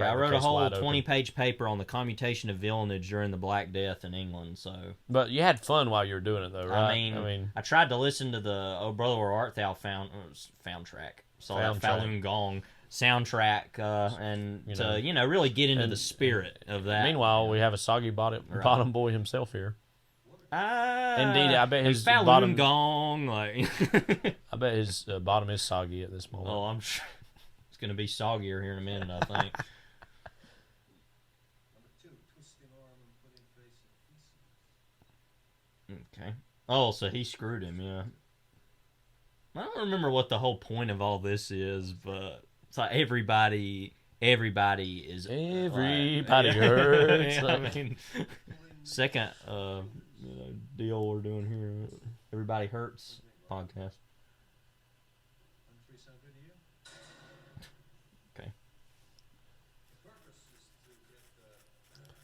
I wrote a whole 20-page paper on the commutation of villanage during the Black Death in England. So, but you had fun while you were doing it, though, right? I mean, I tried to listen to the "Oh Brother Where Art Thou" soundtrack. So that Falun Gong soundtrack, and to really get into the spirit of that. Meanwhile, we have a soggy bottom boy himself here. Indeed, I bet his Falun bottom Gong, like I bet his bottom is soggy at this moment. Oh, I'm sure. It's going to be soggier here in a minute, I think. Okay. Oh, so he screwed him, yeah. I don't remember what the whole point of all this is, but it's like everybody is... Everybody hurts. Yeah, I mean, second deal we're doing here, Everybody Hurts podcast.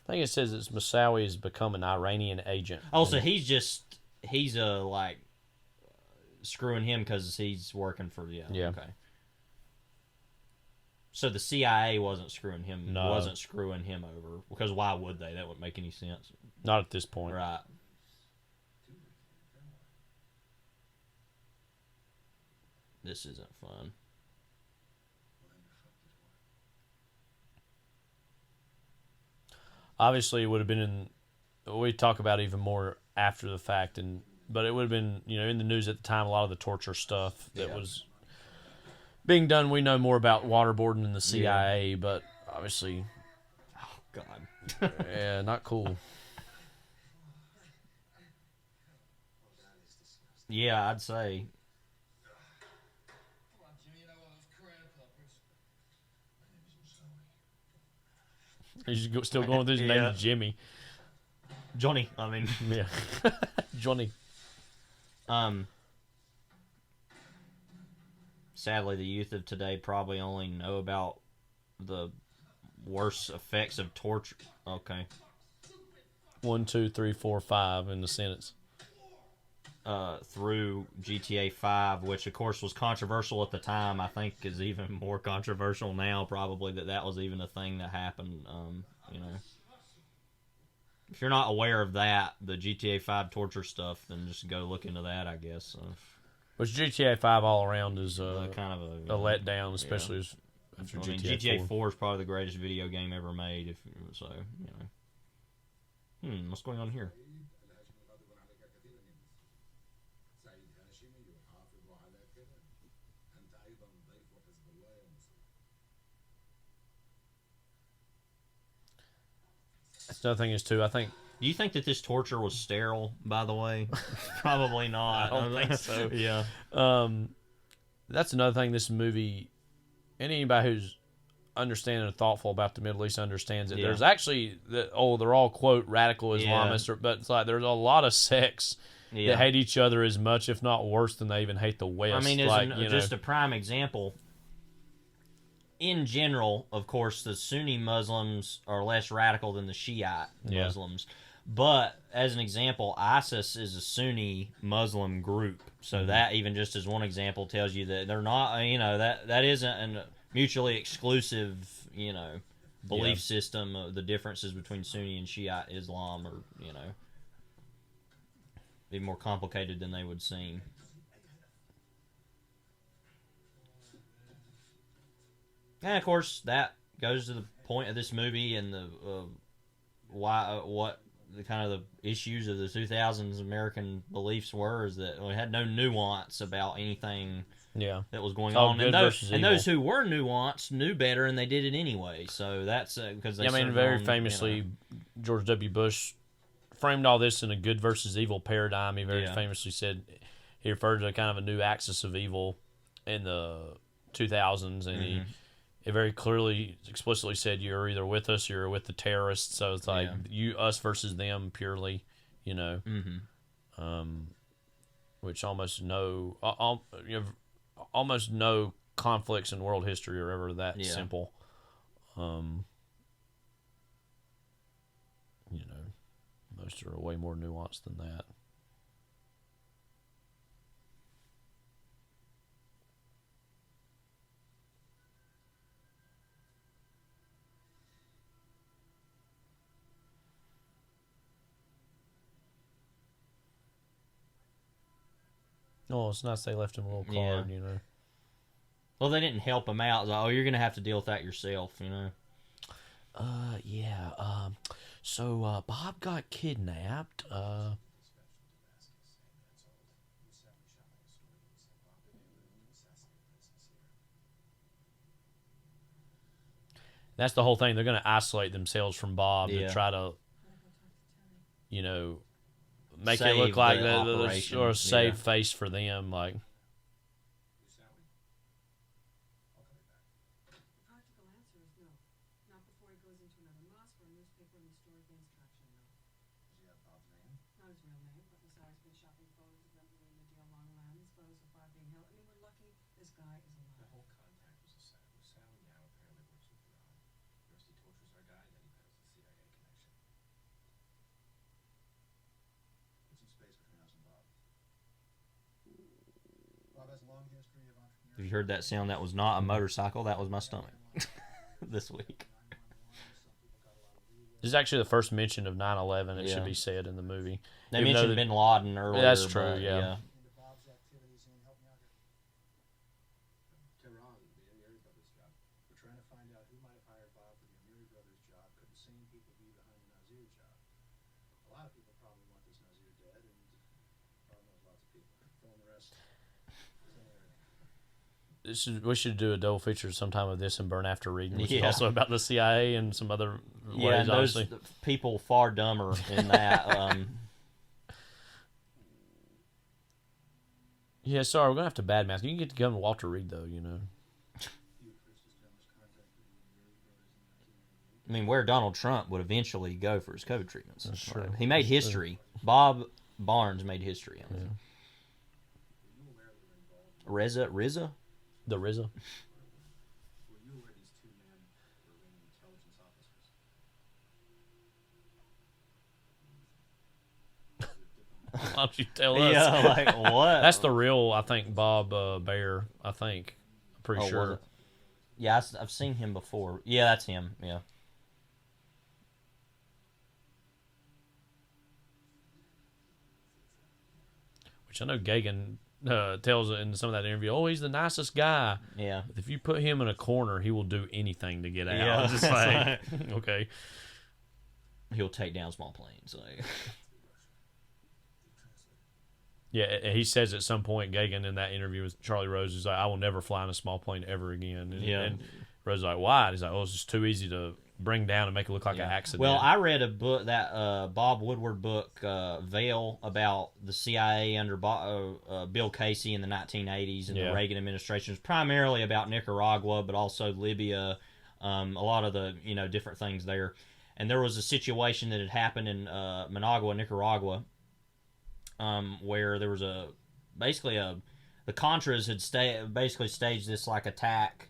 I think it says it's Moussaoui has become an Iranian agent. Oh, so he's like screwing him because he's working for yeah. Okay. So the CIA wasn't screwing him. No. Wasn't screwing him over, because why would they? That wouldn't make any sense. Not at this point. Right. This isn't fun. Obviously, it would have been we talk about even more after the fact, but it would have been, in the news at the time, a lot of the torture stuff that was being done. We know more about waterboarding than the CIA, but obviously, oh God, yeah, not cool. Yeah, I'd say. He's still going with his name, Jimmy. Johnny, I mean. Yeah. Johnny. Sadly, the youth of today probably only know about the worst effects of torture. Okay. 1, 2, 3, 4, 5 in the sentence. Through GTA 5, which of course was controversial at the time. I think is even more controversial now, probably, that was even a thing that happened. If you're not aware of that, the GTA 5 torture stuff, then just go look into that, I guess. Which GTA 5 all around is kind of a letdown, especially after GTA 4 is probably the greatest video game ever made. What's going on here? That's another thing is too. I think. Do you think that this torture was sterile? By the way, probably not. I don't think so. Yeah. That's another thing. This movie, and anybody who's understanding and thoughtful about the Middle East understands it. Yeah. There's actually they're all quote radical Islamists, but it's like there's a lot of sects that hate each other as much, if not worse, than they even hate the West. I mean, just a prime example. In general, of course, the Sunni Muslims are less radical than the Shiite Muslims. But, as an example, ISIS is a Sunni Muslim group. So that, even just as one example, tells you that they're not, that isn't a mutually exclusive, belief system. The differences between Sunni and Shiite Islam are, be more complicated than they would seem. And of course, that goes to the point of this movie and the what the kind of the issues of the 2000s American beliefs were, is that we had no nuance about anything that was going on. And those who were nuanced knew better, and they did it anyway. So that's because they. Very famously, George W. Bush framed all this in a good versus evil paradigm. He very famously said he referred to kind of a new axis of evil in the 2000s, and he very clearly, explicitly said you're either with us or you're with the terrorists. So it's like us versus them purely, which almost no conflicts in world history are ever that simple. Most are way more nuanced than that. Oh, it's nice they left him a little card, Well, they didn't help him out. Like, you're going to have to deal with that yourself, So, Bob got kidnapped. That's the whole thing. They're going to isolate themselves from Bob to try to, make it look like a save face for them, like. Practical answer is no. Not before he goes into another mosque or a newspaper and the story gains traction, no. Does he have Bob's name? Not his real name, but Messiah's been shopping photos of them doing the deal long land. These photos of Bob being held. I mean, we're lucky this guy is alive. The whole contact was a setup. Sally now apparently works with Ron. First he tortures our guy, then he peddles the CIA connection. Put some space between us and Bob. Bob has a long history of entrepreneurship. If you heard that sound, that was not a motorcycle. That was my stomach. this week. This is actually the first mention of 9/11. It should be said in the movie. They mentioned Bin Laden earlier. That's true. But, yeah. We should do a double feature sometime of this and Burn After Reading, which is also about the CIA and some other ways, and those obviously. people far dumber in that. Yeah, sorry, we're going to have to badmouth. You can get to go to Walter Reed, though, I mean, where Donald Trump would eventually go for his COVID treatments. That's true. He made history. Bob Barnes made history on it. RZA? The RZA? Why don't you tell us? Yeah, like, what? That's the real, I think, Bob Bear, I think. I'm pretty Was sure. it? Yeah, I've seen him before. Yeah, that's him. Yeah. Which I know Gaghan tells in some of that interview, oh, he's the nicest guy. Yeah. If you put him in a corner, he will do anything to get out. Yeah, Just like, okay. He'll take down small planes. Like. Yeah, he says at some point, Gaghan in that interview with Charlie Rose, is like, I will never fly in a small plane ever again. And Rose is like, why? He's like, oh, it's just too easy to bring down and make it look like an accident. Well, I read a book, that Bob Woodward book, Veil, about the CIA under Bill Casey in the 1980s and the Reagan administration. It's primarily about Nicaragua, but also Libya, a lot of the different things there. And there was a situation that had happened in Managua, Nicaragua, where there was the Contras had basically staged this like attack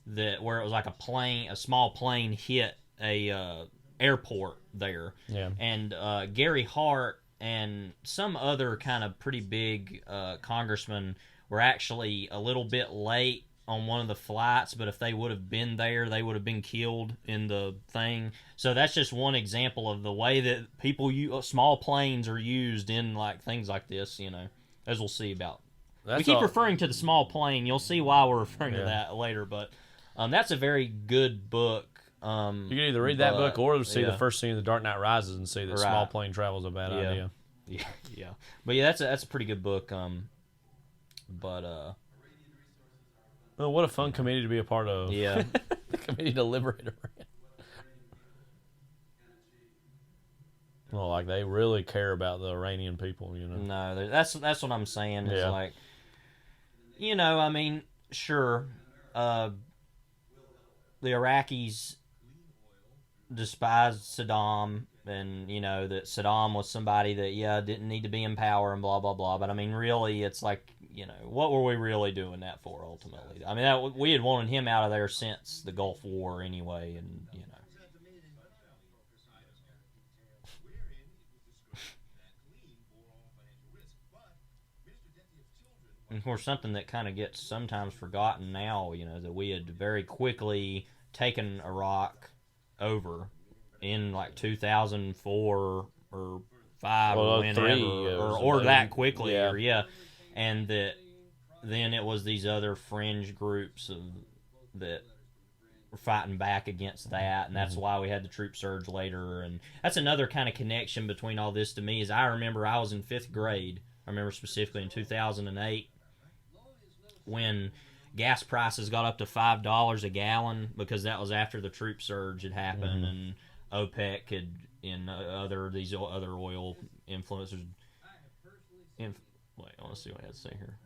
where it was like a small plane hit a airport there. Yeah. And Gary Hart and some other kind of pretty big congressmen were actually a little bit late on one of the flights, but if they would have been there, they would have been killed in the thing. So that's just one example of the way that small planes are used in like things like this, as we'll see about. We keep referring to the small plane. You'll see why we're referring to that later, but that's a very good book. You can either read that book or see the first scene of The Dark Knight Rises and see that small plane travel is a bad idea. Yeah. But yeah, that's a pretty good book. Well, what a fun committee to be a part of. Yeah. The committee to liberate Iran. Well, like they really care about the Iranian people, No, that's what I'm saying. Is like, I mean, sure, the Iraqis despised Saddam, and that Saddam was somebody that didn't need to be in power and blah blah blah. But I mean, really, it's like, what were we really doing that for ultimately? I mean, we had wanted him out of there since the Gulf War anyway, and And of course, something that kind of gets sometimes forgotten now, that we had very quickly taken Iraq over in like 2004 or 5 or whenever, or that quickly, and that then it was these other fringe groups that were fighting back against that, and that's why we had the troop surge later. And that's another kind of connection between all this to me. Is I remember I was in 5th grade. I remember specifically in 2008 when gas prices got up to $5 a gallon, because that was after the troop surge had happened, and OPEC had, and these other oil influencers. Wait, I want to see what I had to say here.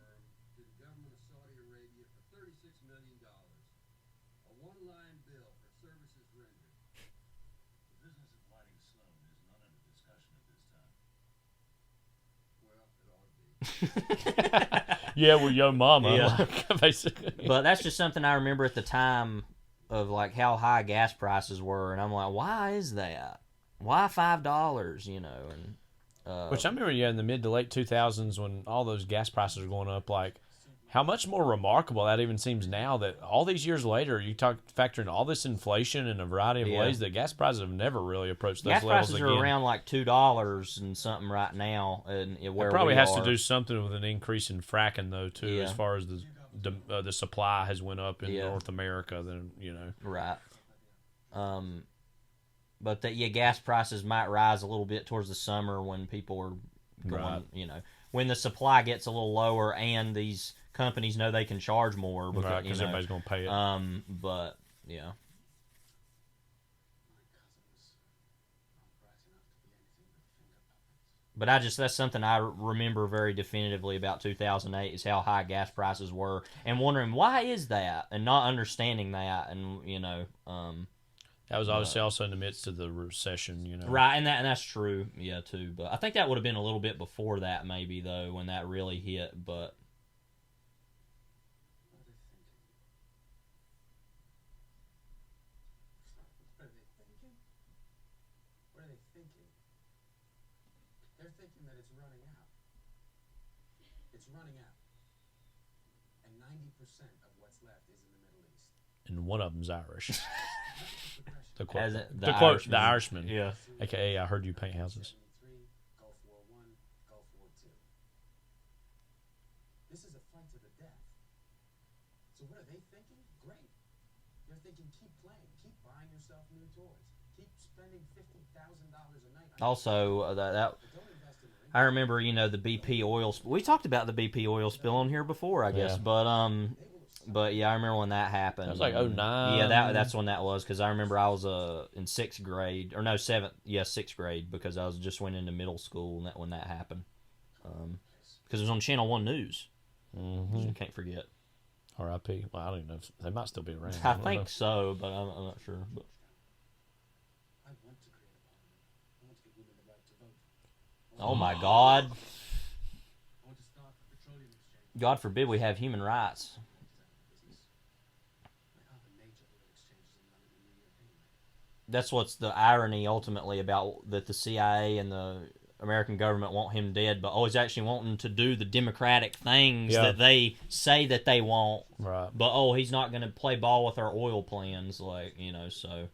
Yeah, well, yo mama. Yeah. Basically. But that's just something I remember at the time of like how high gas prices were, and I'm like, why is that? Why $5? And which I remember, in the mid to late 2000s when all those gas prices were going up, like how much more remarkable that even seems now that all these years later, you factor in all this inflation in a variety of ways, that gas prices have never really approached those gas levels prices again. are around like $2 and something right now, and where it probably we has are. to do something with an increase in fracking, though, too, as far as the supply has went up in North America. Then right. But gas prices might rise a little bit towards the summer when people are going, when the supply gets a little lower and these companies know they can charge more because everybody's going to pay it. But yeah. But that's something I remember very definitively about 2008 is how high gas prices were, and wondering why is that, and not understanding that, and that was obviously also in the midst of the recession, Right, and that's true, yeah, too. But I think that would have been a little bit before that, maybe though, when that really hit. But What are they thinking? They're thinking that it's running out. It's running out. And 90% of what's left is in the Middle East. And one of them's Irish. To quote the Irishman, yeah. AKA, I heard you paint houses. Gulf War I, Gulf War II. This is a fight to the death. So what are they thinking? Great. They're thinking, keep playing, keep buying yourself new toys, keep spending $50,000 a night. Also, I remember, the BP oil. We talked about the BP oil spill on here before, I guess. Yeah. But yeah, I remember when that happened. That was like 2009. Yeah, that's when that was, because I remember I was in sixth grade, or no, sixth grade, because I just went into middle school when that happened. Because it was on Channel 1 News. You can't forget. R.I.P. Well, I don't even know if they might still be around. I think so, but I'm not sure. But. Oh my God. God forbid we have human rights. That's what's the irony ultimately about that the CIA and the American government want him dead, but always actually wanting to do the democratic things that they say that they want. Right. But he's not going to play ball with our oil plans, so.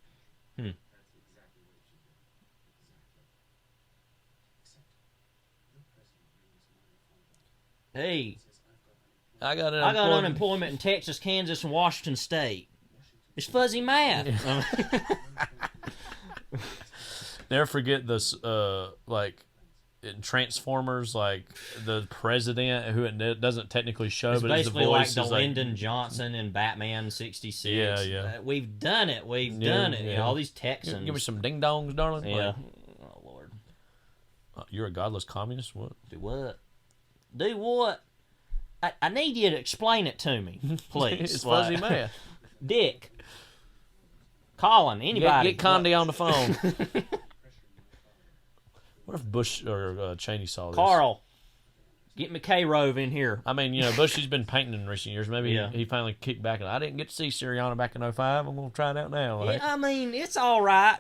Hey, I got unemployment in Texas, Kansas, and Washington State. It's fuzzy math. Never forget this, in Transformers, the president, who it doesn't technically show, it's but it's the basically voice. Like the Lyndon Johnson in Batman 66. Yeah. We've done it. We've done it. Yeah. All these Texans. Give me some ding-dongs, darling. Yeah. Oh, Lord. You're a godless communist? What? Do what? Do what? I need you to explain it to me, please. It's fuzzy math. Dick. Colin, anybody. Get Condi on the phone. What if Bush or Cheney saw this? Carl, get McKay Rove in here. I mean, Bush, he's been painting in recent years. Maybe he finally kicked back. And I didn't get to see Syriana back in 2005. I'm going to try it out now. Yeah, I mean, it's all right.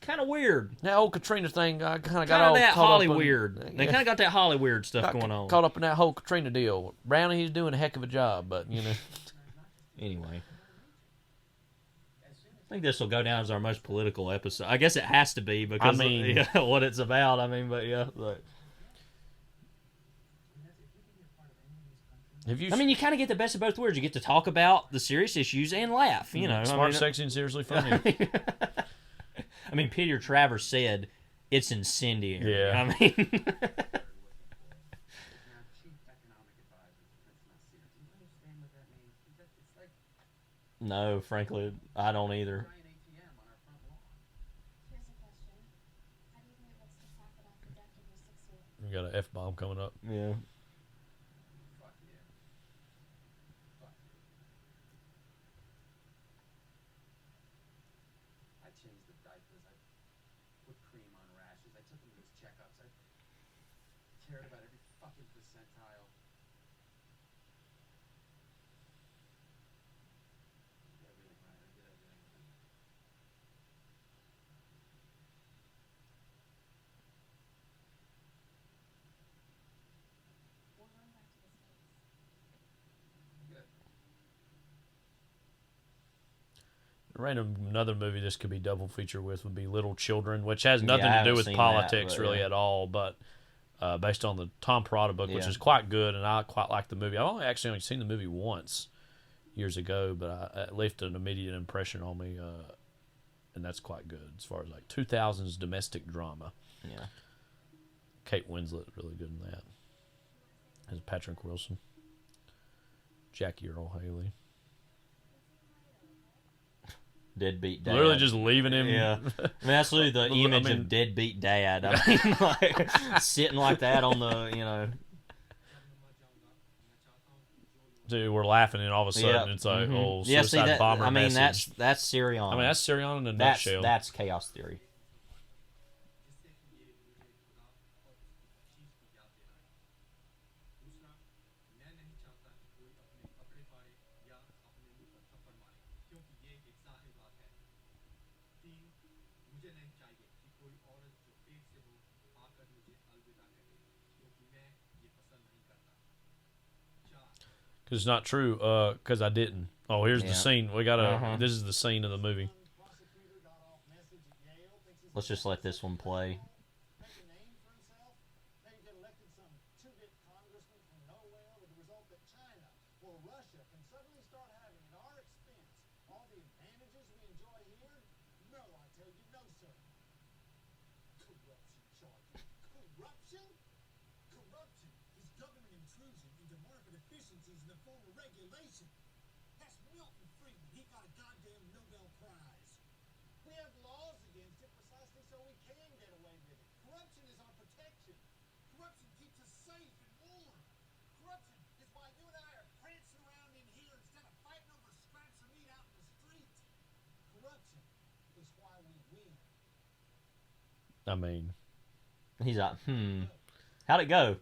Kind of weird. That old Katrina thing, I kind of got all all that caught Holly up in, weird. They kind of got that Holly weird stuff going on. Caught up in that whole Katrina deal. Brownie, he's doing a heck of a job, but Anyway, I think this will go down as our most political episode. I guess it has to be because of what it's about. I mean, but yeah. You kind of get the best of both worlds. You get to talk about the serious issues and laugh. Smart, sexy, and seriously funny. I mean, Peter Travers said it's incendiary. Yeah. I mean, no, frankly, I don't either. You got an F-bomb coming up. Yeah. Cared about every fucking percentile. Did everything right. I did everything. Random another movie this could be double feature with would be Little Children, which has nothing I to do haven't with seen politics that, but, really yeah. at all, but based on the Tom Perrotta book, which Yeah. is quite good, and I quite like the movie. I've only seen the movie once years ago, but it left an immediate impression on me, and that's quite good as far as like 2000s domestic drama. Yeah. Kate Winslet really good in that. As Patrick Wilson. Jackie Earl Haley. Deadbeat dad. Literally just leaving him. Yeah. I mean, that's literally the image of deadbeat dad. I mean, like, sitting like that on the, you know. Dude, we're laughing, and all of a sudden it's like, oh, suicide bomber I mean, message. that's Syriana. I mean, that's Syriana in a nutshell. That's chaos theory. Because it's not true, because I didn't. Oh, here's the scene. We gotta. This is the scene of the movie. Let's just let this one play. I mean, he's like, how'd it go?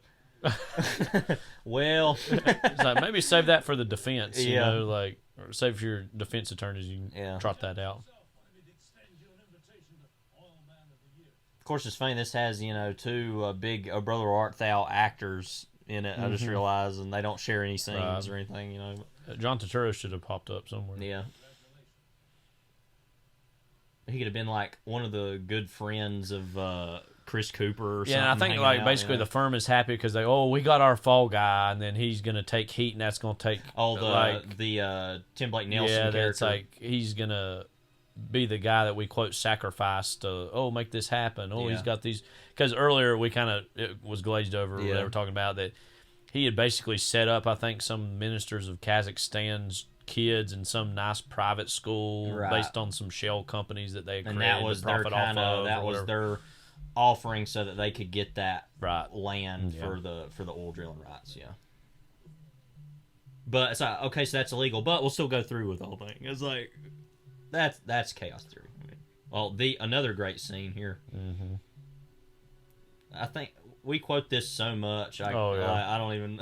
Well, it's like maybe save that for the defense. You Yeah. know, like or save for your defense attorneys. You can trot that out. Of course, it's funny. This has, you know, two big "Oh Brother Art Thou" actors in it. I just realized, and they don't share any scenes or anything. You know, John Turturro should have popped up somewhere. Yeah, he could have been like one of the good friends of Chris Cooper or something. Yeah, and I think like basically the firm is happy because we got our fall guy, and then he's gonna take heat, and that's gonna take the Tim Blake Nelson character. That's like he's gonna be the guy that we quote sacrificed to make this happen. He's got these, because earlier we it was glazed over. They were talking about that he had basically set up, I think, some ministers of Kazakhstan's kids in some nice private school based on some shell companies that they had created. And that was to their profit off of, that was their offering so that they could get that land Yeah. for the oil drilling rights. Yeah. But it's like, okay, so that's illegal, but we'll still go through with the whole thing. It's like that's chaos theory. Well, another great scene here. Mm-hmm. I think we quote this so much. I don't even.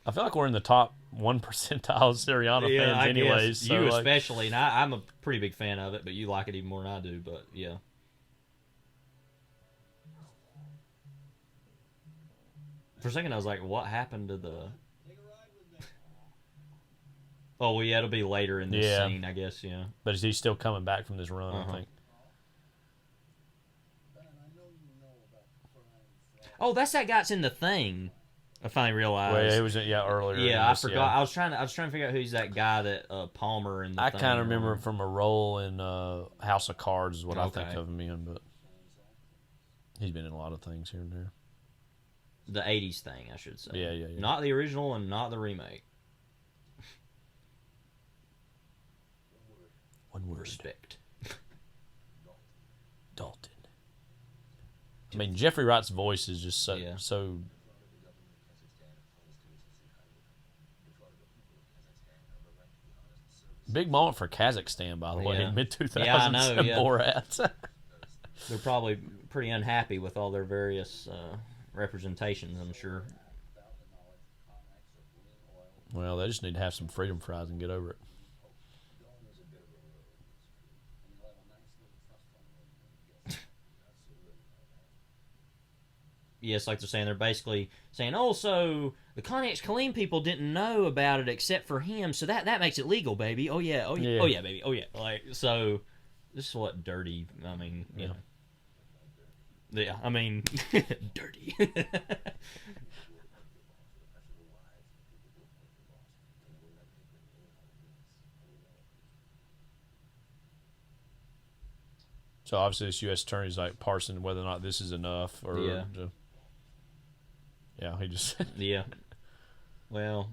I feel like we're in the top 1 percentile of Syriana fans, anyways. Guess. So You especially, and I'm a pretty big fan of it, but you like it even more than I do. But yeah. For a second, I was like, "What happened to the?" Oh well, yeah, it'll be later in this scene, I guess. Yeah, but he's still coming back from this run, I think. Oh, that's that guy that's in the Thing. I finally realized. Well, yeah, he was earlier. Yeah, I forgot. Yeah. I was trying to figure out who's that guy that Palmer in the. I kind of remember him from a role in House of Cards is what I think of him in, but he's been in a lot of things here and there. The '80s Thing, I should say. Yeah. Not the original and not the remake. One word. Respect. Dalton. I mean, Jeffrey Wright's voice is just so. Big moment for Kazakhstan, by the way, in mid-2000s. Yeah, I know. Yeah. Borat. They're probably pretty unhappy with all their various representations, I'm sure. Well, they just need to have some freedom fries and get over it. yes, like they're saying, they're basically saying, oh, so the Connex Colleen people didn't know about it except for him, so that makes it legal, baby. Oh yeah, oh yeah, baby, oh yeah. Like, so this is what dirty. I mean, you know. Yeah, I mean, dirty. So obviously, this U.S. attorney's like parsing whether or not this is enough, or he just yeah. Well,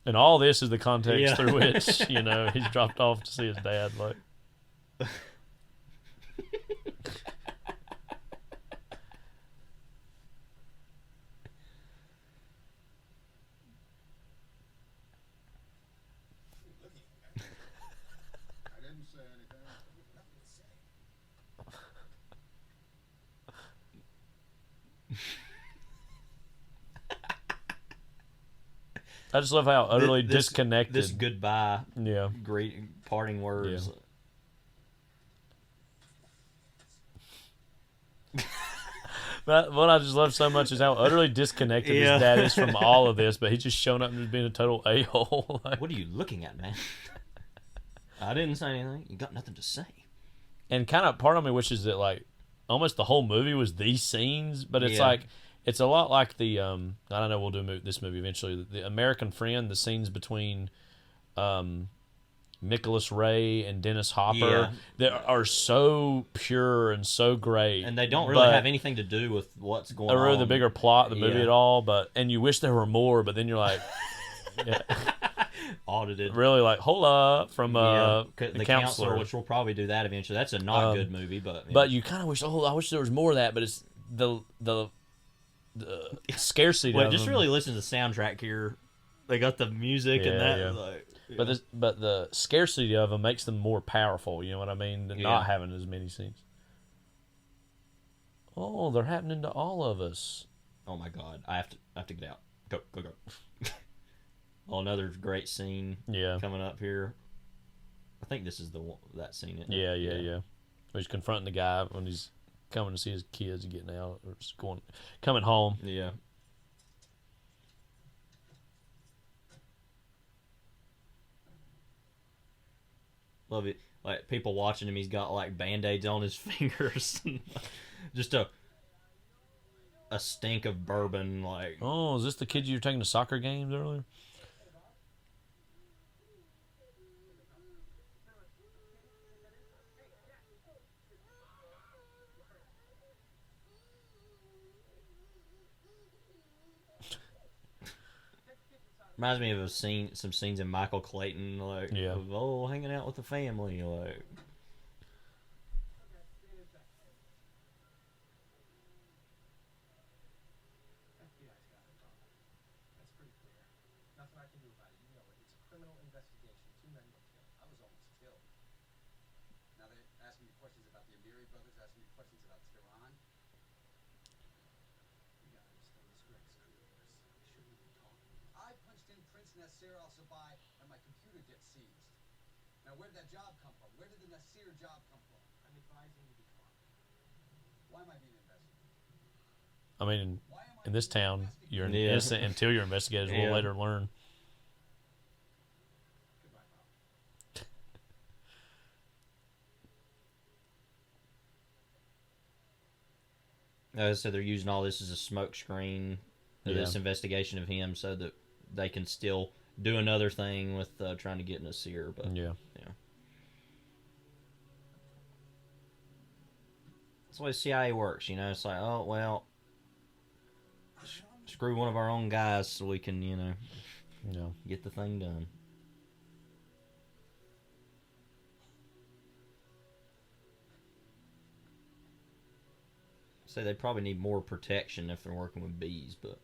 and all this is the context through which he's dropped off to see his dad. Like, I didn't say anything. I just love how utterly disconnected. This goodbye, yeah, great parting words. Yeah. But what I just love so much is how utterly disconnected his dad is from all of this. But he's just shown up and just being a total a-hole. Like, what are you looking at, man? I didn't say anything. You got nothing to say. And kind of part of me wishes that like almost the whole movie was these scenes, but it's like. It's a lot like the I don't know. We'll do this movie eventually. The American Friend, the scenes between Nicholas Ray and Dennis Hopper, that are so pure and so great, and they don't really have anything to do with what's going on. Or the bigger plot of the movie at all. And you wish there were more, but then you're like, audited. Really, like, hold up from the counselor, which we'll probably do that eventually. That's a not good movie, but but you kind of wish. I wish there was more of that. But it's the scarcity. Wait, just really listen to the soundtrack here. They got the music and that. Yeah. Like, but the scarcity of them makes them more powerful. You know what I mean? Than not having as many scenes. Oh, they're happening to all of us. Oh my God! I have to get out. Go. Oh, another great scene. Coming up here. I think this is that scene. Isn't it? Yeah. He's confronting the guy when he's coming to see his kids and getting out, or just coming home. Yeah. Love it. Like, people watching him, he's got like band-aids on his fingers. Just a stink of bourbon. Like, oh, is this the kid you were taking to soccer games earlier? reminds me of some scenes in Michael Clayton, like, of, hanging out with the family, like. And my computer gets seized. Now, where did that job come from? Where did the Nasir job come from? I'm advising you to be calm. Why am I being investigated? I mean, in this town, you're innocent until you're investigated. We'll later learn. So they're using all this as a smoke screen, this investigation of him, so that they can still do another thing with trying to get Nasir. But that's the way the CIA works, you know. It's like, oh well, screw one of our own guys so we can, get the thing done. So they probably need more protection if they're working with bees, but.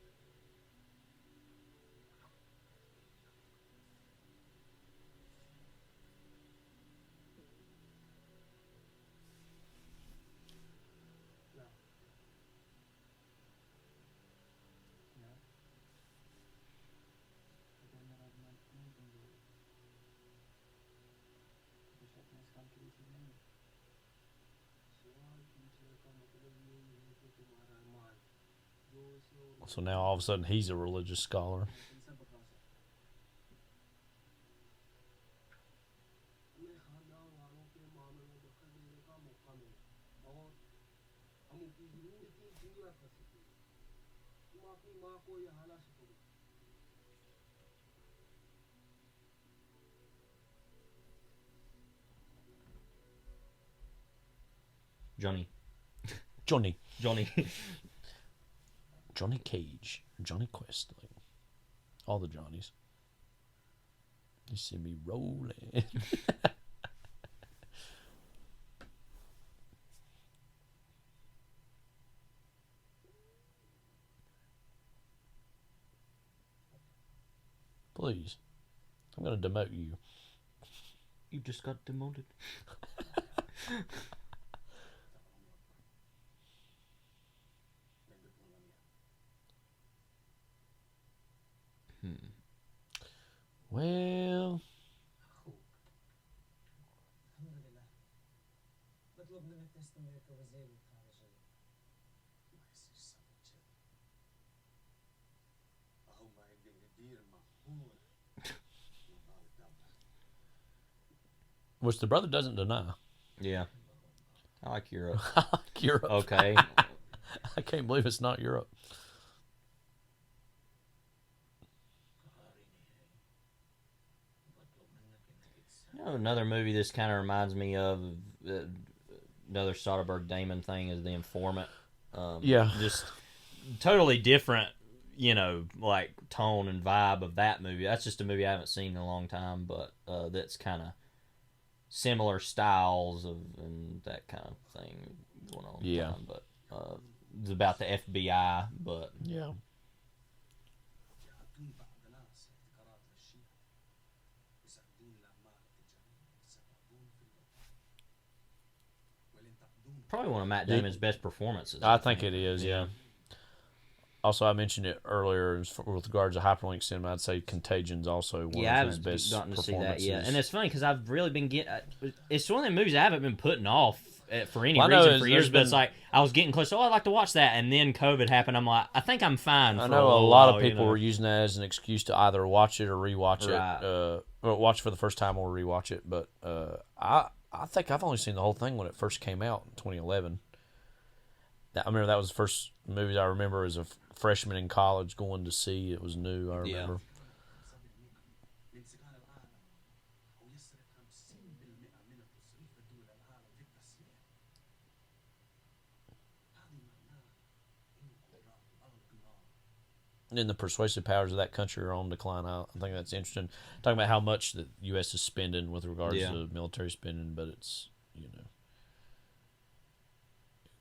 So now all of a sudden he's a religious scholar. Johnny. Johnny Cage, Johnny Quest, like all the Johnnies. You see me rolling. Please, I'm gonna demote you. You just got demoted. Well, which the brother doesn't deny. Yeah. I like Europe. I like Europe. Okay. I can't believe it's not Europe. You know, another movie this kind of reminds me of, another Soderbergh Damon thing, is The Informant. Yeah. Just totally different, like tone and vibe of that movie. That's just a movie I haven't seen in a long time, but that's kind of similar styles and that kind of thing going on. Yeah. But it's about the FBI, but yeah. Probably one of Matt Damon's best performances. I think it is, yeah. Also, I mentioned it earlier with regards to hyperlink cinema. I'd say Contagion's also one of his best gotten to performances. see that yet. And it's funny because I've really been it's one of the movies I haven't been putting off for any Well, reason for years. But it's like I was getting close. Oh, I'd like to watch that, and then COVID happened. I'm like, I think I'm fine. I know a lot of people were using that as an excuse to either watch it or rewatch Right. it, or watch for the first time or rewatch it. But I think I've only seen the whole thing when it first came out in 2011. I remember that was the first movie I remember as a freshman in college going to see. It was new, I remember. And then the persuasive powers of that country are on decline. I think that's interesting. Talking about how much the U.S. is spending with regards to military spending, but it's,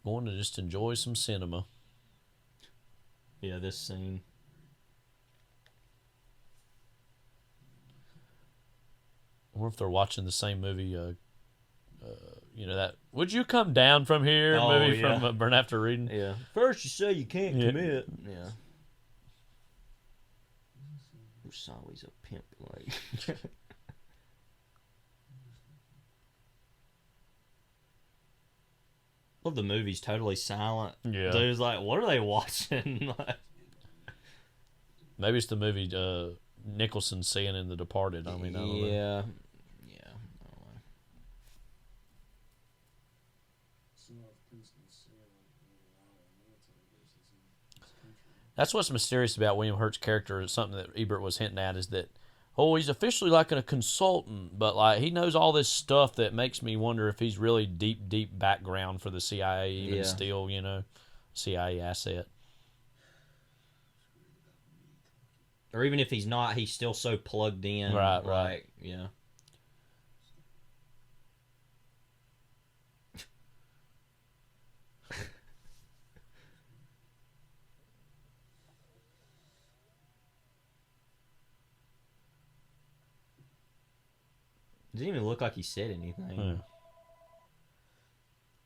going to just enjoy some cinema. Yeah, this scene. I wonder if they're watching the same movie. That "Would You Come Down From Here" movie from Burn After Reading. Yeah. First you say you can't commit. Yeah. Who's always a pimp like? Well, the movie's totally silent. Yeah. Dude's like, what are they watching? Maybe it's the movie Nicholson seeing in The Departed. I mean, I don't know. Yeah. That's what's mysterious about William Hurt's character. Is something that Ebert was hinting at, is that, he's officially like a consultant, but like he knows all this stuff that makes me wonder if he's really deep background for the CIA, even still, CIA asset. Or even if he's not, he's still so plugged in. Right. Yeah. Didn't even look like he said anything.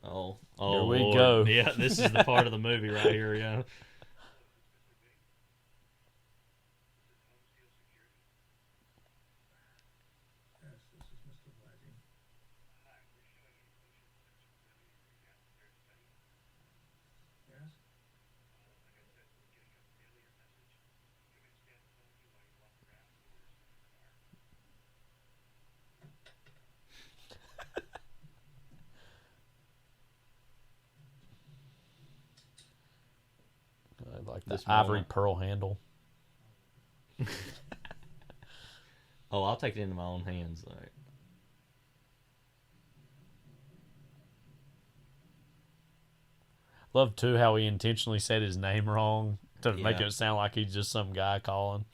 Oh, here we Lord. go. Yeah, this is the part of the movie right here. Yeah. like the This ivory moment. pearl handle. Oh, I'll take it into my own hands. Like. Love too how he intentionally said his name wrong to make Yeah. it sound like he's just some guy calling.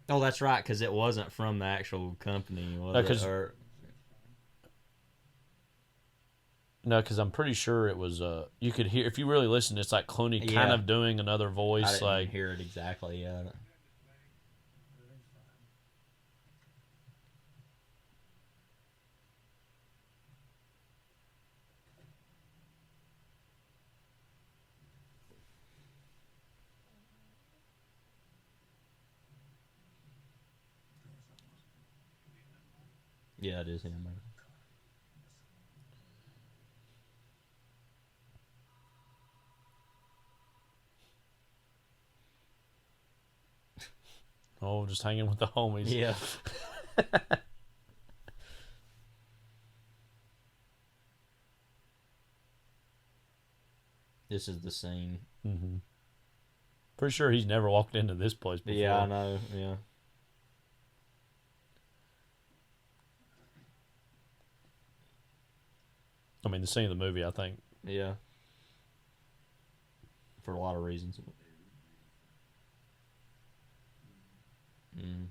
Oh, that's right, because it wasn't from the actual company, was No, it? 'cause- Or No, because I'm pretty sure it was. You could hear if you really listen. It's like Clooney kind Yeah. of doing another I voice. didn't Like hear it exactly. Yeah. Yeah, it is him. oh, just hanging with the homies. Yeah. This is the scene. Mm-hmm. Pretty sure he's never walked into this place before. Yeah, I know. Yeah. I mean, the scene of the movie, I think. Yeah. For a lot of reasons. Mm.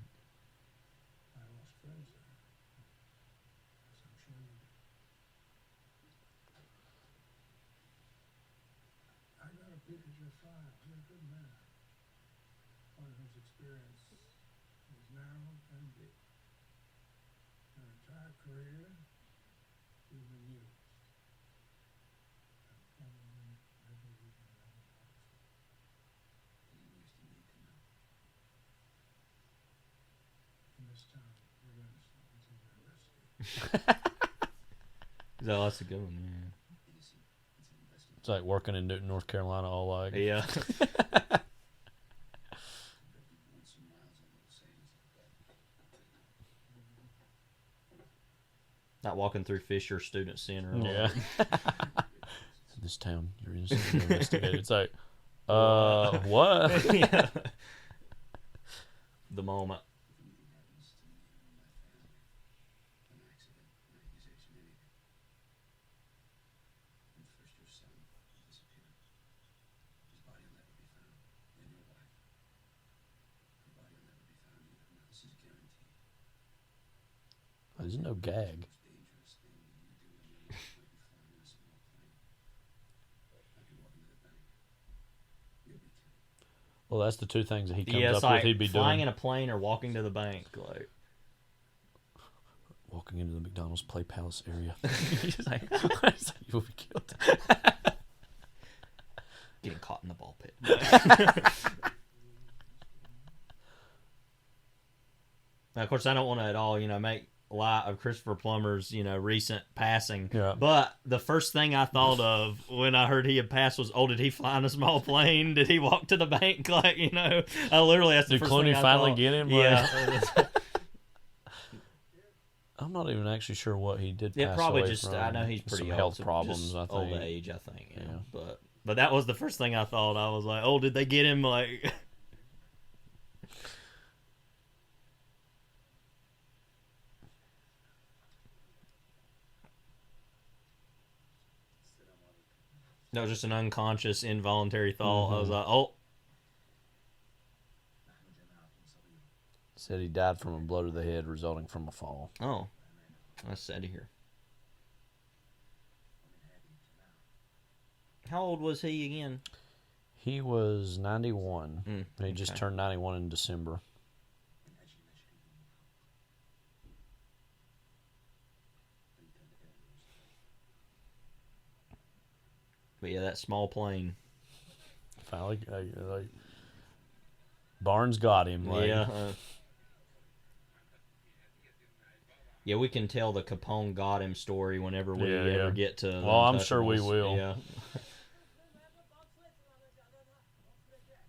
I lost friends there. Yes, I'm sure you did. I got a peek at your file. You're a good man. One whose experience is narrow and deep. Your entire career, you've been used. And probably never even known how to feel. You used to need to know. In this town, you're innocent until they're arrested. No, that's a good one. Yeah. It's like working in Newton, North Carolina, all like. Yeah. Not walking through Fisher Student Center. Yeah. In this town, you're innocently investigated. It's like, what? Yeah. The moment. There's no gag. Well, that's the two things that he comes Yeah, it's up like with. He'd be flying doing in a plane or walking to the bank. Like walking into the McDonald's Play Palace area. He's like, you will be killed. Getting caught in the ball pit. Now, of course, I don't want to at all, make light of Christopher Plummer's, recent passing. Yeah. But the first thing I thought of when I heard he had passed was, did he fly in a small plane? Did he walk to the bank? Like, I literally, that's the Did first Clooney thing I finally thought. get him? Yeah. I'm not even actually sure what he did. Yeah, pass probably away just, from. I know he's pretty some old. health so problems. just I think old age, I think. Yeah. But that was the first thing I thought. I was like, did they get him? Like. That was just an unconscious, involuntary thought. I was like, Said he died from a blow to the head resulting from a fall. Oh, that's sad to hear. How old was he again? He was 91. He just okay. turned 91 in December. But yeah, that small plane. Finally, like Barnes got him. Like, Yeah. Yeah, we can tell the Capone got him story whenever we ever get to. Well, I'm sure we will. Yeah.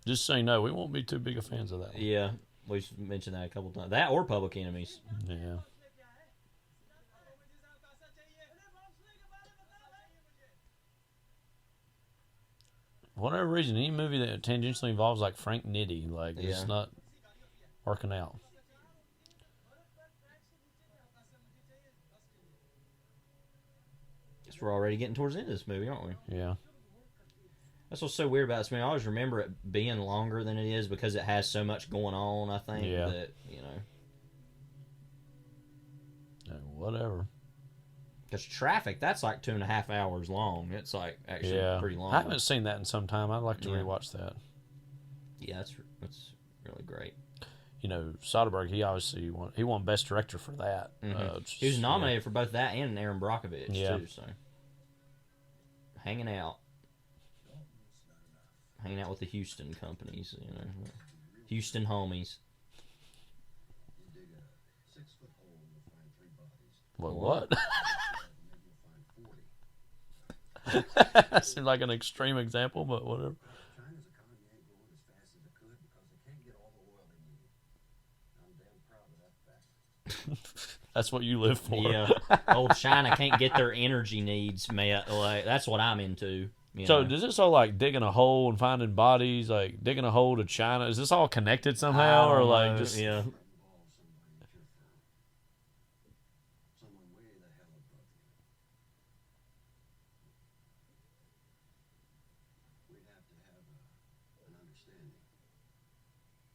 Just so you know, we won't be too big of fans of that one. Yeah, we've mentioned that a couple times. That or Public Enemies. Yeah. For whatever reason, any movie that tangentially involves like Frank Nitti, like it's Yeah. not working out. Guess we're already getting towards the end of this movie, aren't we? Yeah. That's what's so weird about this movie. I always remember it being longer than it is because it has so much going on, I think, Yeah. that, you know. Whatever. Because Traffic, that's like 2.5 hours long. It's like actually pretty long. I haven't seen that in some time. I'd like to Yeah. rewatch that. Yeah, that's really great. You know, Soderbergh, he won Best Director for that. He was nominated for both that and Aaron Brockovich, Yeah. too, so. Hanging out with the Houston companies, you know. Houston homies. What? That seemed like an extreme example, but whatever. That's what you live for. Yeah. Old China can't get their energy needs met. Like, that's what I'm into. So does this all like digging a hole and finding bodies, like digging a hole to China? Is this all connected somehow, or like just yeah?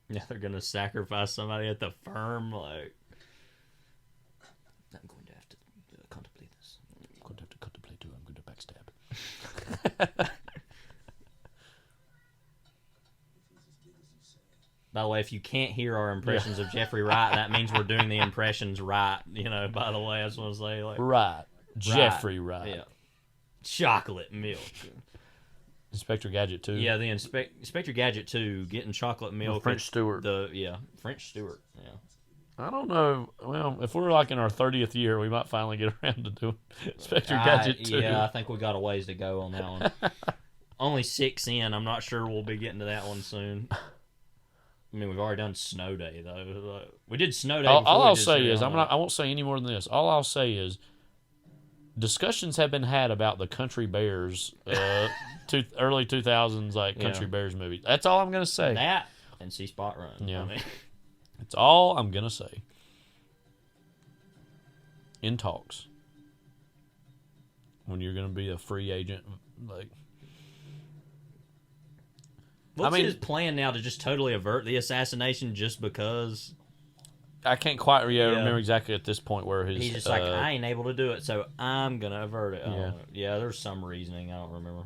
Yeah, they're gonna sacrifice somebody at the firm, like. I'm going to have to contemplate this. I'm going to have to contemplate too. I'm going to backstab. By the way, if you can't hear our impressions of Jeffrey Wright, that means we're doing the impressions right. You know, by the way, I just want to say, like, right, Jeffrey Wright. Yeah, chocolate milk. Inspector Gadget 2. Yeah, the Inspector Gadget 2, getting chocolate milk. The French Stewart. French Stewart. Yeah. I don't know. Well, if we're like in our 30th year, we might finally get around to doing Inspector Gadget 2. Yeah, I think we got a ways to go on that one. Only 6 in. I'm not sure we'll be getting to that one soon. I mean, we've already done Snow Day though. We did Snow Day. All I'll say is I won't say any more than this. All I'll say is discussions have been had about the Country Bears, early 2000s like Country Bears movie. That's all I'm gonna say. That and See Spot Run. Yeah, I mean. that's all I'm gonna say. In talks, when you're gonna be a free agent, like. What's his plan now to just totally avert the assassination just because? I can't quite remember exactly at this point where his... He's just like, I ain't able to do it, so I'm going to avert it. Yeah, there's some reasoning. I don't remember.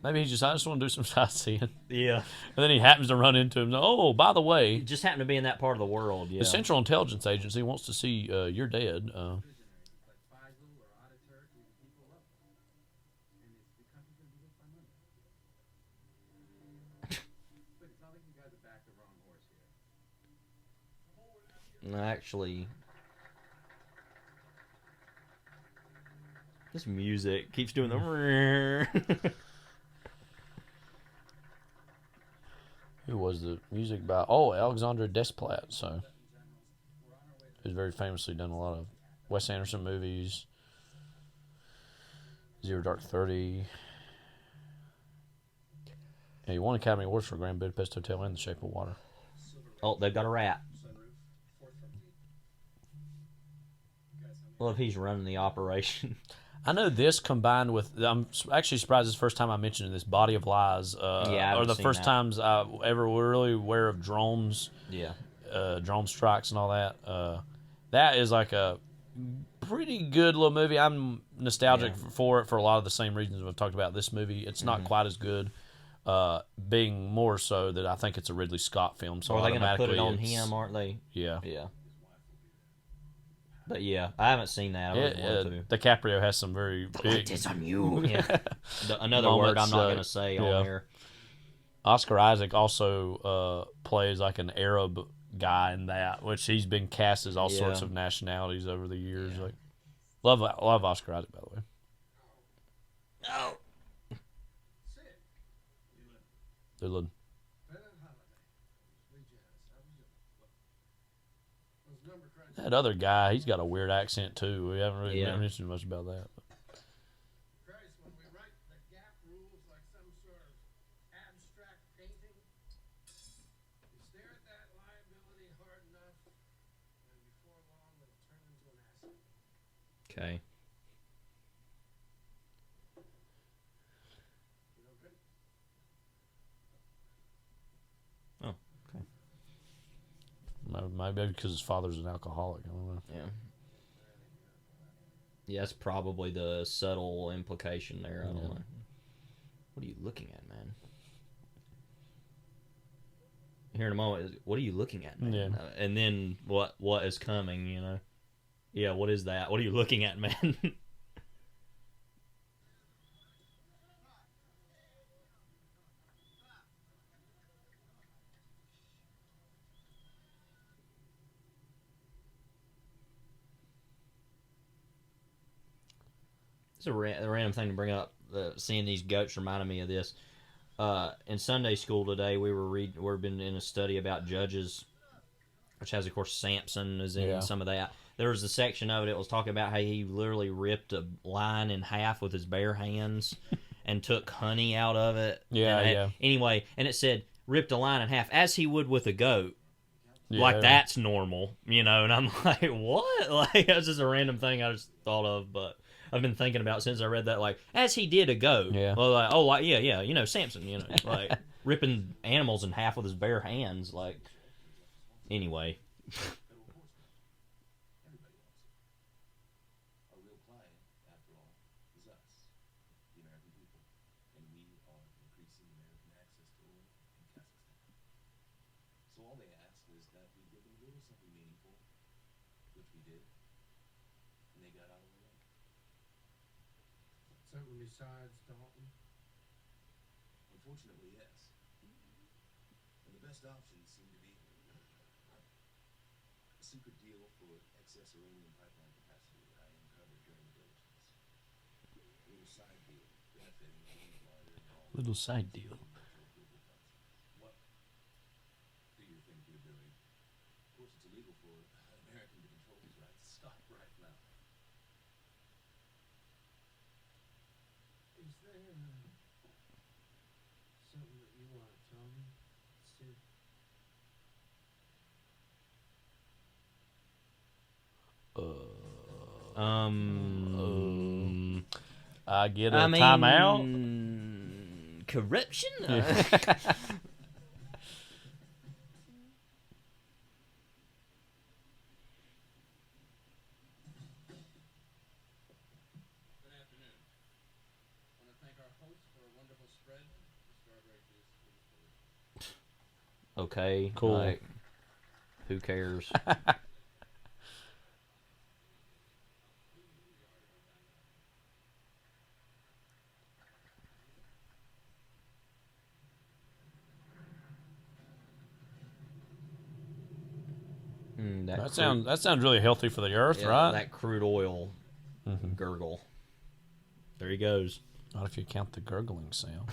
Maybe he's just, I just want to do some sightseeing. Yeah. And then he happens to run into him. Oh, by the way... He just happened to be in that part of the world, yeah. The Central Intelligence Agency wants to see you're dead. Actually, this music keeps doing the. Who was the music by? Oh, Alexandre Desplat. So, who's very famously done a lot of Wes Anderson movies. Zero Dark 30. Yeah, he won Academy Awards for Grand Budapest Hotel and The Shape of Water. Oh, they've got a rat. Well, if he's running the operation. I know this combined with... I'm actually surprised this first time I mentioned this Body of Lies. Or the first times I ever were really aware of drones. Yeah. Drone strikes and all that. That is like a pretty good little movie. I'm nostalgic for it for a lot of the same reasons we've talked about this movie. It's not quite as good. Being more so that I think it's a Ridley Scott film. So are they going to put it on him, aren't they? Yeah. Yeah. But yeah, I haven't seen that. DiCaprio has some very big... It's on you. Yeah. Another word I'm not going to say on here. Oscar Isaac also plays like an Arab guy in that, which he's been cast as all sorts of nationalities over the years. Like, love Oscar Isaac, by the way. No. Dylan. That other guy, he's got a weird accent too. We haven't really mentioned much about that. Okay. Oh, okay. Maybe because his father's an alcoholic. I don't know. Yeah. Yeah, that's probably the subtle implication there. I don't know. What are you looking at, man? Here in a moment, what are you looking at, man? Yeah. And then what is coming, you know? Yeah, what is that? What are you looking at, man? It's a random thing to bring up. Seeing these goats reminded me of this. In Sunday school today, we've been in a study about judges, which has, of course, Samson is in some of that. There was a section of it. It was talking about how he literally ripped a lion in half with his bare hands and took honey out of it. Anyway, and it said ripped a lion in half as he would with a goat. Yeah. Like that's normal, you know. And I'm like, what? Like that's just a random thing I just thought of, but I've been thinking about since I read that. Like as he did a goat. Yeah. Well, like yeah, you know, Samson, you know, like ripping animals in half with his bare hands. Like anyway. Something besides Dalton? Unfortunately, yes. And the best options seem to be a secret deal for excess uranium pipeline capacity that I uncovered during the diligence. A little side deal benefiting the Glider and all. Little side deal. What do you think you're doing? Of course, it's illegal for an American to control his rights. Stop right now. Is there something that you want to tell me, Steve? I get a timeout. Corruption? Okay, cool. Like, who cares? That sounds really healthy for the earth, Yeah, right? That crude oil gurgle. There he goes. Not if you count the gurgling sound.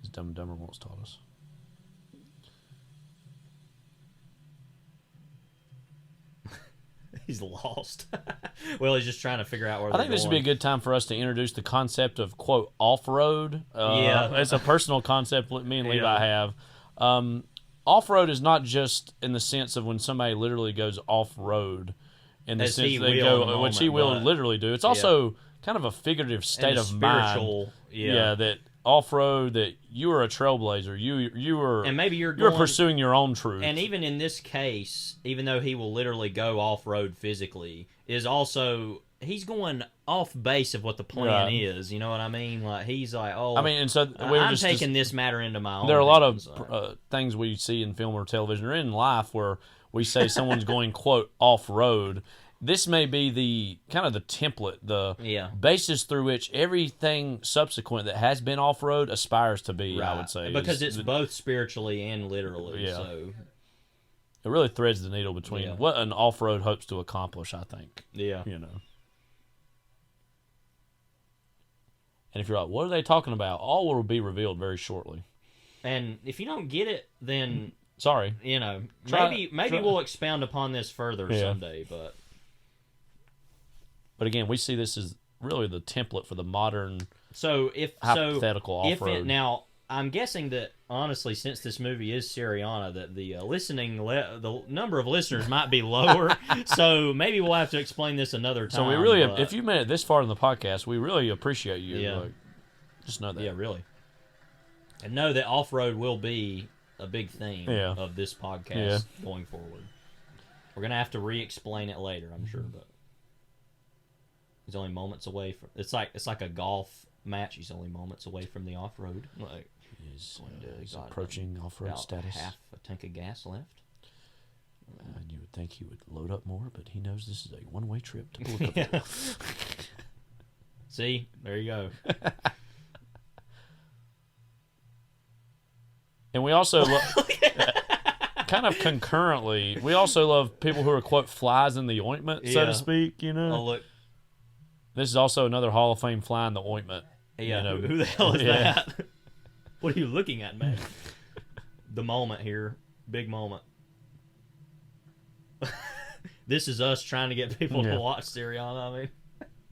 As Dumb and Dumber once taught us. He's lost. Well, he's just trying to figure out where I think this would be a good time for us to introduce the concept of, quote, off-road. It's a personal concept me and Levi have. Off-road is not just in the sense of when somebody literally goes off-road, in the sense they go, which he will literally do. It's also kind of a figurative state of mind. That off-road, that you are a trailblazer. You are, and maybe you're pursuing your own truth. And even in this case, even though he will literally go off-road physically, is also he's going off base of what the plan is. You know what I mean? Like he's like, and so I'm taking this matter into my own. There are a lot of things we see in film or television or in life where we say someone's going, quote, off-road. This may be the kind of the template, the basis through which everything subsequent that has been off-road aspires to be, I would say. Because it's both spiritually and literally. So it really threads the needle between what an off-road hopes to accomplish, I think. Yeah. You know. And if you're like, what are they talking about? All will be revealed very shortly. And if you don't get it, then... Sorry. You know, maybe we'll expound upon this further someday, but... But again, we see this as really the template for the modern hypothetical off-road. I'm guessing that honestly, since this movie is Syriana, that the the number of listeners might be lower. So maybe we'll have to explain this another time. So we really, if you made it this far in the podcast, we really appreciate you. Yeah. Like, just know that. Yeah, really. And know that off-road will be a big theme Yeah. of this podcast going forward. We're gonna have to re-explain it later, I'm sure, but he's only moments away from. It's like a golf match. He's only moments away from the off-road. Like he's approaching off-road about status. Half a tank of gas left. And you would think he would load up more, but he knows this is a one-way trip to Port. See, there you go. And we also kind of concurrently, we also love people who are quote flies in the ointment, so to speak. You know. Oh look. This is also another Hall of Fame fly in the ointment. Yeah, You know, who the hell is that? What are you looking at, man? The moment here. Big moment. This is us trying to get people to watch Syriana, I mean.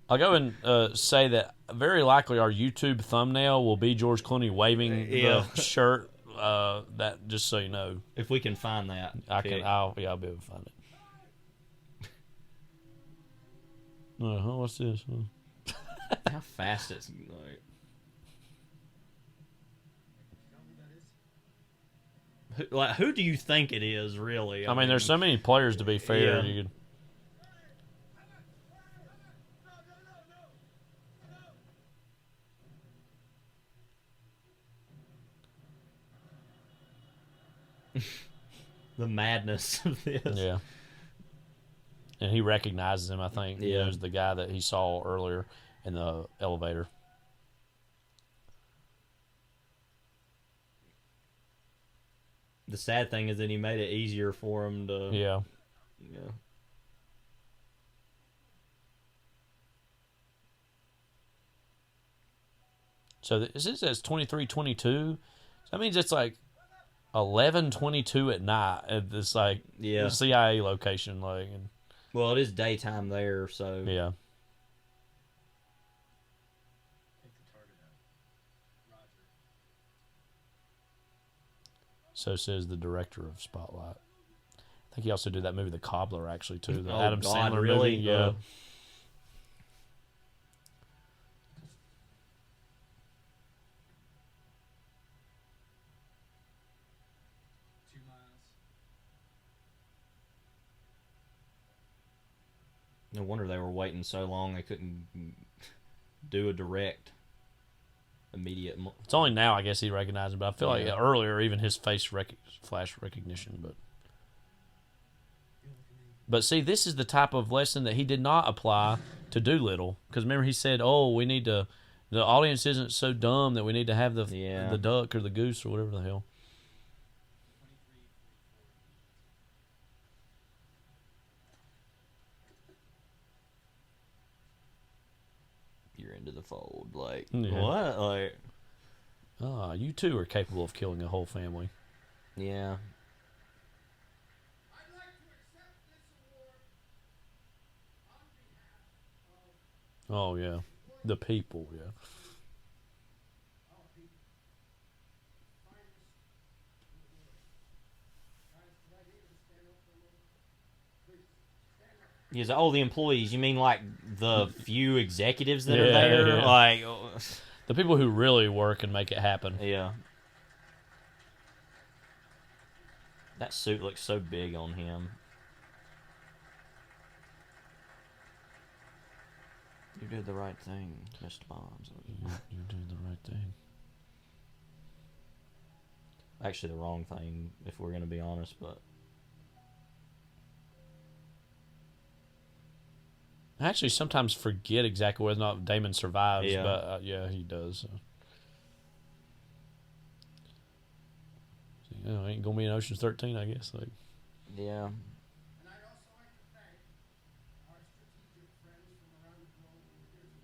I'll go and say that very likely our YouTube thumbnail will be George Clooney waving the shirt. That just so you know. If we can find that. I'll be able to find it. What's this? How fast it's like. Who do you think it is, really? I mean, there's so many players, to be fair. Yeah. You could... The madness of this. Yeah. And he recognizes him, I think. He knows the guy that he saw earlier in the elevator. The sad thing is that he made it easier for him to... Yeah. Yeah. So this says 23:22. So that means it's like 11:22 at night at this the CIA location, and well, it is daytime there, so yeah. So says the director of Spotlight. I think he also did that movie, The Cobbler, actually too. The Adam Sandler really? movie. Yeah. No wonder they were waiting so long they couldn't do a direct, immediate... It's only now, I guess, he recognized him, but I feel like earlier, even his face flash recognition. But see, this is the type of lesson that he did not apply to Doolittle. Because remember, he said, we need to... The audience isn't so dumb that we need to have the duck or the goose or whatever the hell. You're into the fold. Like, Yeah. what? Like, you too are capable of killing a whole family. yeah. Oh, yeah. The people, yeah. He's like, the employees. You mean like the few executives that are there? Yeah. Like the people who really work and make it happen. Yeah. That suit looks so big on him. You did the right thing, Mr. Bonds. You did the right thing. Actually, the wrong thing, if we're going to be honest, but... I actually sometimes forget exactly whether or not Damon survives, but yeah, he does. So. Ain't gonna be in Ocean's 13, I guess. Like. Yeah.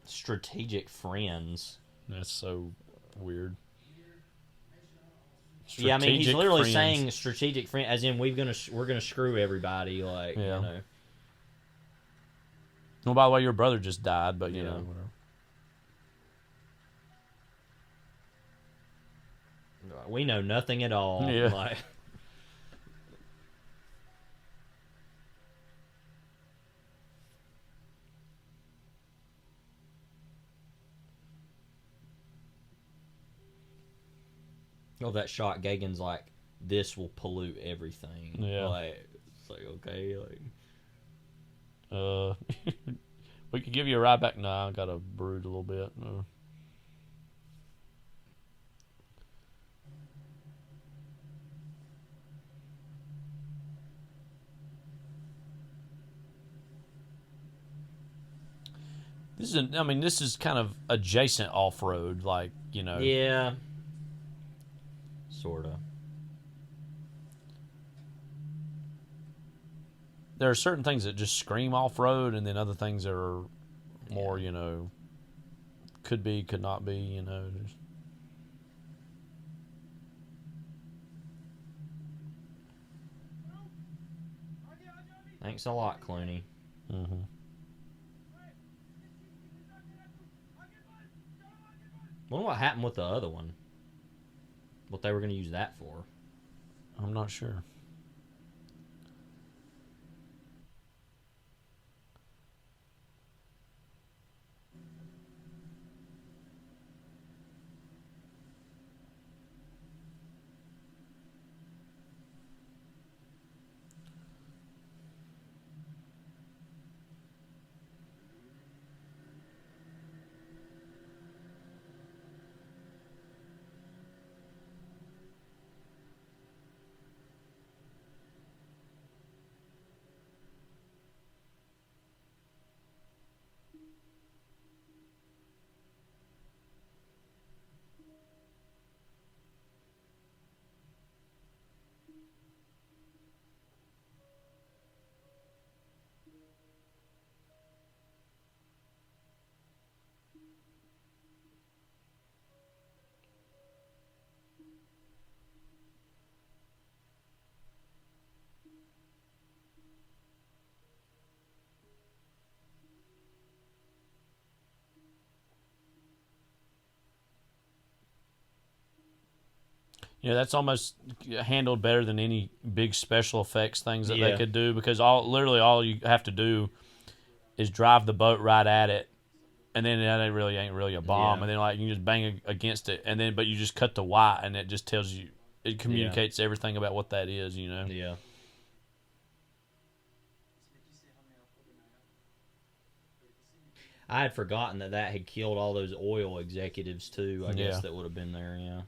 Strategic friends. That's so weird. Yeah, I mean, he's literally friends. saying strategic friend, as in we're gonna screw everybody, like you know. Well, by the way, your brother just died, but you know, whatever. we know nothing at all. Yeah. Like, oh, that shot, Gaghan's like, this will pollute everything. Yeah. Like, it's like, okay, like... We could give you a ride back. Nah, I got to brood a little bit. No. This is kind of adjacent off-road, like, you know. Yeah. Sorta. There are certain things that just scream off-road, and then other things that are more, you know, could be, could not be, you know. Thanks a lot, Clooney. Mm-hmm. Wonder what happened with the other one. What they were going to use that for. I'm not sure. Yeah, that's almost handled better than any big special effects things that they could do, because literally all you have to do is drive the boat right at it, and then that really ain't really a bomb, and then like you can just bang against it, and then but you just cut the white, and it just tells you, it communicates everything about what that is, you know. Yeah. I had forgotten that had killed all those oil executives too. I guess that would have been there. Yeah.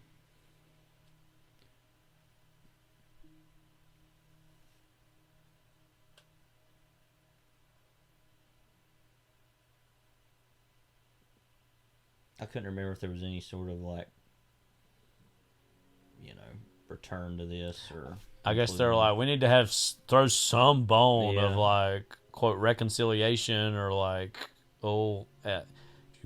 I couldn't remember if there was any sort of like, you know, return to this, or I guess they're like, we need to throw some bone of like, quote, reconciliation, or like, if you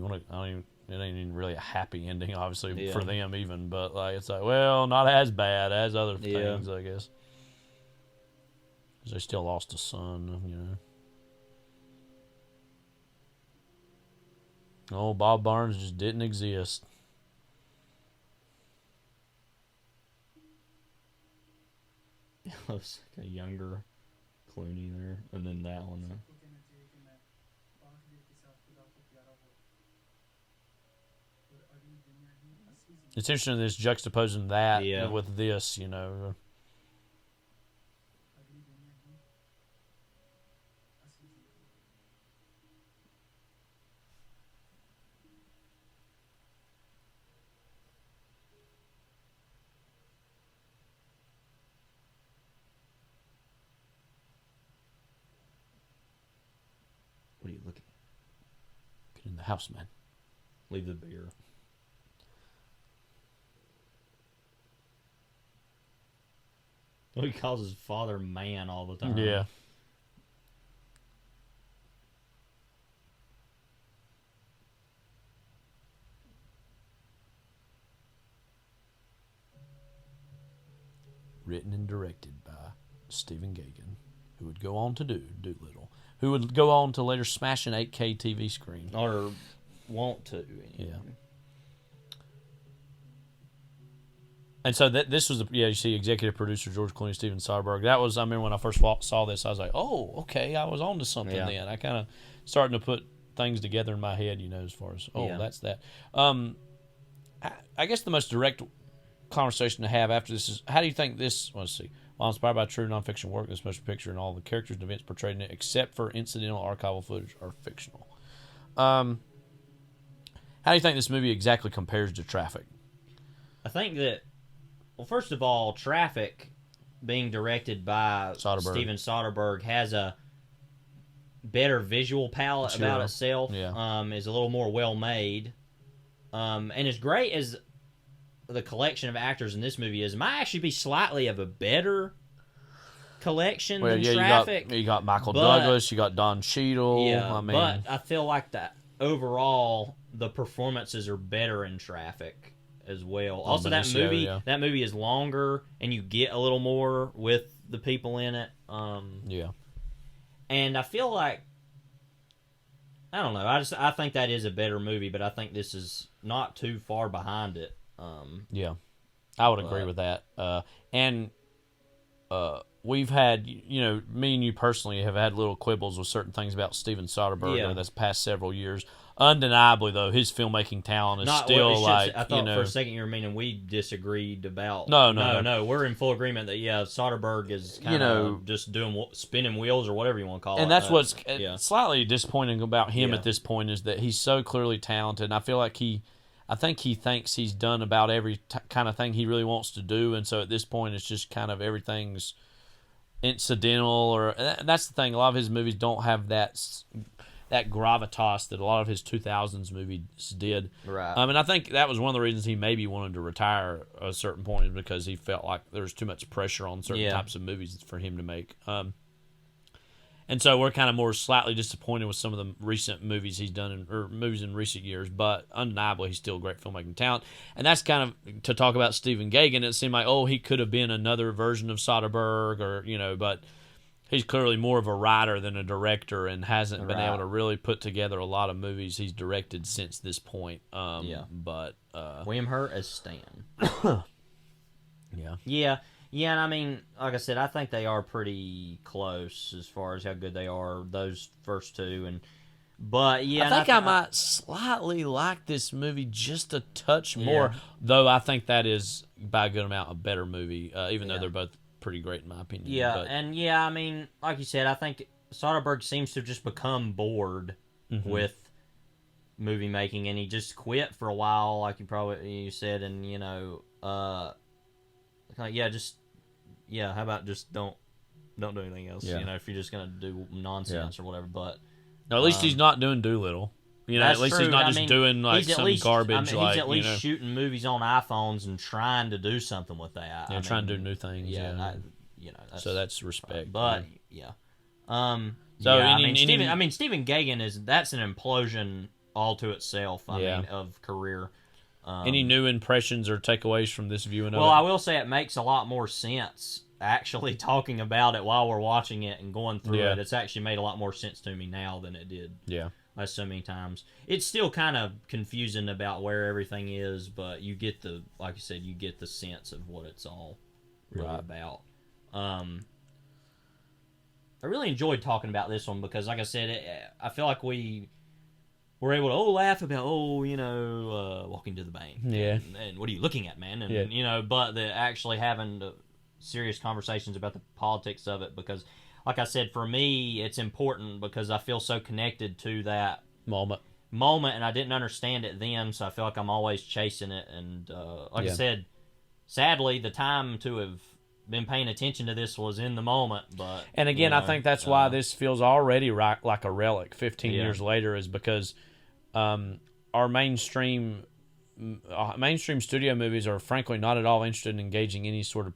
want to, it ain't even really a happy ending, obviously, for them even, but like, it's like, well, not as bad as other things, I guess. Because they still lost a son, you know. Oh, Bob Barnes just didn't exist. It was like a younger Clooney there, and then that one. It's interesting this juxtaposing that with this, you know. What are you looking at? Get in the house, man. Leave the beer. Well, he calls his father man all the time. Yeah. Written and directed by Stephen Gaghan, who would go on to do Doolittle, who would go on to later smash an 8K TV screen. Or want to. Yeah. And so this was you see executive producer George Clooney, Stephen Soderbergh. That was I remember when I first saw this, I was like, oh, okay, I was on to something then. I kind of starting to put things together in my head, as far as that's that. I guess the most direct conversation to have after this is, how do you think this? Let's see. While inspired by true nonfiction work, this motion picture and all the characters and events portrayed in it, except for incidental archival footage, are fictional. How do you think this movie exactly compares to Traffic? I think that, well, first of all, Traffic, being directed by Steven Soderbergh, has a better visual palette about itself. Is a little more well made, and as great as the collection of actors in this movie is, it might actually be slightly of a better collection than Traffic. You got Michael Douglas, you got Don Cheadle. Yeah, but I feel like that overall the performances are better in Traffic as well. Also, that movie is longer, and you get a little more with the people in it. And I feel like, I don't know. I think that is a better movie, but I think this is not too far behind it. I would agree with that. We've had, me and you personally have had little quibbles with certain things about Steven Soderbergh over this past several years. Undeniably, though, his filmmaking talent is I thought for a second you were meaning we disagreed about. No. We're in full agreement that Soderbergh is kind of just doing spinning wheels or whatever you want to call it. And that's what's slightly disappointing about him at this point, is that he's so clearly talented. And I feel like I think he thinks he's done about every kind of thing he really wants to do, and so at this point it's just kind of everything's incidental. And that's the thing. A lot of his movies don't have that gravitas that a lot of his 2000s movies did. Right. And I think that was one of the reasons he maybe wanted to retire at a certain point, is because he felt like there was too much pressure on certain types of movies for him to make. And so we're kind of more slightly disappointed with some of the recent movies he's done, or movies in recent years, but undeniably he's still a great filmmaking talent. And that's kind of, to talk about Stephen Gaghan, it seemed like, he could have been another version of Soderbergh, or, but he's clearly more of a writer than a director, and hasn't been able to really put together a lot of movies he's directed since this point. But William Hurt as Stan. Yeah, and I mean, like I said, I think they are pretty close as far as how good they are, those first two. But I think I might slightly like this movie just a touch more, though I think that is by a good amount a better movie, even though they're both pretty great in my opinion. I mean, like you said, I think Soderbergh seems to have just become bored with movie making, and he just quit for a while, like you said, and how about just don't do anything else? If you're just gonna do nonsense or whatever. But no, at least he's not doing Doolittle. At least he's not just doing like some garbage. He's at least shooting movies on iPhones and trying to do something with that. Trying to do new things. So that's respect. Stephen Gaghan that's an implosion all to itself. I mean, of career. Any new impressions or takeaways from this viewing of it? Well, I will say it makes a lot more sense actually talking about it while we're watching it and going through it. It's actually made a lot more sense to me now than it did. Last so many times. It's still kind of confusing about where everything is, but you get like you said, you get the sense of what it's all really about. I really enjoyed talking about this one because, like I said, I feel like we were able to laugh about walking to the bank. And what are you looking at, man? And but actually having serious conversations about the politics of it, because, like I said, for me it's important because I feel so connected to that moment, and I didn't understand it then, so I feel like I'm always chasing it. And I said, sadly, the time to have been paying attention to this was in the moment. But and again, I think that's why this feels already like a relic 15 years later, is because our mainstream studio movies are frankly not at all interested in engaging any sort of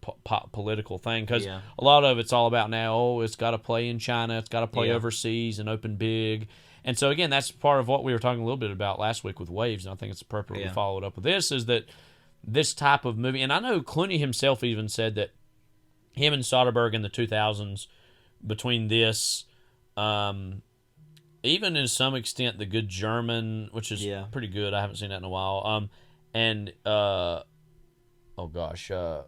political thing, because a lot of it's all about now, it's got to play in China, it's got to play overseas and open big. And so again, that's part of what we were talking a little bit about last week with Waves, and I think it's appropriate to follow it up with this, is that this type of movie, and I know Clooney himself even said that him and Soderbergh in the 2000s, between this, even in some extent The Good German, which is pretty good, I haven't seen that in a while, and oh gosh, a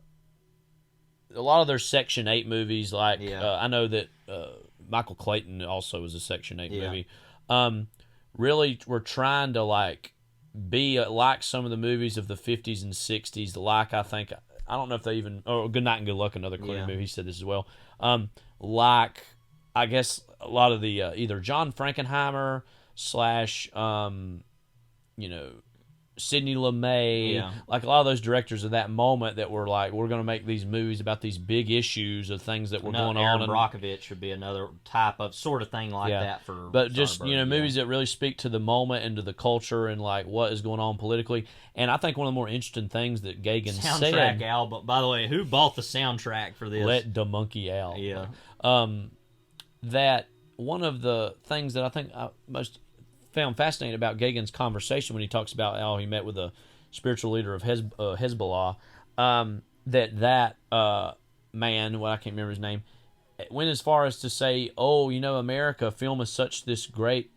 lot of their Section 8 movies, like I know that Michael Clayton also was a Section 8 movie. Really, we're trying to like be like some of the movies of the 50s and 60s. Like I don't know if they even. Oh, Good Night and Good Luck, another Clooney movie. He said this as well. Like I guess a lot of the either John Frankenheimer / Sidney LeMay, like a lot of those directors of that moment that were like, we're going to make these movies about these big issues of things that were going on. Aaron Brockovich would be another type of sort of thing like that for. But just movies that really speak to the moment and to the culture and like what is going on politically. And I think one of the more interesting things that Gaghan said. Soundtrack album. By the way, who bought the soundtrack for this? Let the Monkey Out. Yeah. That one of the things that I think I most found fascinating about Gaghan's conversation when he talks about how he met with the spiritual leader of Hezbollah, that man, I can't remember his name, went as far as to say, America, film is such this great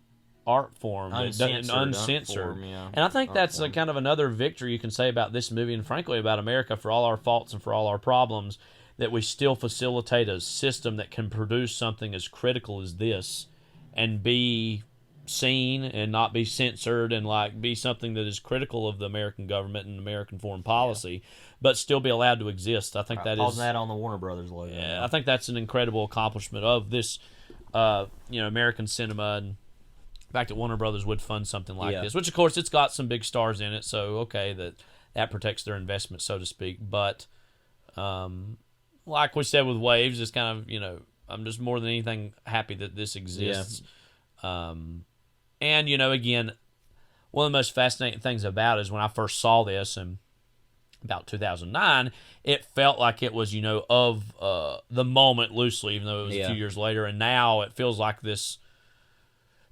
art form, uncensored. And I think that's a kind of another victory you can say about this movie, and frankly about America, for all our faults and for all our problems, that we still facilitate a system that can produce something as critical as this and be seen and not be censored and like be something that is critical of the American government and American foreign policy, but still be allowed to exist. I think that is that on the Warner Brothers logo. Yeah, I think that's an incredible accomplishment of this, American cinema, and the fact that Warner Brothers would fund something like this, which of course it's got some big stars in it, so okay, that protects their investment, so to speak. But like we said with Waves, it's kind of I'm just more than anything happy that this exists. And, again, one of the most fascinating things about it is when I first saw this in about 2009, it felt like it was, of the moment loosely, even though it was a few years later. And now it feels like this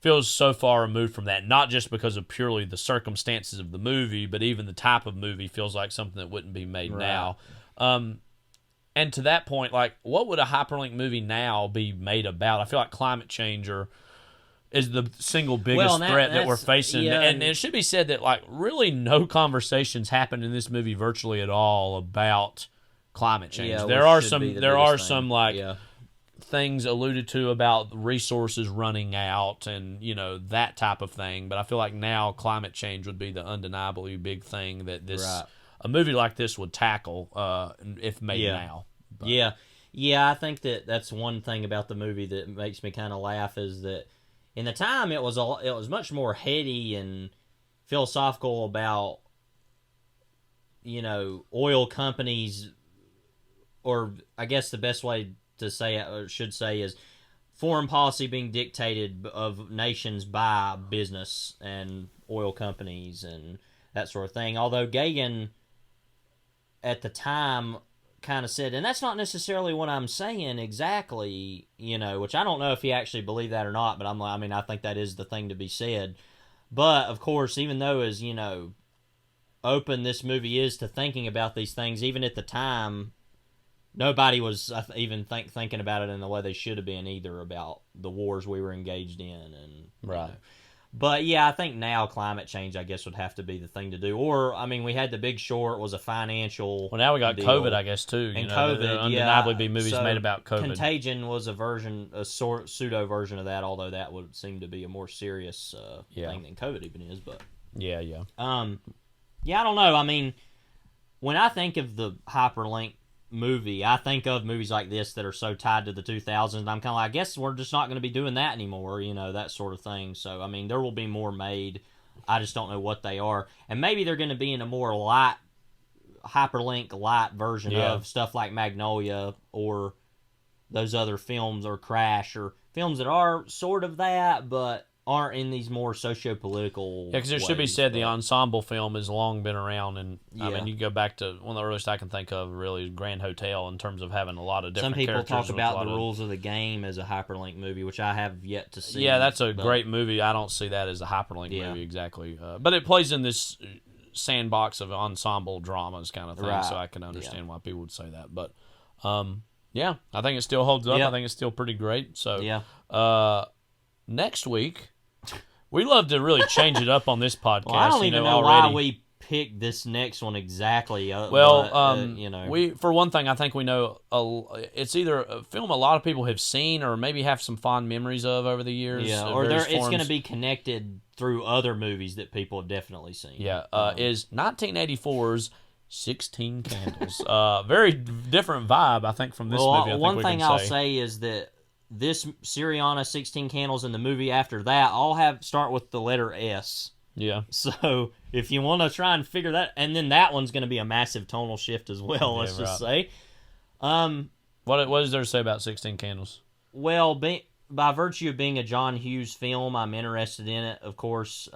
feels so far removed from that, not just because of purely the circumstances of the movie, but even the type of movie feels like something that wouldn't be made now. And to that point, like, what would a hyperlink movie now be made about? I feel like climate change is the single biggest threat that we're facing. And it should be said that, like, really no conversations happened in this movie virtually at all about climate change. There are some things alluded to about resources running out and, that type of thing. But I feel like now climate change would be the undeniably big thing that a movie like this would tackle if made now. But. Yeah, I think that's one thing about the movie that makes me kind of laugh is that in the time, it was much more heady and philosophical about, oil companies, or I guess the best way to say it, or should say, is foreign policy being dictated of nations by business and oil companies and that sort of thing. Although Gaghan, at the time, kind of said, and that's not necessarily what I'm saying exactly, which I don't know if he actually believed that or not, but I think that is the thing to be said. But, of course, even though as, open this movie is to thinking about these things, even at the time, nobody was even thinking about it in the way they should have been either, about the wars we were engaged in. And But, yeah, I think now climate change, I guess, would have to be the thing to do. Or, we had The Big Short, was a financial Well, now we got deal. COVID, I guess, too. And COVID, there undeniably be movies made about COVID. Contagion was a pseudo version of that, although that would seem to be a more serious thing than COVID even is. But Yeah, I don't know. When I think of the hyperlink movie, I think of movies like this that are so tied to the 2000s, and I'm kind of like, I guess we're just not going to be doing that anymore, that sort of thing. So, there will be more made. I just don't know what they are. And maybe they're going to be in a more light, hyperlink light version of stuff like Magnolia or those other films, or Crash, or films that are sort of that, but aren't in these more socio-political because it should be said the ensemble film has long been around, and you go back to one of the earliest I can think of really Grand Hotel in terms of having a lot of different characters. Some people talk about The Rules of the Game as a hyperlink movie, which I have yet to see. Yeah, that's a great movie. I don't see that as a hyperlink movie exactly, but it plays in this sandbox of ensemble dramas kind of thing, so I can understand why people would say that. But I think it still holds up. I think it's still pretty great. So next week, we love to really change it up on this podcast. Well, I don't even know why we pick this next one exactly. Well, you know, we for one thing, I think we know it's either a film a lot of people have seen or maybe have some fond memories of over the years. yeah, or it's going to be connected through other movies that people have definitely seen. Yeah, is 1984's 16 Candles. Very different vibe, I think, from this movie. I think one we thing can I'll say is that this Syriana, 16 Candles, and the movie after that all start with the letter S. Yeah. So if you want to try and figure that, and then that one's going to be a massive tonal shift as well. Let's just say. What is there to say about 16 Candles? Well, by virtue of being a John Hughes film, I'm interested in it. Of course.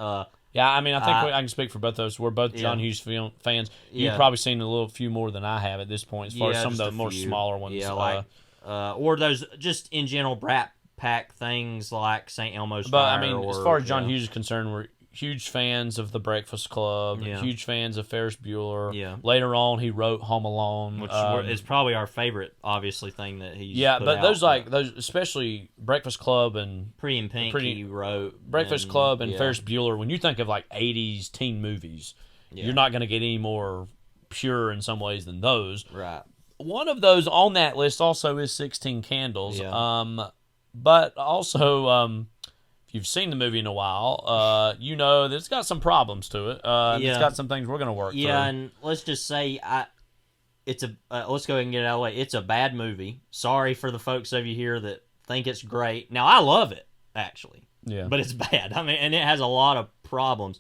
Yeah, I mean, I think I can speak for both of us. We're both John Hughes film fans. You've probably seen a few more than I have at this point, as far as some of the more smaller ones. Yeah, or those just in general Brat Pack things like St. Elmo's But Fire. I mean, as far as John Hughes is concerned, we're huge fans of The Breakfast Club. Huge fans of Ferris Bueller. Yeah. Later on, he wrote Home Alone, which is probably our favorite, obviously, thing that he's but those those, especially Breakfast Club and Pretty in Pink, he wrote Breakfast Club and Ferris Bueller. When you think of like 80s teen movies, you're not going to get any more pure in some ways than those. Right. One of those on that list also is 16 Candles. Yeah. But also, if you've seen the movie in a while, you know that it's got some problems to it. It's got some things we're going to work through. Yeah, and let's just say let's go ahead and get it out of the way. It's a bad movie. Sorry for the folks of you here that think it's great. Now, I love it, actually. Yeah. But it's bad. I mean, and it has a lot of problems.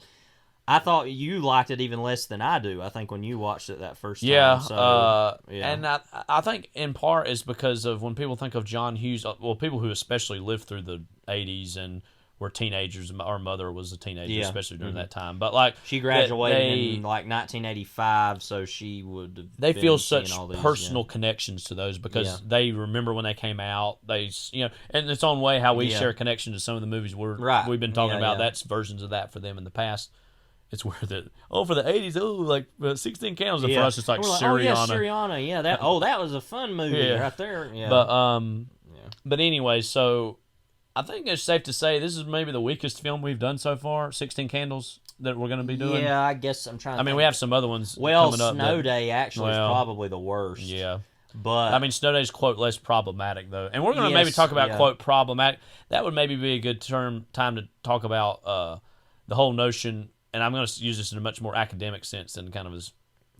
I thought you liked it even less than I do, I think, when you watched it that first time. Yeah, So, and I think in part is because of when people think of John Hughes, well, people who especially lived through the 80s and were teenagers. Our mother was a teenager, especially during that time. But like she graduated in like 1985, so she would have they been feel seeing such all these, personal connections to those because they remember when they came out. They, and its own way how we share a connection to some of the movies we've been talking about. That's versions of that for them in the past. It's where for the 80s, like 16 Candles, and for us it's like Syriana. Syriana, yeah, that was a fun movie right there. Yeah. But anyway, so I think it's safe to say this is maybe the weakest film we've done so far, 16 Candles, that we're going to be doing. Yeah, I guess I'm trying to think. We have some other ones coming up. Snow Day actually is probably the worst. Yeah. But I mean, Snow Day's, quote, less problematic, though. And we're going to maybe talk about, quote, problematic. That would maybe be a good time to talk about the whole notion, and I'm going to use this in a much more academic sense than kind of as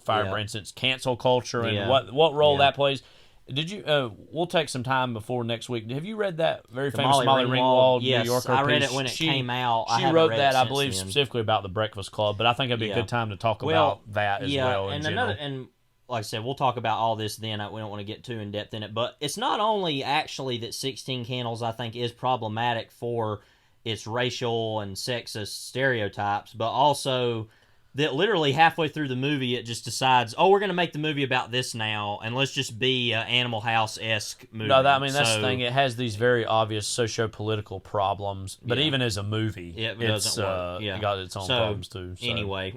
firebrand sense, cancel culture and what role that plays. Did you? We'll take some time before next week. Have you read that very famous Molly Ringwald New Yorker piece? I read it when it came out. She wrote that, I believe, specifically about the Breakfast Club, but I think it'd be a good time to talk about that as well. And like I said, we'll talk about all this then. We don't want to get too in depth in it, but it's not only actually that 16 Candles, I think, is problematic for its racial and sexist stereotypes, but also that literally halfway through the movie it just decides, we're going to make the movie about this now, and let's just be Animal House-esque movie. No, that's the thing. It has these very obvious socio-political problems, but even as a movie, it doesn't work. It got its own problems too. So. Anyway,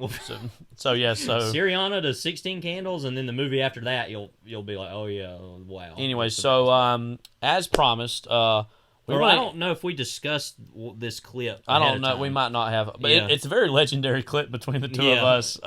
so Syriana to 16 Candles, and then the movie after that, you'll be like, oh yeah, wow. Anyway, so as promised, I don't know if we discussed this clip. I don't know. We might not have. But it's a very legendary clip between the two of us.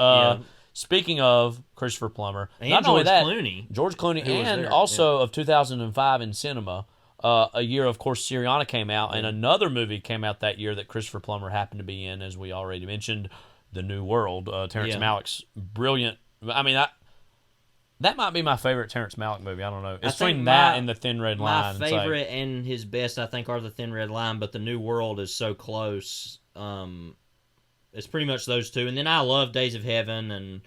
Speaking of Christopher Plummer. And not George only that, Clooney. George Clooney, and also of 2005 in cinema. A year, of course, Syriana came out, and another movie came out that year that Christopher Plummer happened to be in, as we already mentioned, The New World. Terrence Malick's brilliant. I mean, that might be my favorite Terrence Malick movie. I don't know. It's between that and The Thin Red Line. My favorite and his best, I think, are The Thin Red Line, but The New World is so close. It's pretty much those two. And then I love Days of Heaven, and,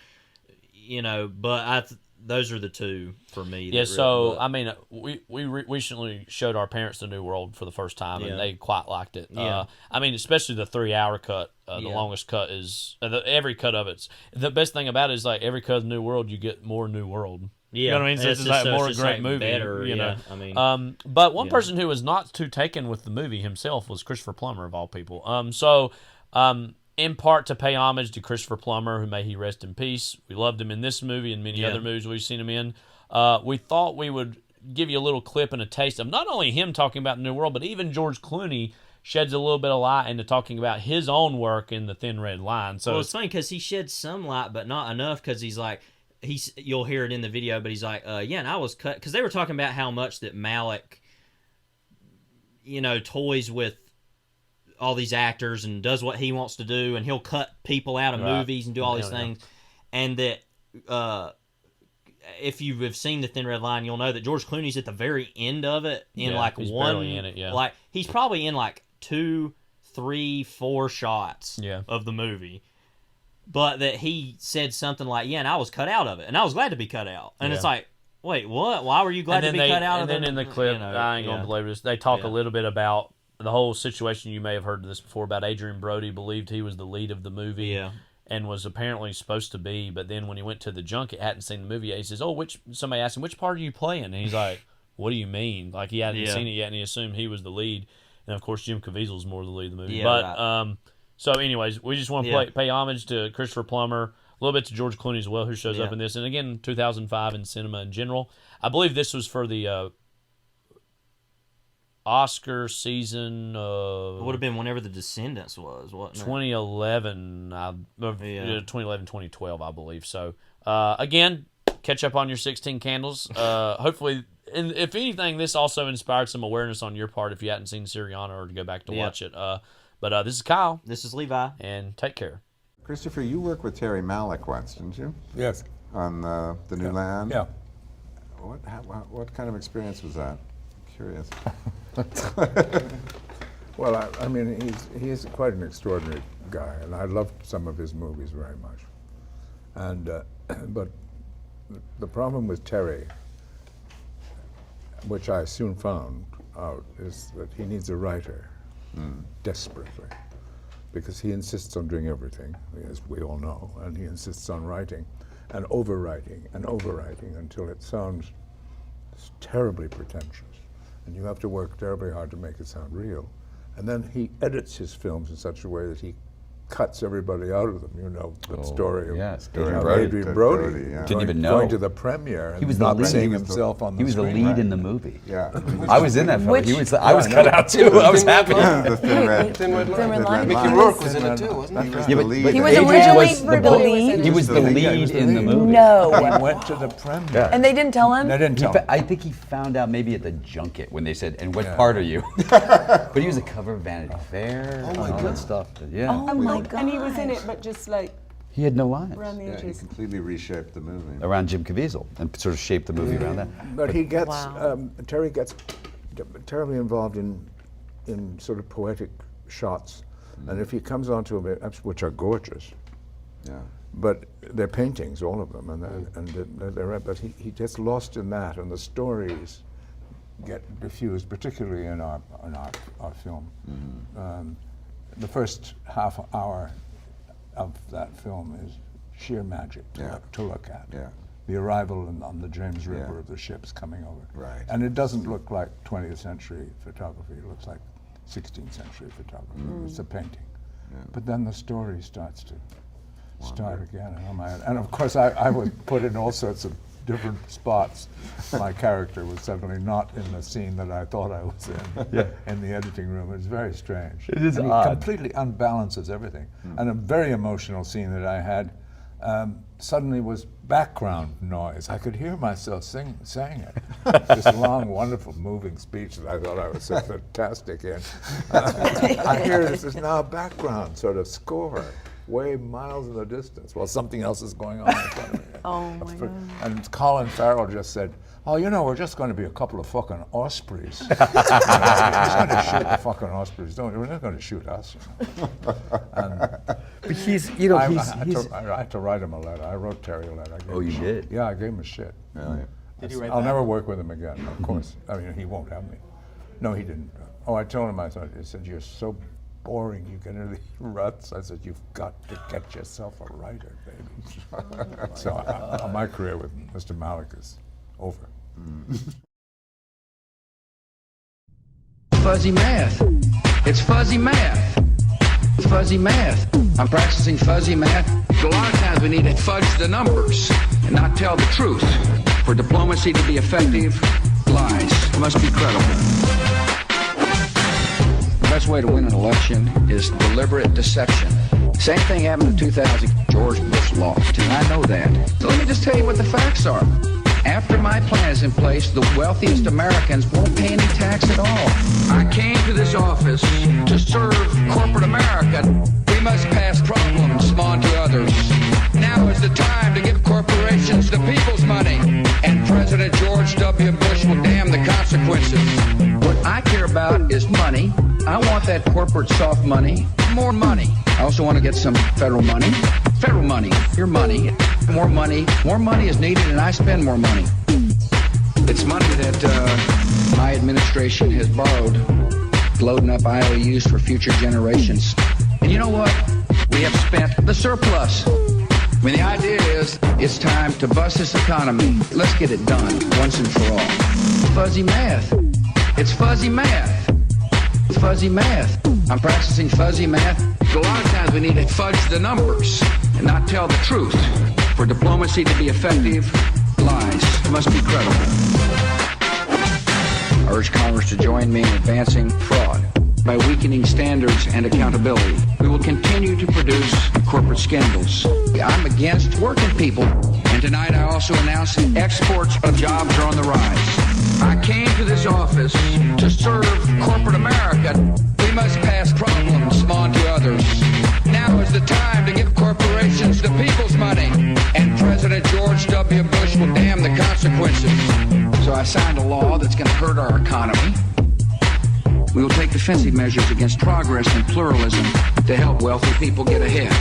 but those are the two for me. Yeah, so, I mean, we recently showed our parents The New World for the first time, and they quite liked it. Yeah. I mean, especially the 3-hour cut. The longest cut is... every cut of it's... The best thing about it is, like, every cut of New World, you get more New World. Yeah. You know what I mean? So it's like more great movie. Better, you know? I mean... but one person who was not too taken with the movie himself was Christopher Plummer, of all people. In part to pay homage to Christopher Plummer, who may he rest in peace. We loved him in this movie and many other movies we've seen him in. We thought we would give you a little clip and a taste of not only him talking about the New World, but even George Clooney sheds a little bit of light into talking about his own work in The Thin Red Line. So well, it's funny because he sheds some light, but not enough, because he's like, you'll hear it in the video, but he's like, yeah, and I was cut, because they were talking about how much that Malick, toys with all these actors and does what he wants to do, and he'll cut people out of movies and do all these things, and that if you have seen The Thin Red Line, you'll know that George Clooney's at the very end of it in he's one, barely in it, like he's probably in like 2, 3, 4 shots of the movie, but that he said something like, yeah, and I was cut out of it, and I was glad to be cut out, and it's like, wait, what? Why were you glad to be cut out of it? And then in the clip, I ain't gonna belabor this, they talk a little bit about the whole situation. You may have heard this before, about Adrian Brody believed he was the lead of the movie, and was apparently supposed to be, but then when he went to the junket, hadn't seen the movie yet, he says, somebody asked him, which part are you playing? And he's like, what do you mean? Like, he hadn't seen it yet, and he assumed he was the lead, and of course Jim Caviezel's more the lead of the movie. So anyways, we just want to pay homage to Christopher Plummer, a little bit to George Clooney as well, who shows up in this, and again, 2005 in cinema in general. I believe this was for the Oscar season. It would have been whenever The Descendants was, wasn't it? 2011, 2012, I believe. So, again, catch up on your 16 Candles. Hopefully, and if anything, this also inspired some awareness on your part if you hadn't seen Syriana, or to go back to watch it. But this is Kyle. This is Levi. And take care. Christopher, you worked with Terry Malick once, didn't you? Yes. On the New Land? Yeah. What kind of experience was that? I'm curious. Well, I mean, he's quite an extraordinary guy, and I loved some of his movies very much. And but the problem with Terry, which I soon found out, is that he needs a writer desperately, because he insists on doing everything, as we all know, and he insists on writing and overwriting until it sounds terribly pretentious. And you have to work terribly hard to make it sound real. And then he edits his films in such a way that he cuts everybody out of them. The story of Adrian Brody. Didn't even know. Going to the premiere and he was not the lead. seeing himself on the screen. He was the lead in the movie. Yeah. I was in that film. I was cut out too. I was happy. The Thin Red Line. Mickey Rourke was in it too, wasn't he? He was He was originally the lead. He was the lead in the movie. No. He went to the premiere. Yeah. And they didn't tell him? They didn't tell him. I think he found out maybe at the junket when they said, and what part are you? But he was a cover of Vanity Fair and all that stuff. Yeah. Oh my God. And he was in it, but just like he had no lines. around the Yeah, he edges. completely reshaped the movie. Around Jim Caviezel, and sort of shaped the movie around that. But he gets, Terry gets terribly involved in sort of poetic shots. And if he comes onto them, which are gorgeous, but they're paintings, all of them, but he gets lost in that, and the stories get diffused, particularly in our film. The first half hour of that film is sheer magic to look at. The arrival on the James River of the ships coming over. Right. And it doesn't look like 20th century photography, it looks like 16th century photography. It's a painting. But then the story starts to start again. And of course I was put in all sorts of different spots. My character was suddenly not in the scene that I thought I was in, in the editing room. It's very strange. It is and odd. He completely unbalances everything. And a very emotional scene that I had suddenly was background noise. I could hear myself saying it. This long, wonderful, moving speech that I thought I was so fantastic in. I hear this is now a background sort of score, way miles in the distance, while something else is going on in front of me. Oh my God. And Colin Farrell just said, "Oh, we're just going to be a couple of fucking ospreys. We're just going to shoot the fucking ospreys. We're not going to shoot us." But he's, I had to write him a letter. I wrote Terry a letter. You did? Yeah, I gave him a shit. Really? Did he write I'll back? never work with him again, of course. I mean, he won't have me. No, he didn't. Oh, I told him, he said, "You're so boring, you get into these ruts." I said, "You've got to get yourself a writer, baby." So my career with Mr. Malick is over. Fuzzy math. It's fuzzy math. Fuzzy math. I'm practicing fuzzy math. A lot of times we need to fudge the numbers and not tell the truth. For diplomacy to be effective, lies must be credible. best way to win an election is deliberate deception. Same thing happened in 2000. George Bush lost, and I know that. So let me just tell you what the facts are. After my plan is in place, the wealthiest Americans won't pay any tax at all. I came to this office to serve corporate America. We must pass problems on to others. Now is the time to give corporations the people's money, and President George W. Bush will damn the consequences. What I care about is money. I want that corporate soft money, more money. I also want to get some federal money. Federal money, your money. More money is needed, and I spend more money. It's money that my administration has borrowed, loading up IOUs for future generations. And you know what? We have spent the surplus. I mean, the idea is it's time to bust this economy. Let's get it done once and for all. Fuzzy math. It's fuzzy math. It's fuzzy math. I'm practicing fuzzy math. A lot of times we need to fudge the numbers and not tell the truth. For diplomacy to be effective, lies must be credible. I urge Congress to join me in advancing fraud by weakening standards and accountability. We will continue to produce corporate scandals. I'm against working people, and tonight I also announce exports of jobs are on the rise. I came to this office to serve corporate America. We must pass problems on to others. Now is the time to give corporations the people's money, and President George W. Bush will damn the consequences. So I signed a law that's going to hurt our economy. We will take defensive measures against progress and pluralism to help wealthy people get ahead.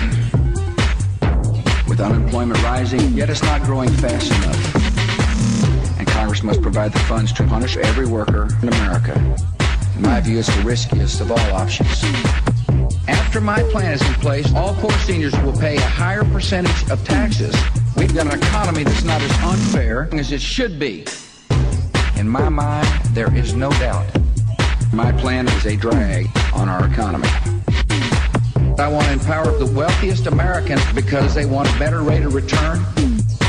With unemployment rising, yet it's not growing fast enough. And Congress must provide the funds to punish every worker in America. In my view, it's the riskiest of all options. After my plan is in place, all poor seniors will pay a higher percentage of taxes. We've got an economy that's not as unfair as it should be. In my mind, there is no doubt. My plan is a drag on our economy. I want to empower the wealthiest Americans because they want a better rate of return,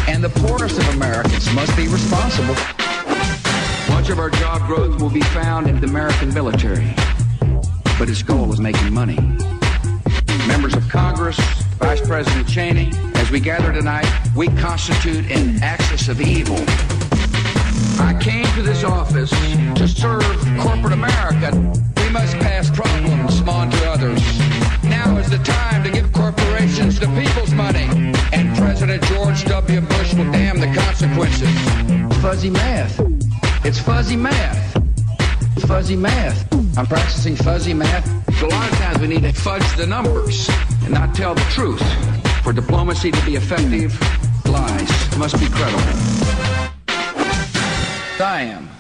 and the poorest of Americans must be responsible. Much of our job growth will be found in the American military, but its goal is making money. Members of Congress, Vice President Cheney, as we gather tonight, we constitute an axis of evil. I came to this office to serve corporate America. We must pass problems on to others. Now is the time to give corporations the people's money, and President George W. Bush will damn the consequences. Fuzzy math. It's fuzzy math. It's fuzzy math. I'm practicing fuzzy math. A lot of times we need to fudge the numbers and not tell the truth. For diplomacy to be effective, lies must be credible. I am.